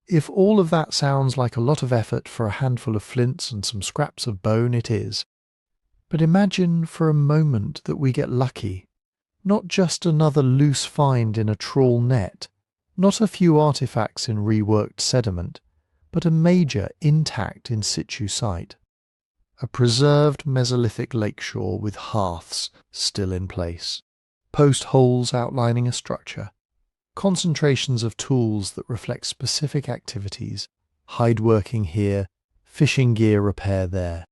If all of that sounds like a lot of effort for a handful of flints and some scraps of bone, it is. But imagine for a moment that we get lucky. Not just another loose find in a trawl net, not a few artifacts in reworked sediment, but a major intact in situ site. A preserved Mesolithic lakeshore with hearths still in place. Post holes outlining a structure. Concentrations of tools that reflect specific activities, hide working here, fishing gear repair there.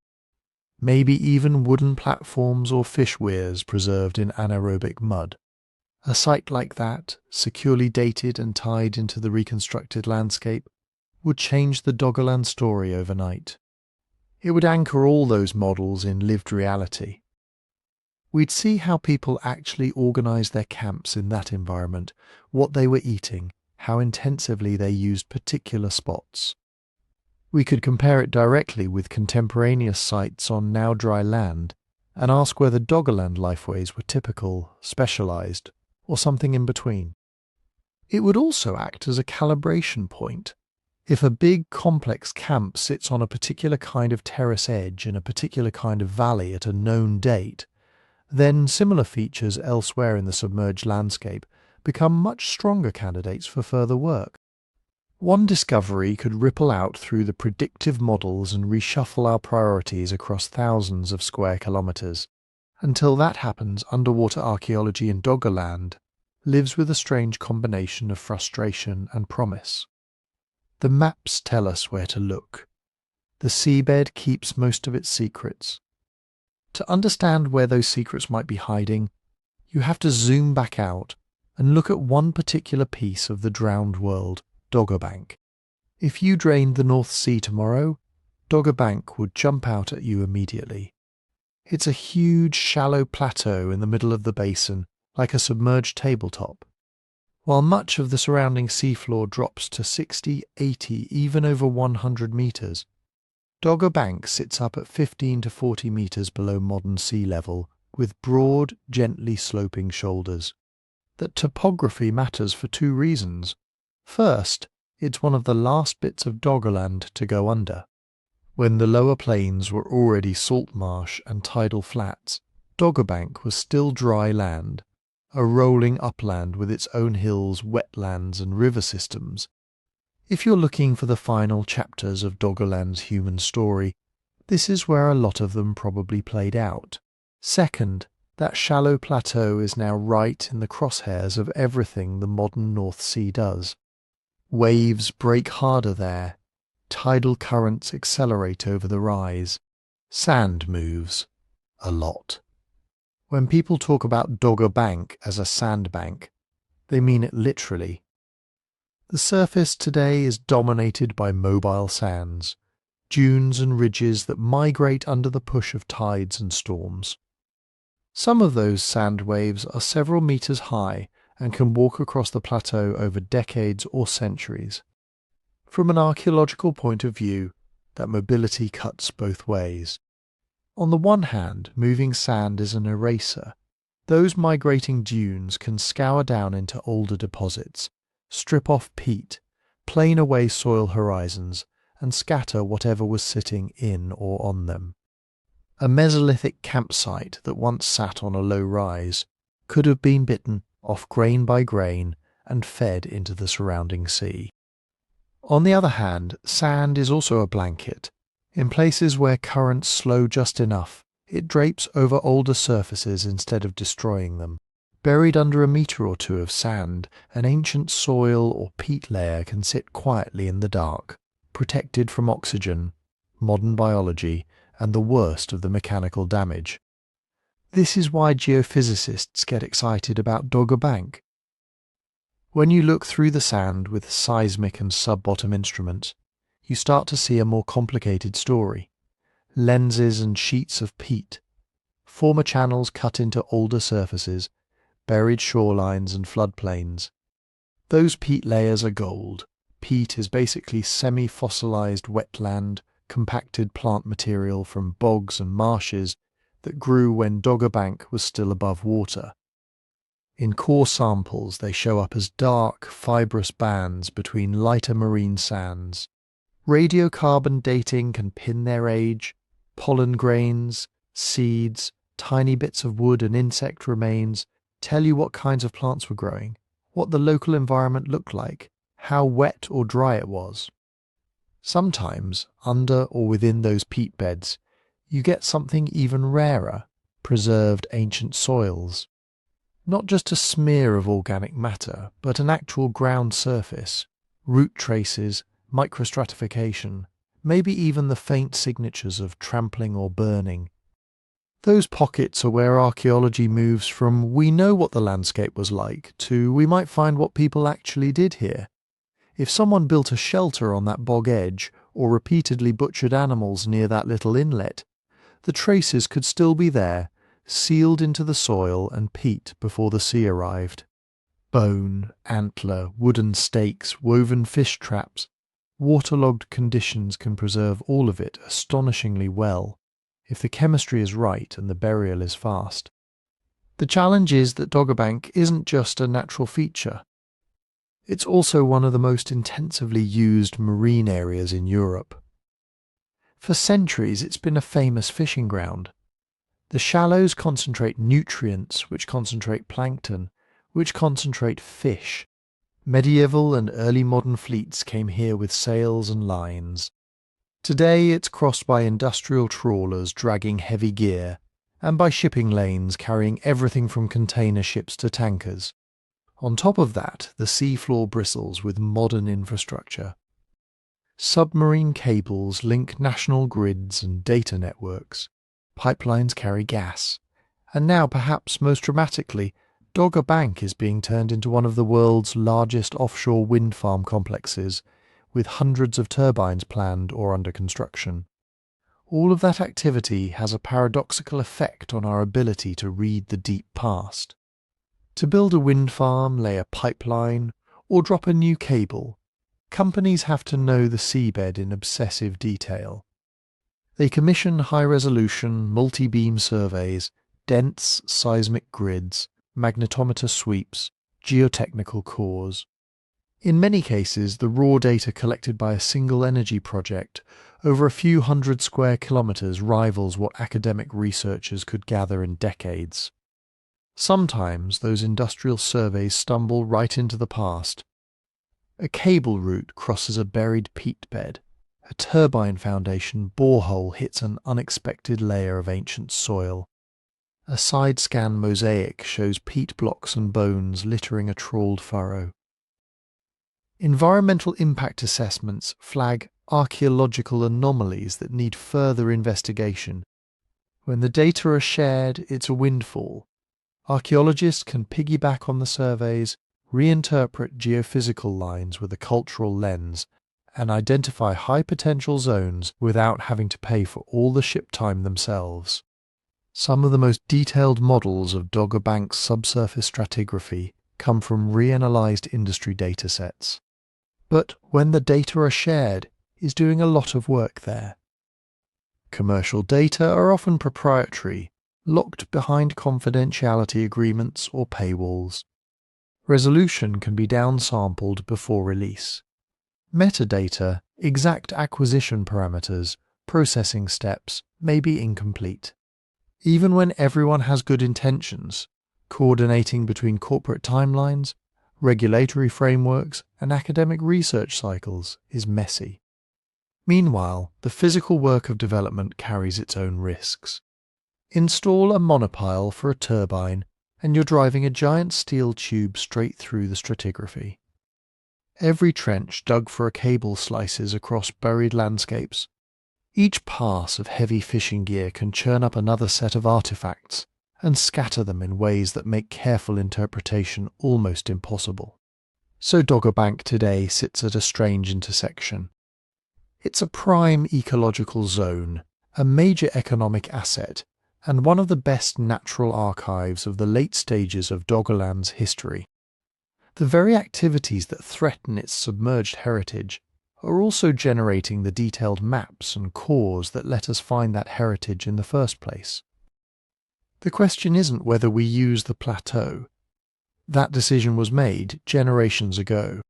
Maybe even wooden platforms or fish weirs preserved in anaerobic mud. A site like that, securely dated and tied into the reconstructed landscape, would change the Doggerland story overnight. It would anchor all those models in lived reality. We'd see how people actually organised their camps in that environment, what they were eating, how intensively they used particular spots. We could compare it directly with contemporaneous sites on now dry land and ask whether Doggerland lifeways were typical, specialised, or something in between. It would also act as a calibration point. If a big, complex camp sits on a particular kind of terrace edge in a particular kind of valley at a known date, then similar features elsewhere in the submerged landscape become much stronger candidates for further work. One discovery could ripple out through the predictive models and reshuffle our priorities across thousands of square kilometres. Until that happens, underwater archaeology in Doggerland lives with a strange combination of frustration and promise. The maps tell us where to look. The seabed keeps most of its secrets. To understand where those secrets might be hiding, you have to zoom back out and look at one particular piece of the drowned world, Dogger Bank. If you drained the North Sea tomorrow, Dogger Bank would jump out at you immediately. It's a huge, shallow plateau in the middle of the basin, like a submerged tabletop. While much of the surrounding seafloor drops to 60, 80, even over 100 metres, Dogger Bank sits up at 15 to 40 metres below modern sea level, with broad, gently sloping shoulders. That topography matters for two reasons. First, it's one of the last bits of Doggerland to go under. When the lower plains were already salt marsh and tidal flats, Doggerbank was still dry land, a rolling upland with its own hills, wetlands and river systems. If you're looking for the final chapters of Doggerland's human story, this is where a lot of them probably played out. Second, that shallow plateau is now right in the crosshairs of everything the modern North Sea does. Waves break harder there, tidal currents accelerate over the rise, sand moves a lot. When people talk about Dogger Bank as a sandbank, they mean it literally. The surface today is dominated by mobile sands, dunes and ridges that migrate under the push of tides and storms. Some of those sand waves are several meters high and can walk across the plateau over decades or centuries. From an archaeological point of view, that mobility cuts both ways. On the one hand, moving sand is an eraser. Those migrating dunes can scour down into older deposits, strip off peat, plane away soil horizons, and scatter whatever was sitting in or on them. A Mesolithic campsite that once sat on a low rise could have been bitten off grain by grain and fed into the surrounding sea. On the other hand, sand is also a blanket. In places where currents slow just enough, it drapes over older surfaces instead of destroying them. Buried under a metre or two of sand, an ancient soil or peat layer can sit quietly in the dark, protected from oxygen, modern biology, and the worst of the mechanical damage. This is why geophysicists get excited about Dogger Bank. When you look through the sand with seismic and sub-bottom instruments, you start to see a more complicated story. Lenses and sheets of peat, former channels cut into older surfaces, buried shorelines and floodplains. Those peat layers are gold. Peat is basically semi-fossilized wetland, compacted plant material from bogs and marshes that grew when Dogger Bank was still above water. In core samples, they show up as dark, fibrous bands between lighter marine sands. Radiocarbon dating can pin their age. Pollen grains, seeds, tiny bits of wood and insect remains tell you what kinds of plants were growing, what the local environment looked like, how wet or dry it was. Sometimes, under or within those peat beds, you get something even rarer, preserved ancient soils. Not just a smear of organic matter, but an actual ground surface, root traces, microstratification, maybe even the faint signatures of trampling or burning. Those pockets are where archaeology moves from "we know what the landscape was like" to "we might find what people actually did here." If someone built a shelter on that bog edge or repeatedly butchered animals near that little inlet, the traces could still be there, sealed into the soil and peat before the sea arrived. Bone, antler, wooden stakes, woven fish traps. Waterlogged conditions can preserve all of it astonishingly well, if the chemistry is right and the burial is fast. The challenge is that Dogger Bank isn't just a natural feature. It's also one of the most intensively used marine areas in Europe. For centuries it's been a famous fishing ground. The shallows concentrate nutrients, which concentrate plankton, which concentrate fish. Medieval and early modern fleets came here with sails and lines. Today it's crossed by industrial trawlers dragging heavy gear, and by shipping lanes carrying everything from container ships to tankers. On top of that, the seafloor bristles with modern infrastructure. Submarine cables link national grids and data networks. Pipelines carry gas. And now, perhaps most dramatically, Dogger Bank is being turned into one of the world's largest offshore wind farm complexes, with hundreds of turbines planned or under construction. All of that activity has a paradoxical effect on our ability to read the deep past. To build a wind farm, lay a pipeline, or drop a new cable, companies have to know the seabed in obsessive detail. They commission high-resolution, multi-beam surveys, dense seismic grids, magnetometer sweeps, geotechnical cores. In many cases, the raw data collected by a single energy project over a few hundred square kilometres rivals what academic researchers could gather in decades. Sometimes those industrial surveys stumble right into the past. A cable route crosses a buried peat bed. A turbine foundation borehole hits an unexpected layer of ancient soil. A side-scan mosaic shows peat blocks and bones littering a trawled furrow. Environmental impact assessments flag archaeological anomalies that need further investigation. When the data are shared, it's a windfall. Archaeologists can piggyback on the surveys, reinterpret geophysical lines with a cultural lens, and identify high-potential zones without having to pay for all the ship time themselves. Some of the most detailed models of Dogger Bank's subsurface stratigraphy come from reanalyzed industry datasets. But when the data are shared, is doing a lot of work there. Commercial data are often proprietary, locked behind confidentiality agreements or paywalls. Resolution can be downsampled before release. Metadata, exact acquisition parameters, processing steps may be incomplete. Even when everyone has good intentions, coordinating between corporate timelines, regulatory frameworks, and academic research cycles is messy. Meanwhile, the physical work of development carries its own risks. Install a monopile for a turbine, and you're driving a giant steel tube straight through the stratigraphy. Every trench dug for a cable slices across buried landscapes. Each pass of heavy fishing gear can churn up another set of artifacts and scatter them in ways that make careful interpretation almost impossible. So Dogger Bank today sits at a strange intersection. It's a prime ecological zone, a major economic asset, and one of the best natural archives of the late stages of Doggerland's history. The very activities that threaten its submerged heritage are also generating the detailed maps and cores that let us find that heritage in the first place. The question isn't whether we use the plateau. That decision was made generations ago.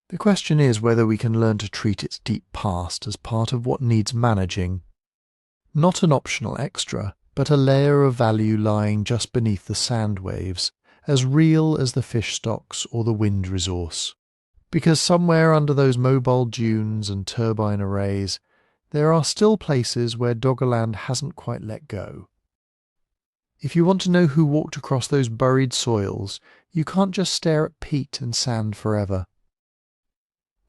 The question is whether we can learn to treat its deep past as part of what needs managing. Not an optional extra, but a layer of value lying just beneath the sand waves, as real as the fish stocks or the wind resource. Because somewhere under those mobile dunes and turbine arrays, there are still places where Doggerland hasn't quite let go. If you want to know who walked across those buried soils, you can't just stare at peat and sand forever.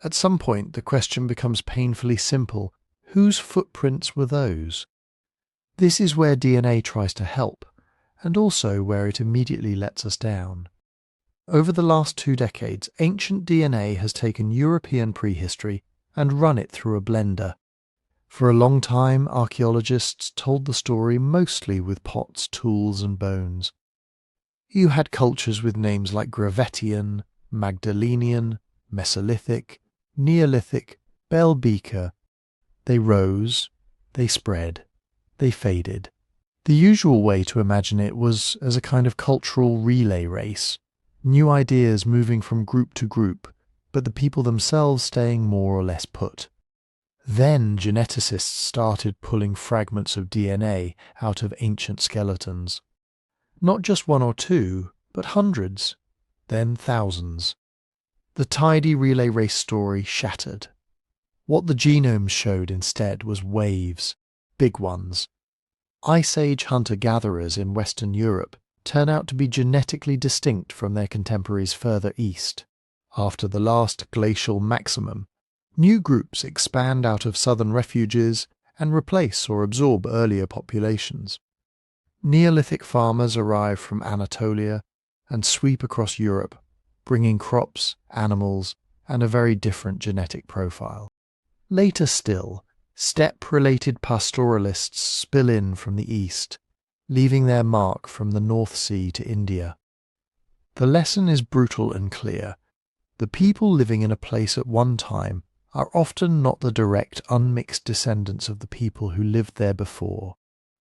At some point, the question becomes painfully simple. Whose footprints were those? This is where DNA tries to help, and also where it immediately lets us down. Over the last 2 decades, ancient DNA has taken European prehistory and run it through a blender. For a long time, archaeologists told the story mostly with pots, tools, and bones. You had cultures with names like Gravettian, Magdalenian, Mesolithic, Neolithic, Bell Beaker. They rose, they spread, they faded. The usual way to imagine it was as a kind of cultural relay race, new ideas moving from group to group, but the people themselves staying more or less put. Then geneticists started pulling fragments of DNA out of ancient skeletons. Not just 1 or 2, but hundreds, then thousands. The tidy relay race story shattered. What the genomes showed instead was waves, big ones. Ice Age hunter-gatherers in Western Europe turn out to be genetically distinct from their contemporaries further east. After the last glacial maximum, new groups expand out of southern refuges and replace or absorb earlier populations. Neolithic farmers arrive from Anatolia and sweep across Europe, bringing crops, animals, and a very different genetic profile. Later still, steppe-related pastoralists spill in from the east, leaving their mark from the North Sea to India. The lesson is brutal and clear. The people living in a place at one time are often not the direct, unmixed descendants of the people who lived there before.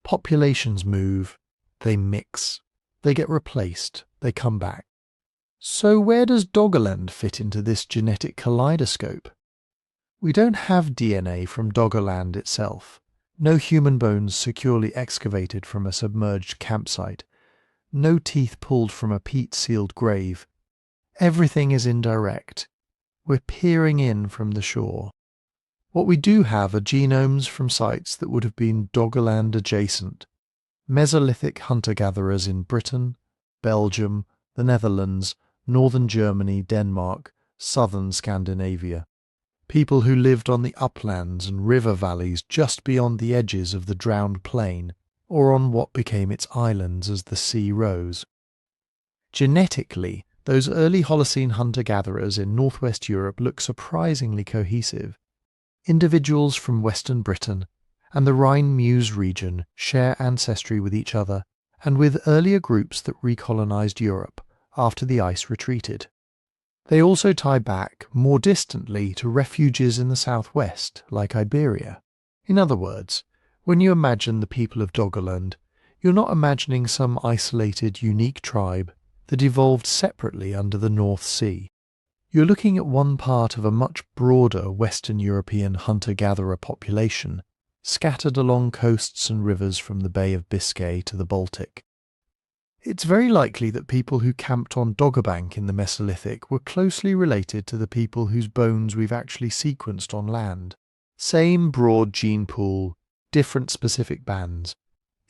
Populations move, they mix, they get replaced, they come back. So where does Doggerland fit into this genetic kaleidoscope? We don't have DNA from Doggerland itself. No human bones securely excavated from a submerged campsite. No teeth pulled from a peat-sealed grave. Everything is indirect. We're peering in from the shore. What we do have are genomes from sites that would have been Doggerland adjacent. Mesolithic hunter-gatherers in Britain, Belgium, the Netherlands, northern Germany, Denmark, southern Scandinavia. People who lived on the uplands and river valleys just beyond the edges of the drowned plain, or on what became its islands as the sea rose. Genetically, those early Holocene hunter-gatherers in northwest Europe look surprisingly cohesive. Individuals from western Britain and the Rhine-Meuse region share ancestry with each other and with earlier groups that recolonized Europe after the ice retreated. They also tie back more distantly to refuges in the southwest, like Iberia. In other words, when you imagine the people of Doggerland, you're not imagining some isolated, unique tribe that evolved separately under the North Sea. You're looking at one part of a much broader Western European hunter-gatherer population, scattered along coasts and rivers from the Bay of Biscay to the Baltic. It's very likely that people who camped on Doggerbank in the Mesolithic were closely related to the people whose bones we've actually sequenced on land. Same broad gene pool, different specific bands.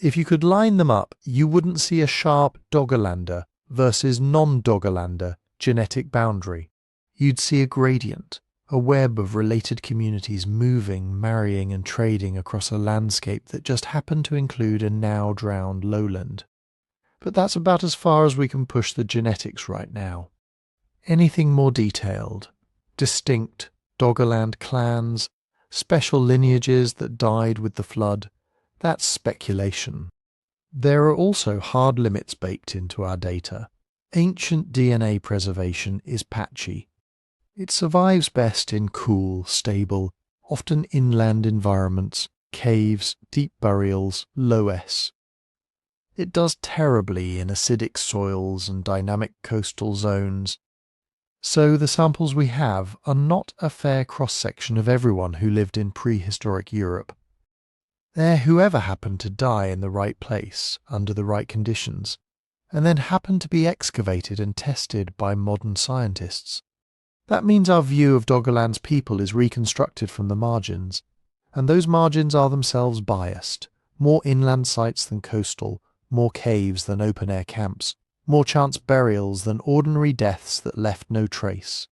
If you could line them up, you wouldn't see a sharp Doggerlander versus non-Doggerlander genetic boundary. You'd see a gradient, a web of related communities moving, marrying and trading across a landscape that just happened to include a now drowned lowland. But that's about as far as we can push the genetics right now. Anything more detailed, distinct Doggerland clans, special lineages that died with the flood, that's speculation. There are also hard limits baked into our data. Ancient DNA preservation is patchy. It survives best in cool, stable, often inland environments, caves, deep burials, low S. It does terribly in acidic soils and dynamic coastal zones. So the samples we have are not a fair cross-section of everyone who lived in prehistoric Europe. They're whoever happened to die in the right place, under the right conditions, and then happened to be excavated and tested by modern scientists. That means our view of Doggerland's people is reconstructed from the margins, and those margins are themselves biased, more inland sites than coastal, more caves than open-air camps, more chance burials than ordinary deaths that left no trace.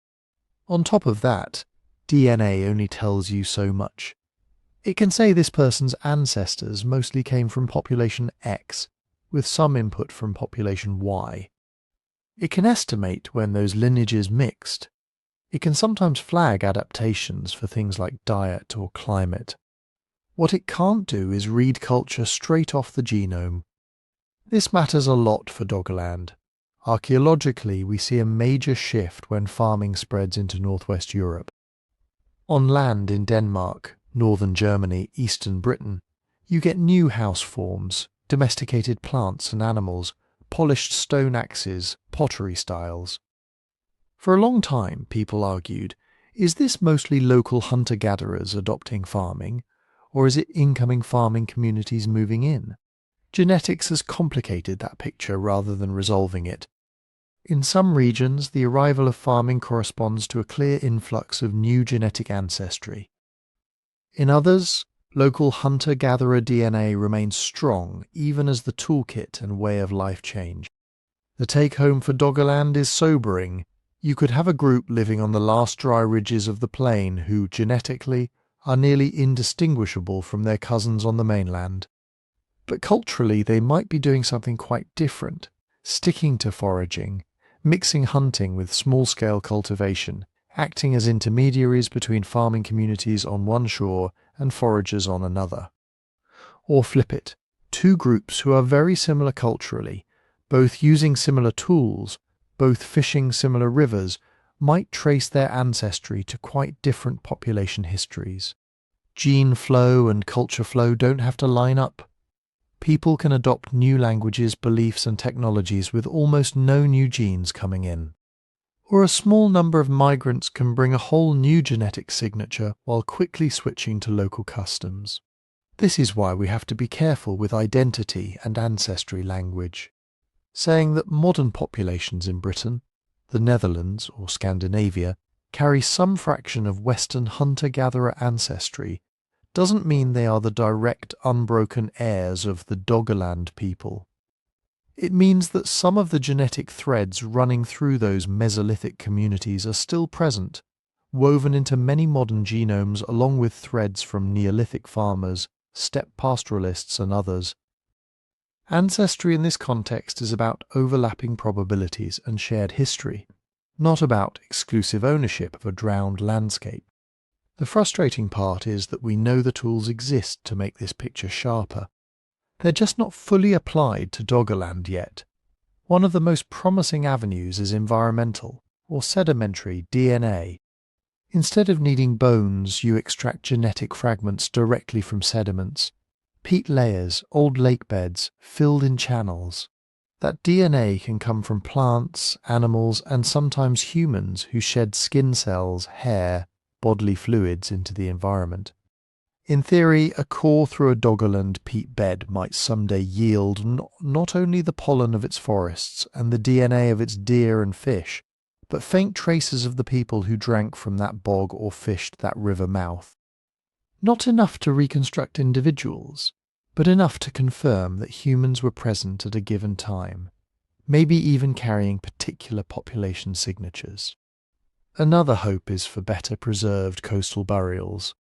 On top of that, DNA only tells you so much. It can say this person's ancestors mostly came from population X, with some input from population Y. It can estimate when those lineages mixed. It can sometimes flag adaptations for things like diet or climate. What it can't do is read culture straight off the genome. This matters a lot for Doggerland. Archaeologically, we see a major shift when farming spreads into northwest Europe. On land in Denmark, northern Germany, eastern Britain, you get new house forms, domesticated plants and animals, polished stone axes, pottery styles. For a long time, people argued, is this mostly local hunter-gatherers adopting farming, or is it incoming farming communities moving in? Genetics has complicated that picture rather than resolving it. In some regions, the arrival of farming corresponds to a clear influx of new genetic ancestry. In others, local hunter-gatherer DNA remains strong even as the toolkit and way of life change. The take-home for Doggerland is sobering. You could have a group living on the last dry ridges of the plain who, genetically, are nearly indistinguishable from their cousins on the mainland. But culturally they might be doing something quite different, sticking to foraging, mixing hunting with small-scale cultivation, acting as intermediaries between farming communities on one shore and foragers on another. Or flip it, two groups who are very similar culturally, both using similar tools, both fishing similar rivers, might trace their ancestry to quite different population histories. Gene flow and culture flow don't have to line up. People can adopt new languages, beliefs and technologies with almost no new genes coming in. Or a small number of migrants can bring a whole new genetic signature while quickly switching to local customs. This is why we have to be careful with identity and ancestry language. Saying that modern populations in Britain, the Netherlands or Scandinavia, carry some fraction of Western hunter-gatherer ancestry doesn't mean they are the direct, unbroken heirs of the Doggerland people. It means that some of the genetic threads running through those Mesolithic communities are still present, woven into many modern genomes along with threads from Neolithic farmers, steppe pastoralists and others. Ancestry in this context is about overlapping probabilities and shared history, not about exclusive ownership of a drowned landscape. The frustrating part is that we know the tools exist to make this picture sharper. They're just not fully applied to Doggerland yet. One of the most promising avenues is environmental, or sedimentary DNA. Instead of needing bones, you extract genetic fragments directly from sediments, peat layers, old lake beds, filled in channels. That DNA can come from plants, animals, and sometimes humans who shed skin cells, hair, bodily fluids into the environment. In theory, a core through a Doggerland peat bed might someday yield not only the pollen of its forests and the DNA of its deer and fish, but faint traces of the people who drank from that bog or fished that river mouth. Not enough to reconstruct individuals, but enough to confirm that humans were present at a given time, maybe even carrying particular population signatures. Another hope is for better preserved coastal burials.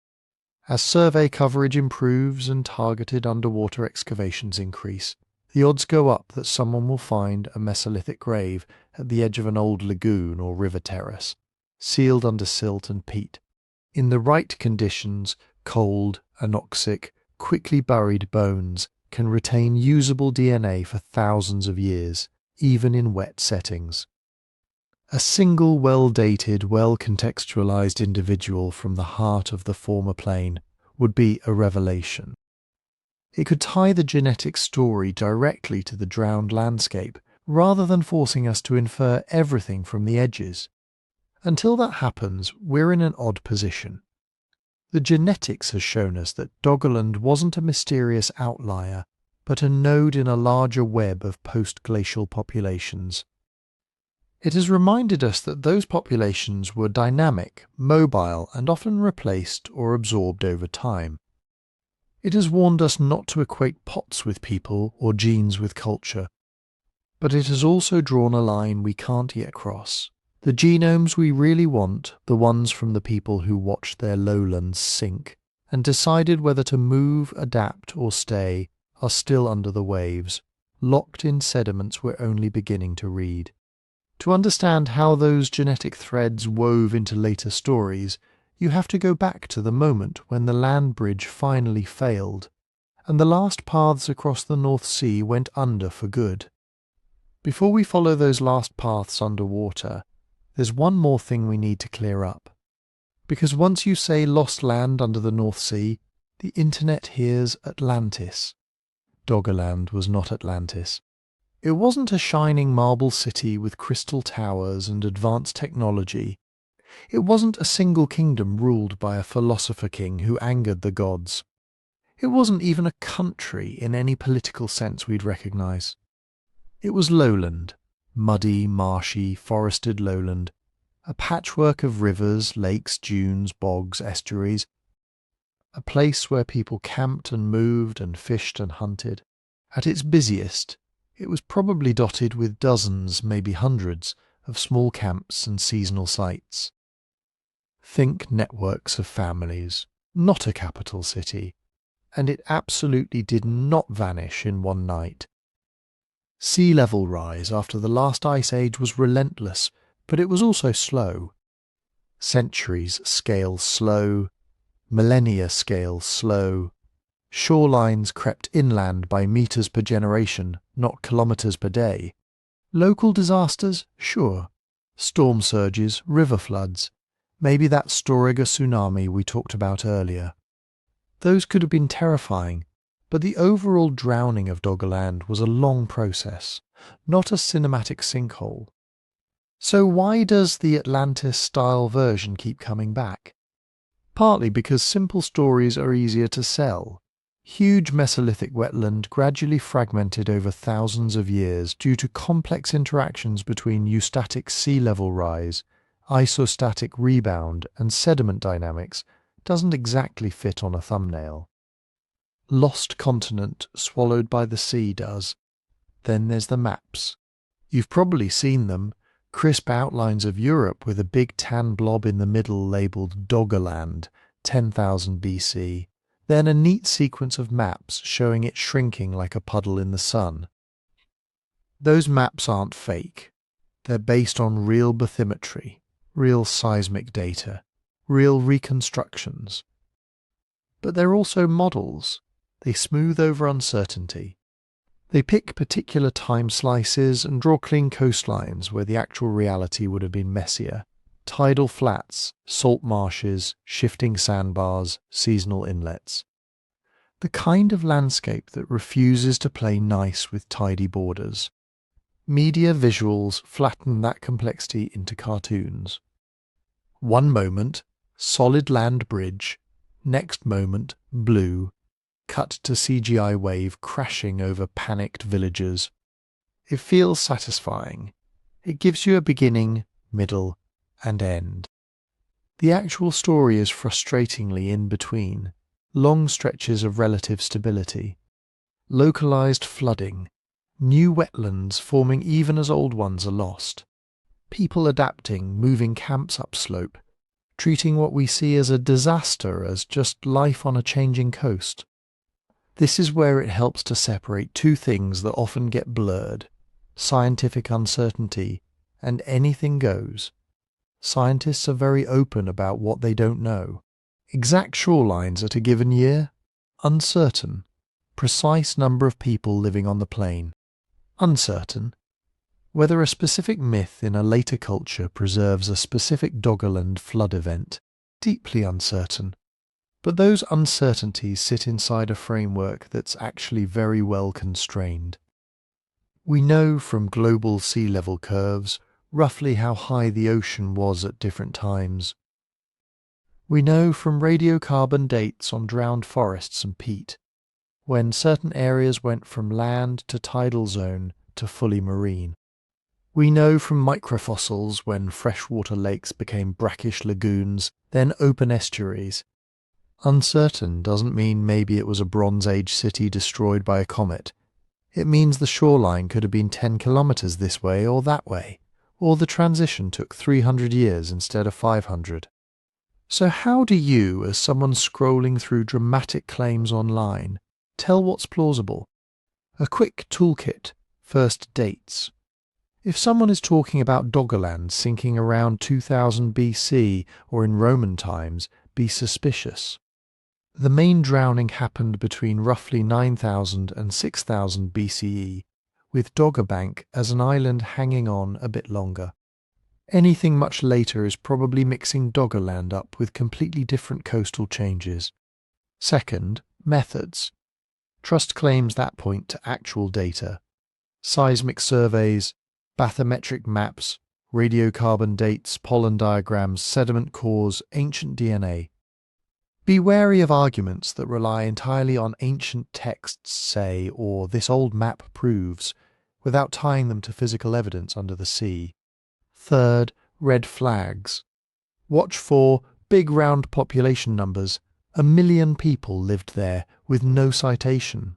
As survey coverage improves and targeted underwater excavations increase, the odds go up that someone will find a Mesolithic grave at the edge of an old lagoon or river terrace, sealed under silt and peat. In the right conditions, cold, anoxic, quickly buried bones can retain usable DNA for thousands of years, even in wet settings. A single well-dated, well-contextualized individual from the heart of the former plain would be a revelation. It could tie the genetic story directly to the drowned landscape, rather than forcing us to infer everything from the edges. Until that happens, we're in an odd position. The genetics has shown us that Doggerland wasn't a mysterious outlier, but a node in a larger web of post-glacial populations. It has reminded us that those populations were dynamic, mobile, and often replaced or absorbed over time. It has warned us not to equate pots with people or genes with culture. But it has also drawn a line we can't yet cross. The genomes we really want, the ones from the people who watched their lowlands sink and decided whether to move, adapt, or stay, are still under the waves, locked in sediments we're only beginning to read. To understand how those genetic threads wove into later stories, you have to go back to the moment when the land bridge finally failed, and the last paths across the North Sea went under for good. Before we follow those last paths underwater, there's one more thing we need to clear up. Because once you say lost land under the North Sea, the internet hears Atlantis. Doggerland was not Atlantis. It wasn't a shining marble city with crystal towers and advanced technology. It wasn't a single kingdom ruled by a philosopher king who angered the gods. It wasn't even a country in any political sense we'd recognise. It was lowland, muddy, marshy, forested lowland, a patchwork of rivers, lakes, dunes, bogs, estuaries, a place where people camped and moved and fished and hunted. At its busiest, it was probably dotted with dozens, maybe hundreds, of small camps and seasonal sites. Think networks of families, not a capital city, and it absolutely did not vanish in one night. Sea level rise after the last ice age was relentless, but it was also slow. Centuries scale slow, millennia scale slow. Shorelines crept inland by metres per generation, not kilometres per day. Local disasters? Sure. Storm surges, river floods, maybe that Storegga tsunami we talked about earlier. Those could have been terrifying, but the overall drowning of Doggerland was a long process, not a cinematic sinkhole. So why does the Atlantis-style version keep coming back? Partly because simple stories are easier to sell. Huge Mesolithic wetland gradually fragmented over thousands of years due to complex interactions between eustatic sea level rise, isostatic rebound, and sediment dynamics doesn't exactly fit on a thumbnail. Lost continent swallowed by the sea does. Then there's the maps. You've probably seen them, crisp outlines of Europe with a big tan blob in the middle labelled Doggerland, 10,000 BC. Then a neat sequence of maps showing it shrinking like a puddle in the sun. Those maps aren't fake. They're based on real bathymetry, real seismic data, real reconstructions. But they're also models. They smooth over uncertainty. They pick particular time slices and draw clean coastlines where the actual reality would have been messier. Tidal flats, salt marshes, shifting sandbars, seasonal inlets. The kind of landscape that refuses to play nice with tidy borders. Media visuals flatten that complexity into cartoons. One moment, solid land bridge. Next moment, blue. Cut to CGI wave crashing over panicked villagers. It feels satisfying. It gives you a beginning, middle, and end. The actual story is frustratingly in between. Long stretches of relative stability. Localized flooding. New wetlands forming even as old ones are lost. People adapting, moving camps upslope. Treating what we see as a disaster as just life on a changing coast. This is where it helps to separate two things that often get blurred: scientific uncertainty and anything goes. Scientists are very open about what they don't know. Exact shorelines at a given year? Uncertain. Precise number of people living on the plain? Uncertain. Whether a specific myth in a later culture preserves a specific Doggerland flood event? Deeply uncertain. But those uncertainties sit inside a framework that's actually very well constrained. We know from global sea level curves roughly how high the ocean was at different times. We know from radiocarbon dates on drowned forests and peat, when certain areas went from land to tidal zone to fully marine. We know from microfossils when freshwater lakes became brackish lagoons, then open estuaries. Uncertain doesn't mean maybe it was a Bronze Age city destroyed by a comet. It means the shoreline could have been 10 kilometers this way or that way, or the transition took 300 years instead of 500. So how do you, as someone scrolling through dramatic claims online, tell what's plausible? A quick toolkit. First, dates. If someone is talking about Doggerland sinking around 2000 BC or in Roman times, be suspicious. The main drowning happened between roughly 9000 and 6000 BCE, with Doggerbank as an island hanging on a bit longer. Anything much later is probably mixing Doggerland up with completely different coastal changes. Second, methods. Trust claims that point to actual data. Seismic surveys, bathymetric maps, radiocarbon dates, pollen diagrams, sediment cores, ancient DNA. Be wary of arguments that rely entirely on ancient texts, say, or this old map proves, without tying them to physical evidence under the sea. Third, red flags. Watch for big round population numbers. 1 million people lived there with no citation.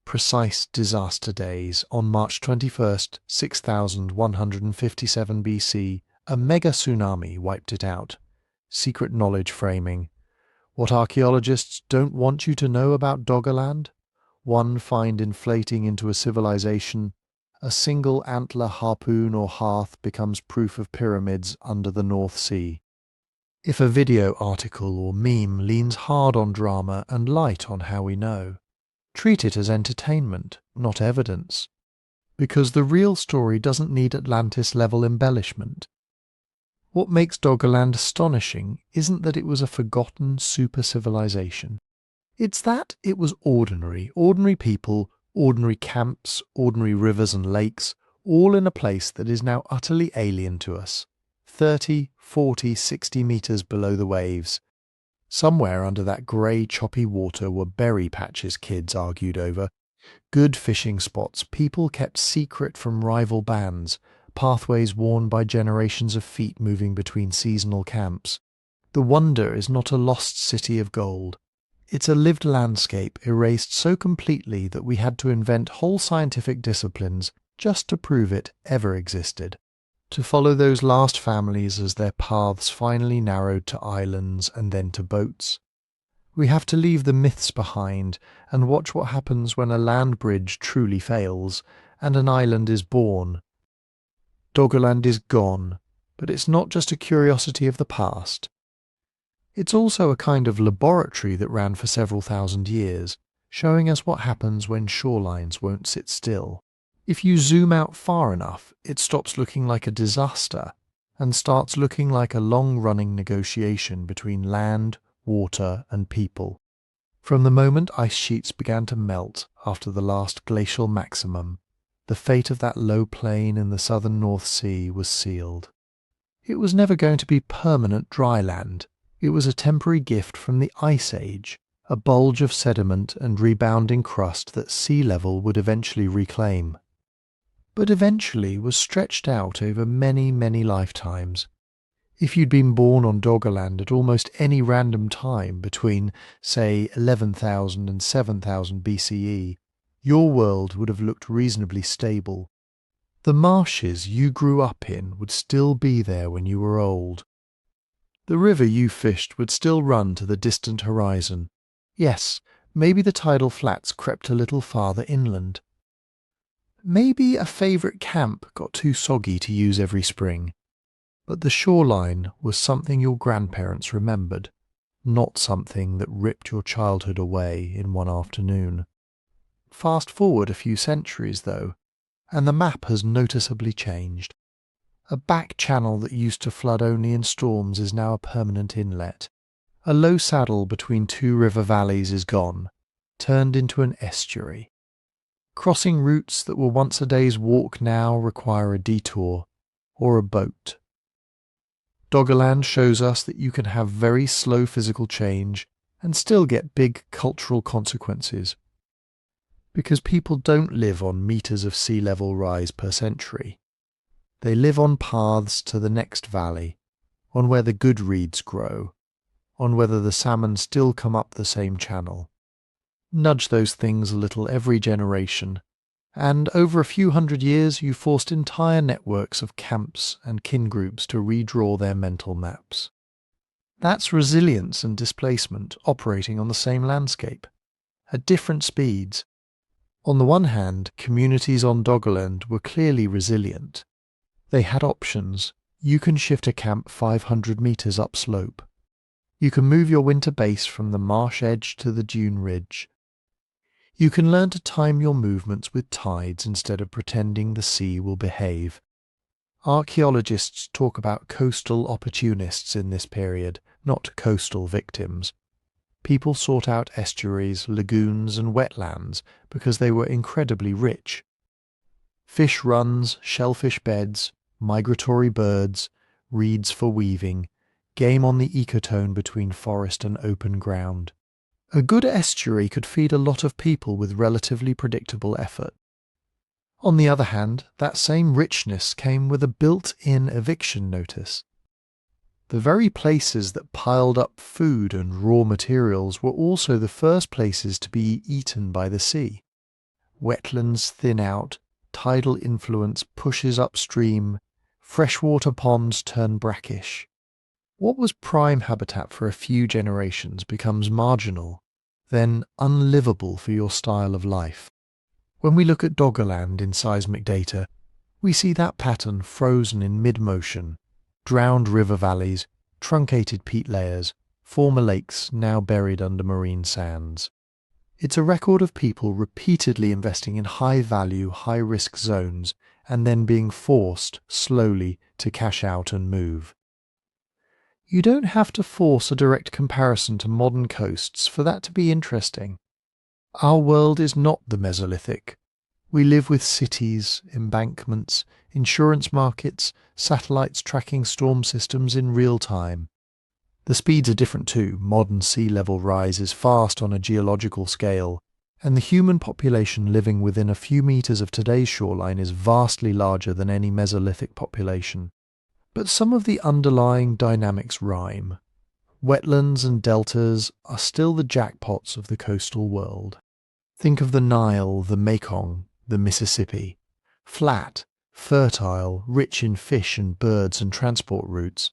Precise disaster days. On March 21st, 6157 BC, a megatsunami wiped it out. Secret knowledge framing. What archaeologists don't want you to know about Doggerland? One find inflating into a civilization. A single antler harpoon or hearth becomes proof of pyramids under the North Sea. If a video article or meme leans hard on drama and light on how we know, treat it as entertainment, not evidence. Because the real story doesn't need Atlantis-level embellishment. What makes Doggerland astonishing isn't that it was a forgotten super-civilization. It's that it was ordinary people, ordinary camps, ordinary rivers and lakes, all in a place that is now utterly alien to us, 30, 40, 60 metres below the waves. Somewhere under that grey, choppy water were berry patches kids argued over, good fishing spots people kept secret from rival bands, pathways worn by generations of feet moving between seasonal camps. The wonder is not a lost city of gold. It's a lived landscape erased so completely that we had to invent whole scientific disciplines just to prove it ever existed, to follow those last families as their paths finally narrowed to islands and then to boats. We have to leave the myths behind and watch what happens when a land bridge truly fails and an island is born. Doggerland is gone, but it's not just a curiosity of the past. It's also a kind of laboratory that ran for several thousand years, showing us what happens when shorelines won't sit still. If you zoom out far enough, it stops looking like a disaster and starts looking like a long-running negotiation between land, water, and people. From the moment ice sheets began to melt after the last glacial maximum, the fate of that low plain in the southern North Sea was sealed. It was never going to be permanent dry land. It was a temporary gift from the Ice Age, a bulge of sediment and rebounding crust that sea level would eventually reclaim. But eventually was stretched out over many, many lifetimes. If you'd been born on Doggerland at almost any random time between, say, 11,000 and 7,000 BCE, your world would have looked reasonably stable. The marshes you grew up in would still be there when you were old. The river you fished would still run to the distant horizon. Yes, maybe the tidal flats crept a little farther inland. Maybe a favourite camp got too soggy to use every spring. But the shoreline was something your grandparents remembered, not something that ripped your childhood away in one afternoon. Fast forward a few centuries, though, and the map has noticeably changed. A back channel that used to flood only in storms is now a permanent inlet. A low saddle between two river valleys is gone, turned into an estuary. Crossing routes that were once a day's walk now require a detour or a boat. Doggerland shows us that you can have very slow physical change and still get big cultural consequences. Because people don't live on meters of sea level rise per century. They live on paths to the next valley, on where the good reeds grow, on whether the salmon still come up the same channel. Nudge those things a little every generation, and over a few hundred years you forced entire networks of camps and kin groups to redraw their mental maps. That's resilience and displacement operating on the same landscape, at different speeds. On the one hand, communities on Doggerland were clearly resilient. They had options. You can shift a camp 500 metres upslope. You can move your winter base from the marsh edge to the dune ridge. You can learn to time your movements with tides instead of pretending the sea will behave. Archaeologists talk about coastal opportunists in this period, not coastal victims. People sought out estuaries, lagoons and wetlands because they were incredibly rich. Fish runs, shellfish beds, migratory birds, reeds for weaving, game on the ecotone between forest and open ground. A good estuary could feed a lot of people with relatively predictable effort. On the other hand, that same richness came with a built-in eviction notice. The very places that piled up food and raw materials were also the first places to be eaten by the sea. Wetlands thin out, tidal influence pushes upstream, freshwater ponds turn brackish. What was prime habitat for a few generations becomes marginal, then unlivable for your style of life. When we look at Doggerland in seismic data, we see that pattern frozen in mid-motion, drowned river valleys, truncated peat layers, former lakes now buried under marine sands. It's a record of people repeatedly investing in high-value, high-risk zones and then being forced, slowly, to cash out and move. You don't have to force a direct comparison to modern coasts for that to be interesting. Our world is not the Mesolithic. We live with cities, embankments, insurance markets, satellites tracking storm systems in real time. The speeds are different too. Modern sea level rise is fast on a geological scale, and the human population living within a few meters of today's shoreline is vastly larger than any Mesolithic population. But some of the underlying dynamics rhyme. Wetlands and deltas are still the jackpots of the coastal world. Think of the Nile, the Mekong, the Mississippi. Flat, fertile, rich in fish and birds and transport routes.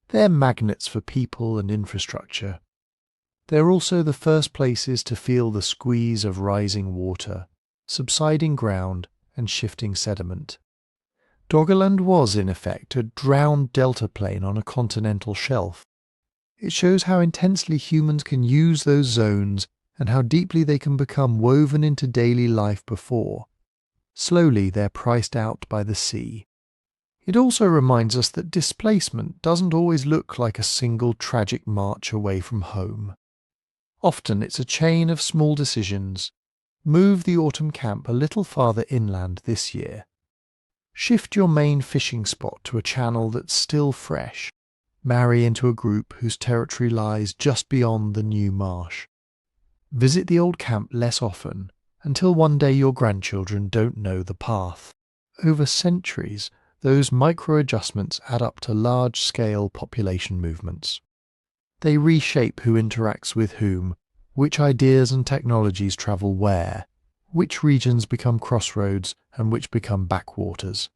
They're magnets for people and infrastructure. They're also the first places to feel the squeeze of rising water, subsiding ground and shifting sediment. Doggerland was, in effect, a drowned delta plain on a continental shelf. It shows how intensely humans can use those zones and how deeply they can become woven into daily life before. Slowly they're priced out by the sea. It also reminds us that displacement doesn't always look like a single tragic march away from home. Often it's a chain of small decisions. Move the autumn camp a little farther inland this year. Shift your main fishing spot to a channel that's still fresh. Marry into a group whose territory lies just beyond the new marsh. Visit the old camp less often, until one day your grandchildren don't know the path. Over centuries, those micro-adjustments add up to large-scale population movements. They reshape who interacts with whom, which ideas and technologies travel where, which regions become crossroads and which become backwaters.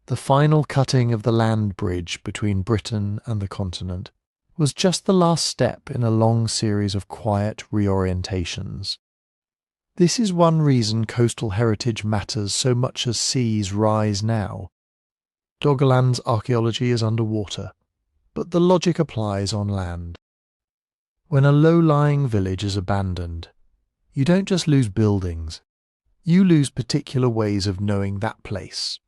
The final cutting of the land bridge between Britain and the continent was just the last step in a long series of quiet reorientations. This is one reason coastal heritage matters so much as seas rise now. Doggerland's archaeology is underwater, but the logic applies on land. When a low-lying village is abandoned, you don't just lose buildings, you lose particular ways of knowing that place.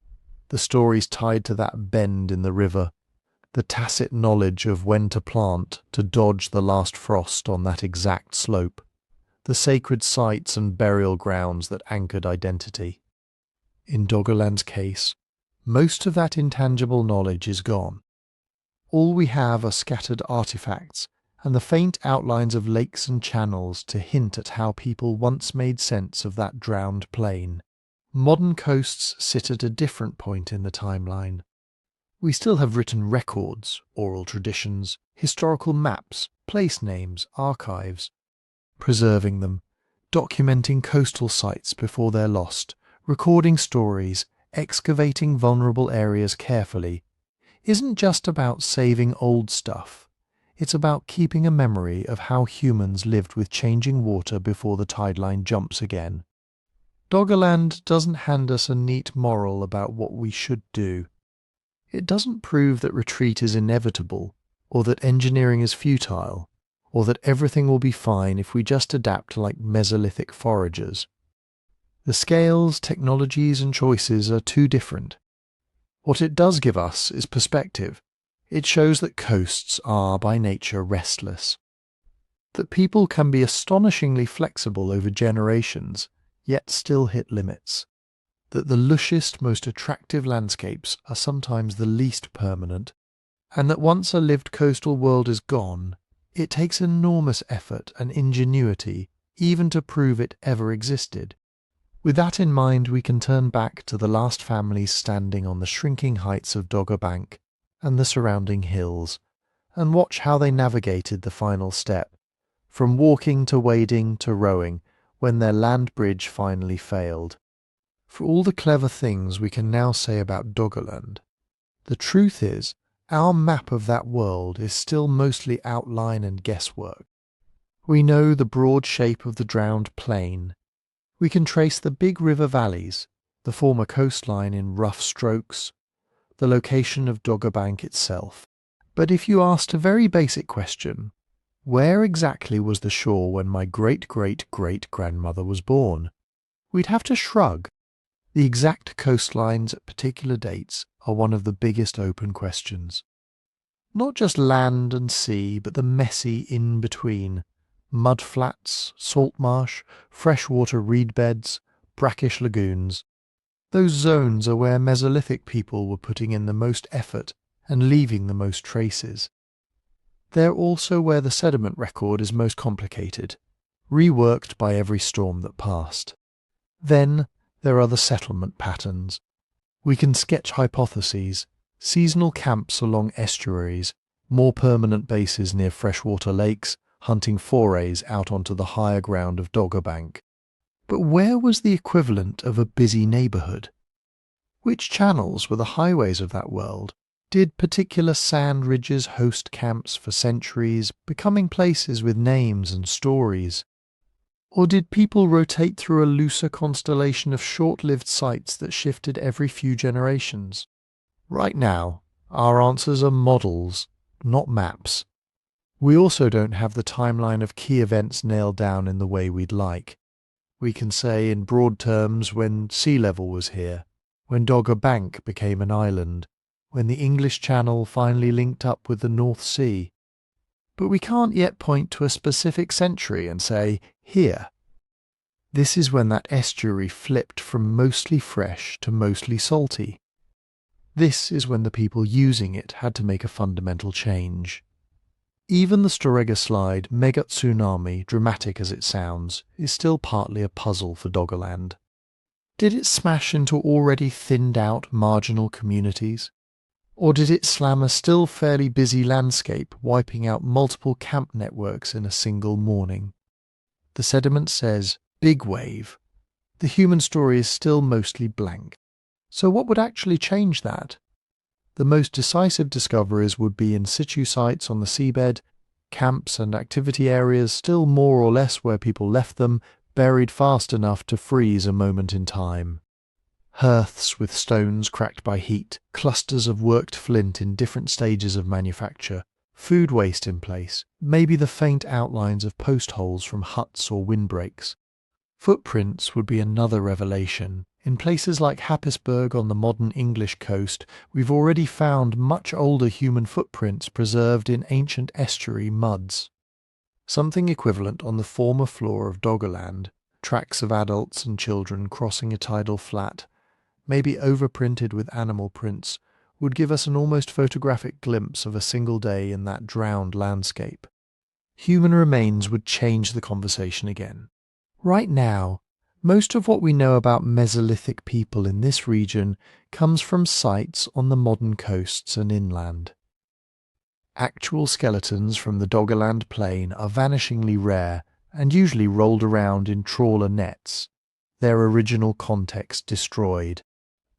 The stories tied to that bend in the river, the tacit knowledge of when to plant to dodge the last frost on that exact slope, the sacred sites and burial grounds that anchored identity. In Doggerland's case, most of that intangible knowledge is gone. All we have are scattered artifacts and the faint outlines of lakes and channels to hint at how people once made sense of that drowned plain. Modern coasts sit at a different point in the timeline. We still have written records, oral traditions, historical maps, place names, archives. Preserving them, documenting coastal sites before they're lost, recording stories, excavating vulnerable areas carefully, isn't just about saving old stuff. It's about keeping a memory of how humans lived with changing water before the tideline jumps again. Doggerland doesn't hand us a neat moral about what we should do. It doesn't prove that retreat is inevitable, or that engineering is futile, or that everything will be fine if we just adapt like Mesolithic foragers. The scales, technologies and choices are too different. What it does give us is perspective. It shows that coasts are by nature restless. That people can be astonishingly flexible over generations, yet still hit limits. That the lushest, most attractive landscapes are sometimes the least permanent. And that once a lived coastal world is gone, it takes enormous effort and ingenuity even to prove it ever existed. With that in mind, we can turn back to the last families standing on the shrinking heights of Dogger Bank and the surrounding hills, and watch how they navigated the final step, from walking to wading to rowing, when their land bridge finally failed. For all the clever things we can now say about Doggerland, the truth is, our map of that world is still mostly outline and guesswork. We know the broad shape of the drowned plain. We can trace the big river valleys, the former coastline in rough strokes, the location of Dogger Bank itself. But if you asked a very basic question, where exactly was the shore when my great-great-great-grandmother was born? We'd have to shrug. The exact coastlines at particular dates are one of the biggest open questions. Not just land and sea, but the messy in-between. Mudflats, salt marsh, freshwater reed beds, brackish lagoons. Those zones are where Mesolithic people were putting in the most effort and leaving the most traces. They're also where the sediment record is most complicated, reworked by every storm that passed. Then there are the settlement patterns. We can sketch hypotheses, seasonal camps along estuaries, more permanent bases near freshwater lakes, hunting forays out onto the higher ground of Doggerbank. But where was the equivalent of a busy neighbourhood? Which channels were the highways of that world? Did particular sand ridges host camps for centuries, becoming places with names and stories? Or did people rotate through a looser constellation of short-lived sites that shifted every few generations? Right now, our answers are models, not maps. We also don't have the timeline of key events nailed down in the way we'd like. We can say in broad terms when sea level was here, when Dogger Bank became an island, when the English Channel finally linked up with the North Sea. But we can't yet point to a specific century and say, here. This is when that estuary flipped from mostly fresh to mostly salty. This is when the people using it had to make a fundamental change. Even the Storegga Slide, Megatsunami, dramatic as it sounds, is still partly a puzzle for Doggerland. Did it smash into already thinned-out marginal communities? Or did it slam a still fairly busy landscape, wiping out multiple camp networks in a single morning? The sediment says, big wave. The human story is still mostly blank. So what would actually change that? The most decisive discoveries would be in situ sites on the seabed, camps and activity areas still more or less where people left them, buried fast enough to freeze a moment in time. Hearths with stones cracked by heat, clusters of worked flint in different stages of manufacture, food waste in place, maybe the faint outlines of post holes from huts or windbreaks. Footprints would be another revelation. In places like Happisburgh on the modern English coast, we've already found much older human footprints preserved in ancient estuary muds. Something equivalent on the former floor of Doggerland, tracks of adults and children crossing a tidal flat, maybe overprinted with animal prints, would give us an almost photographic glimpse of a single day in that drowned landscape. Human remains would change the conversation again. Right now, most of what we know about Mesolithic people in this region comes from sites on the modern coasts and inland. Actual skeletons from the Doggerland plain are vanishingly rare and usually rolled around in trawler nets, their original context destroyed.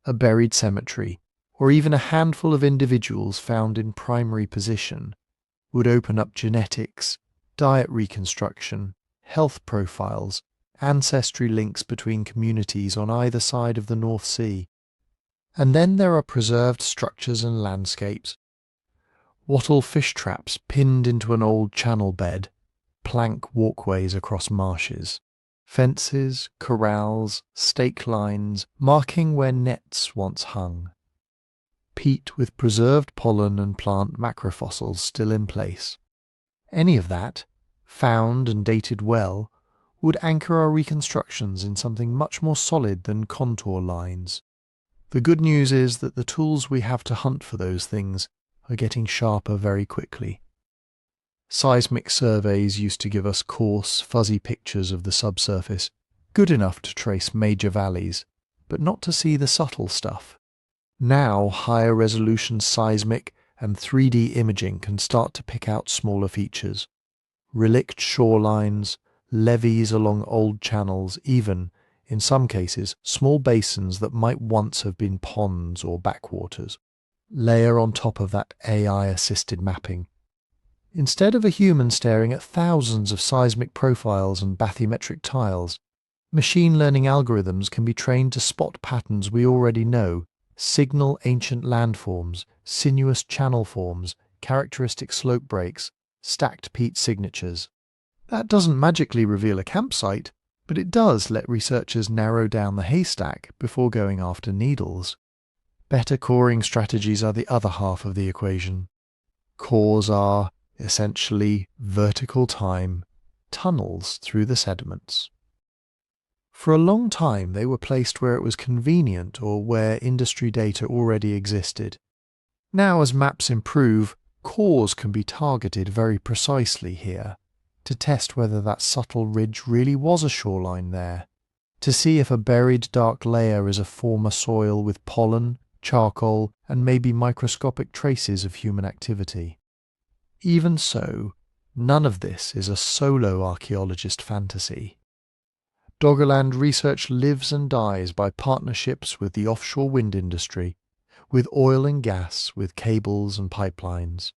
A buried cemetery, or even a handful of individuals found in primary position, would open up genetics, diet reconstruction, health profiles, ancestry links between communities on either side of the North Sea. And then there are preserved structures and landscapes. Wattle fish traps pinned into an old channel bed, plank walkways across marshes, fences, corrals, stake lines, marking where nets once hung. Peat with preserved pollen and plant macrofossils still in place. Any of that, found and dated well, would anchor our reconstructions in something much more solid than contour lines. The good news is that the tools we have to hunt for those things are getting sharper very quickly. Seismic surveys used to give us coarse, fuzzy pictures of the subsurface, good enough to trace major valleys, but not to see the subtle stuff. Now higher resolution seismic and 3D imaging can start to pick out smaller features. Relict shorelines, levees along old channels, even, in some cases, small basins that might once have been ponds or backwaters. Layer on top of that AI-assisted mapping. Instead of a human staring at thousands of seismic profiles and bathymetric tiles, machine learning algorithms can be trained to spot patterns we already know, signal ancient landforms, sinuous channel forms, characteristic slope breaks, stacked peat signatures. That doesn't magically reveal a campsite, but it does let researchers narrow down the haystack before going after needles. Better coring strategies are the other half of the equation. Cores are, essentially, vertical time, tunnels through the sediments. For a long time they were placed where it was convenient or where industry data already existed. Now, as maps improve, cores can be targeted very precisely here, to test whether that subtle ridge really was a shoreline there, to see if a buried dark layer is a former soil with pollen, charcoal, and maybe microscopic traces of human activity. Even so, none of this is a solo archaeologist fantasy. Doggerland research lives and dies by partnerships with the offshore wind industry, with oil and gas, with cables and pipelines.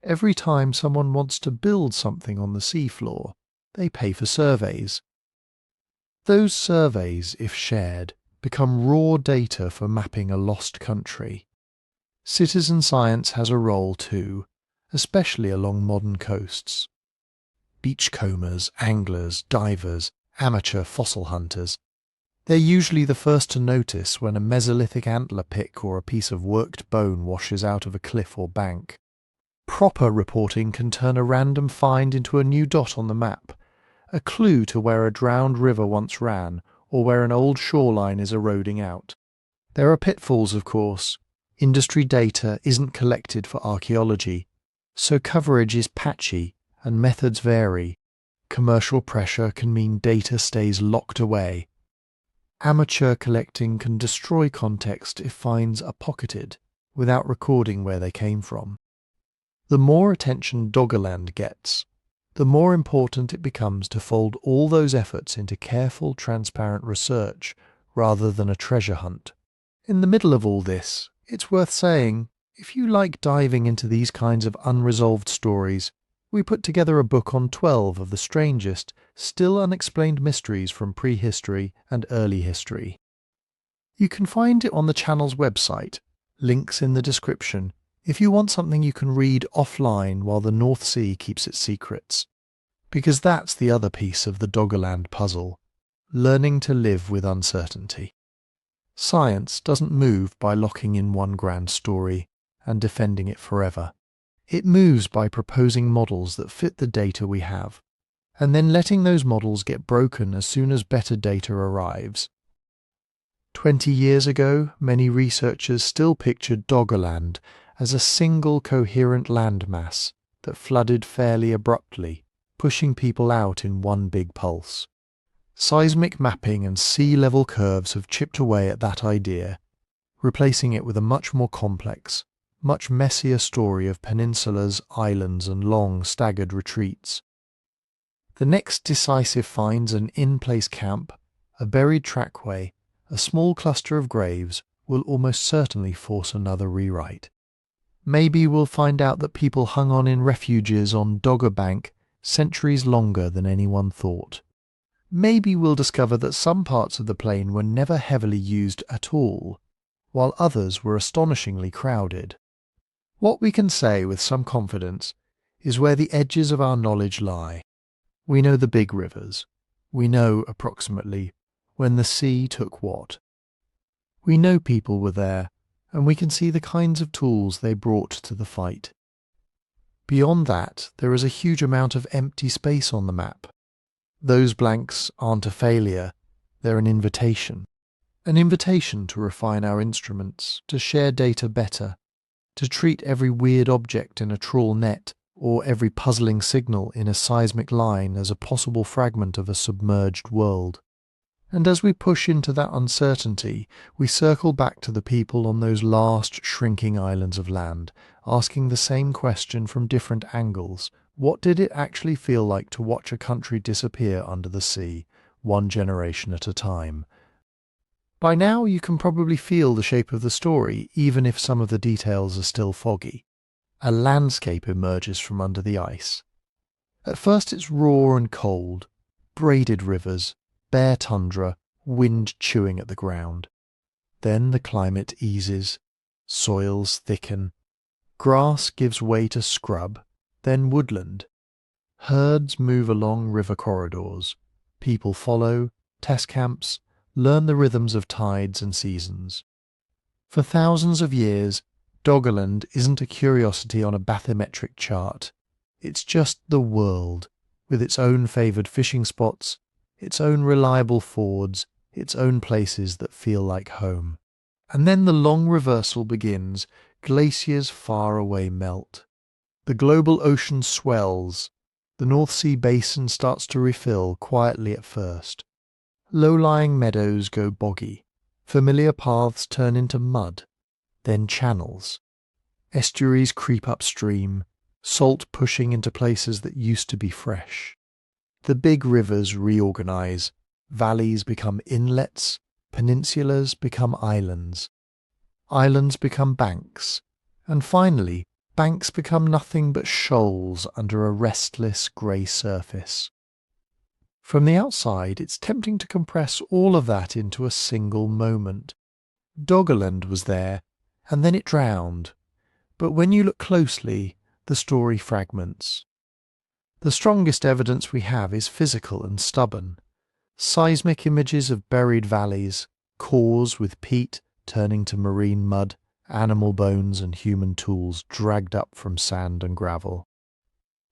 Every time someone wants to build something on the seafloor, they pay for surveys. Those surveys, if shared, become raw data for mapping a lost country. Citizen science has a role too, especially along modern coasts. Beachcombers, anglers, divers, amateur fossil hunters. They're usually the first to notice when a Mesolithic antler pick or a piece of worked bone washes out of a cliff or bank. Proper reporting can turn a random find into a new dot on the map, a clue to where a drowned river once ran or where an old shoreline is eroding out. There are pitfalls, of course. Industry data isn't collected for archaeology, so coverage is patchy and methods vary. Commercial pressure can mean data stays locked away. Amateur collecting can destroy context if finds are pocketed, without recording where they came from. The more attention Doggerland gets, the more important it becomes to fold all those efforts into careful, transparent research, rather than a treasure hunt. In the middle of all this, it's worth saying, if you like diving into these kinds of unresolved stories, we put together a book on 12 of the strangest, still unexplained mysteries from prehistory and early history. You can find it on the channel's website, links in the description, if you want something you can read offline while the North Sea keeps its secrets. Because that's the other piece of the Doggerland puzzle, learning to live with uncertainty. Science doesn't move by locking in one grand story and defending it forever. It moves by proposing models that fit the data we have, and then letting those models get broken as soon as better data arrives. 20 years ago, many researchers still pictured Doggerland as a single coherent landmass that flooded fairly abruptly, pushing people out in one big pulse. Seismic mapping and sea level curves have chipped away at that idea, replacing it with a much more complex, much messier story of peninsulas, islands, and long, staggered retreats. The next decisive finds an in-place camp, a buried trackway, a small cluster of graves will almost certainly force another rewrite. Maybe we'll find out that people hung on in refuges on Dogger Bank centuries longer than anyone thought. Maybe we'll discover that some parts of the plain were never heavily used at all, while others were astonishingly crowded. What we can say with some confidence is where the edges of our knowledge lie. We know the big rivers. We know, approximately, when the sea took what. We know people were there, and we can see the kinds of tools they brought to the fight. Beyond that, there is a huge amount of empty space on the map. Those blanks aren't a failure, they're an invitation. An invitation to refine our instruments, to share data better, to treat every weird object in a trawl net or every puzzling signal in a seismic line as a possible fragment of a submerged world. And as we push into that uncertainty, we circle back to the people on those last shrinking islands of land, asking the same question from different angles. What did it actually feel like to watch a country disappear under the sea, one generation at a time? By now you can probably feel the shape of the story, even if some of the details are still foggy. A landscape emerges from under the ice. At first it's raw and cold, braided rivers, bare tundra, wind chewing at the ground. Then the climate eases, soils thicken, grass gives way to scrub, then woodland. Herds move along river corridors, people follow, test camps, learn the rhythms of tides and seasons. For thousands of years, Doggerland isn't a curiosity on a bathymetric chart. It's just the world, with its own favoured fishing spots, its own reliable fords, its own places that feel like home. And then the long reversal begins. Glaciers far away melt. The global ocean swells. The North Sea basin starts to refill quietly at first. Low-lying meadows go boggy. Familiar paths turn into mud, then channels. Estuaries creep upstream, salt pushing into places that used to be fresh. The big rivers reorganize. Valleys become inlets. Peninsulas become islands. Islands become banks. And finally, banks become nothing but shoals under a restless grey surface. From the outside, it's tempting to compress all of that into a single moment. Doggerland was there, and then it drowned. But when you look closely, the story fragments. The strongest evidence we have is physical and stubborn. Seismic images of buried valleys, cores with peat turning to marine mud, animal bones and human tools dragged up from sand and gravel.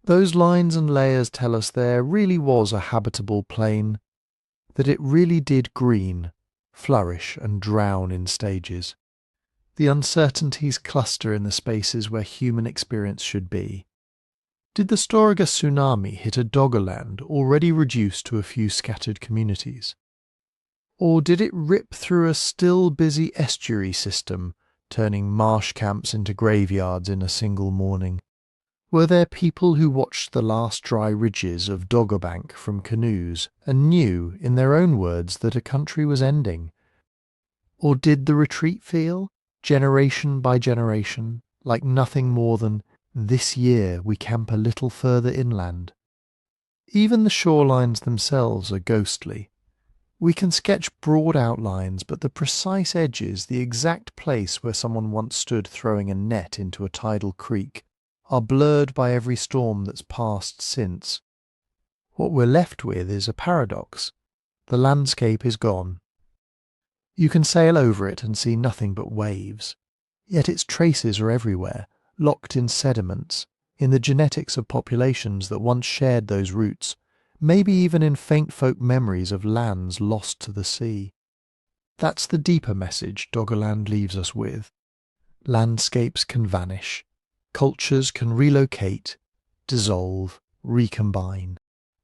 Those lines and layers tell us there really was a habitable plain, that it really did green, flourish and drown in stages. The uncertainties cluster in the spaces where human experience should be. Did the Storegga tsunami hit a Doggerland already reduced to a few scattered communities? Or did it rip through a still busy estuary system, turning marsh camps into graveyards in a single morning? Were there people who watched the last dry ridges of Doggerbank from canoes and knew, in their own words, that a country was ending? Or did the retreat feel, generation by generation, like nothing more than, this year we camp a little further inland? Even the shorelines themselves are ghostly. We can sketch broad outlines, but the precise edges, the exact place where someone once stood throwing a net into a tidal creek, are blurred by every storm that's passed since. What we're left with is a paradox. The landscape is gone. You can sail over it and see nothing but waves. Yet its traces are everywhere, locked in sediments, in the genetics of populations that once shared those roots, maybe even in faint folk memories of lands lost to the sea. That's the deeper message Doggerland leaves us with. Landscapes can vanish. Cultures can relocate, dissolve, recombine.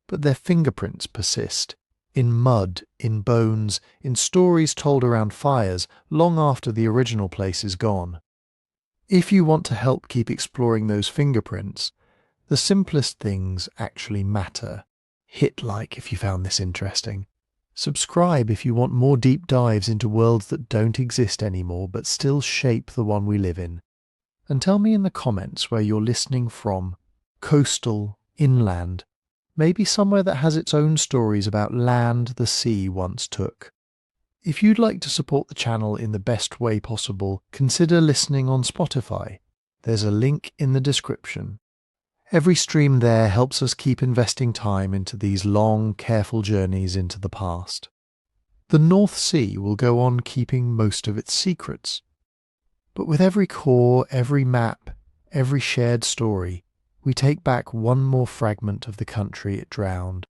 But their fingerprints persist. In mud, in bones, in stories told around fires, long after the original place is gone. If you want to help keep exploring those fingerprints, the simplest things actually matter. Hit like if you found this interesting. Subscribe if you want more deep dives into worlds that don't exist anymore but still shape the one we live in. And tell me in the comments where you're listening from. Coastal, inland, maybe somewhere that has its own stories about land the sea once took. If you'd like to support the channel in the best way possible, consider listening on Spotify. There's a link in the description. Every stream there helps us keep investing time into these long, careful journeys into the past. The North Sea will go on keeping most of its secrets. But with every core, every map, every shared story, we take back one more fragment of the country it drowned.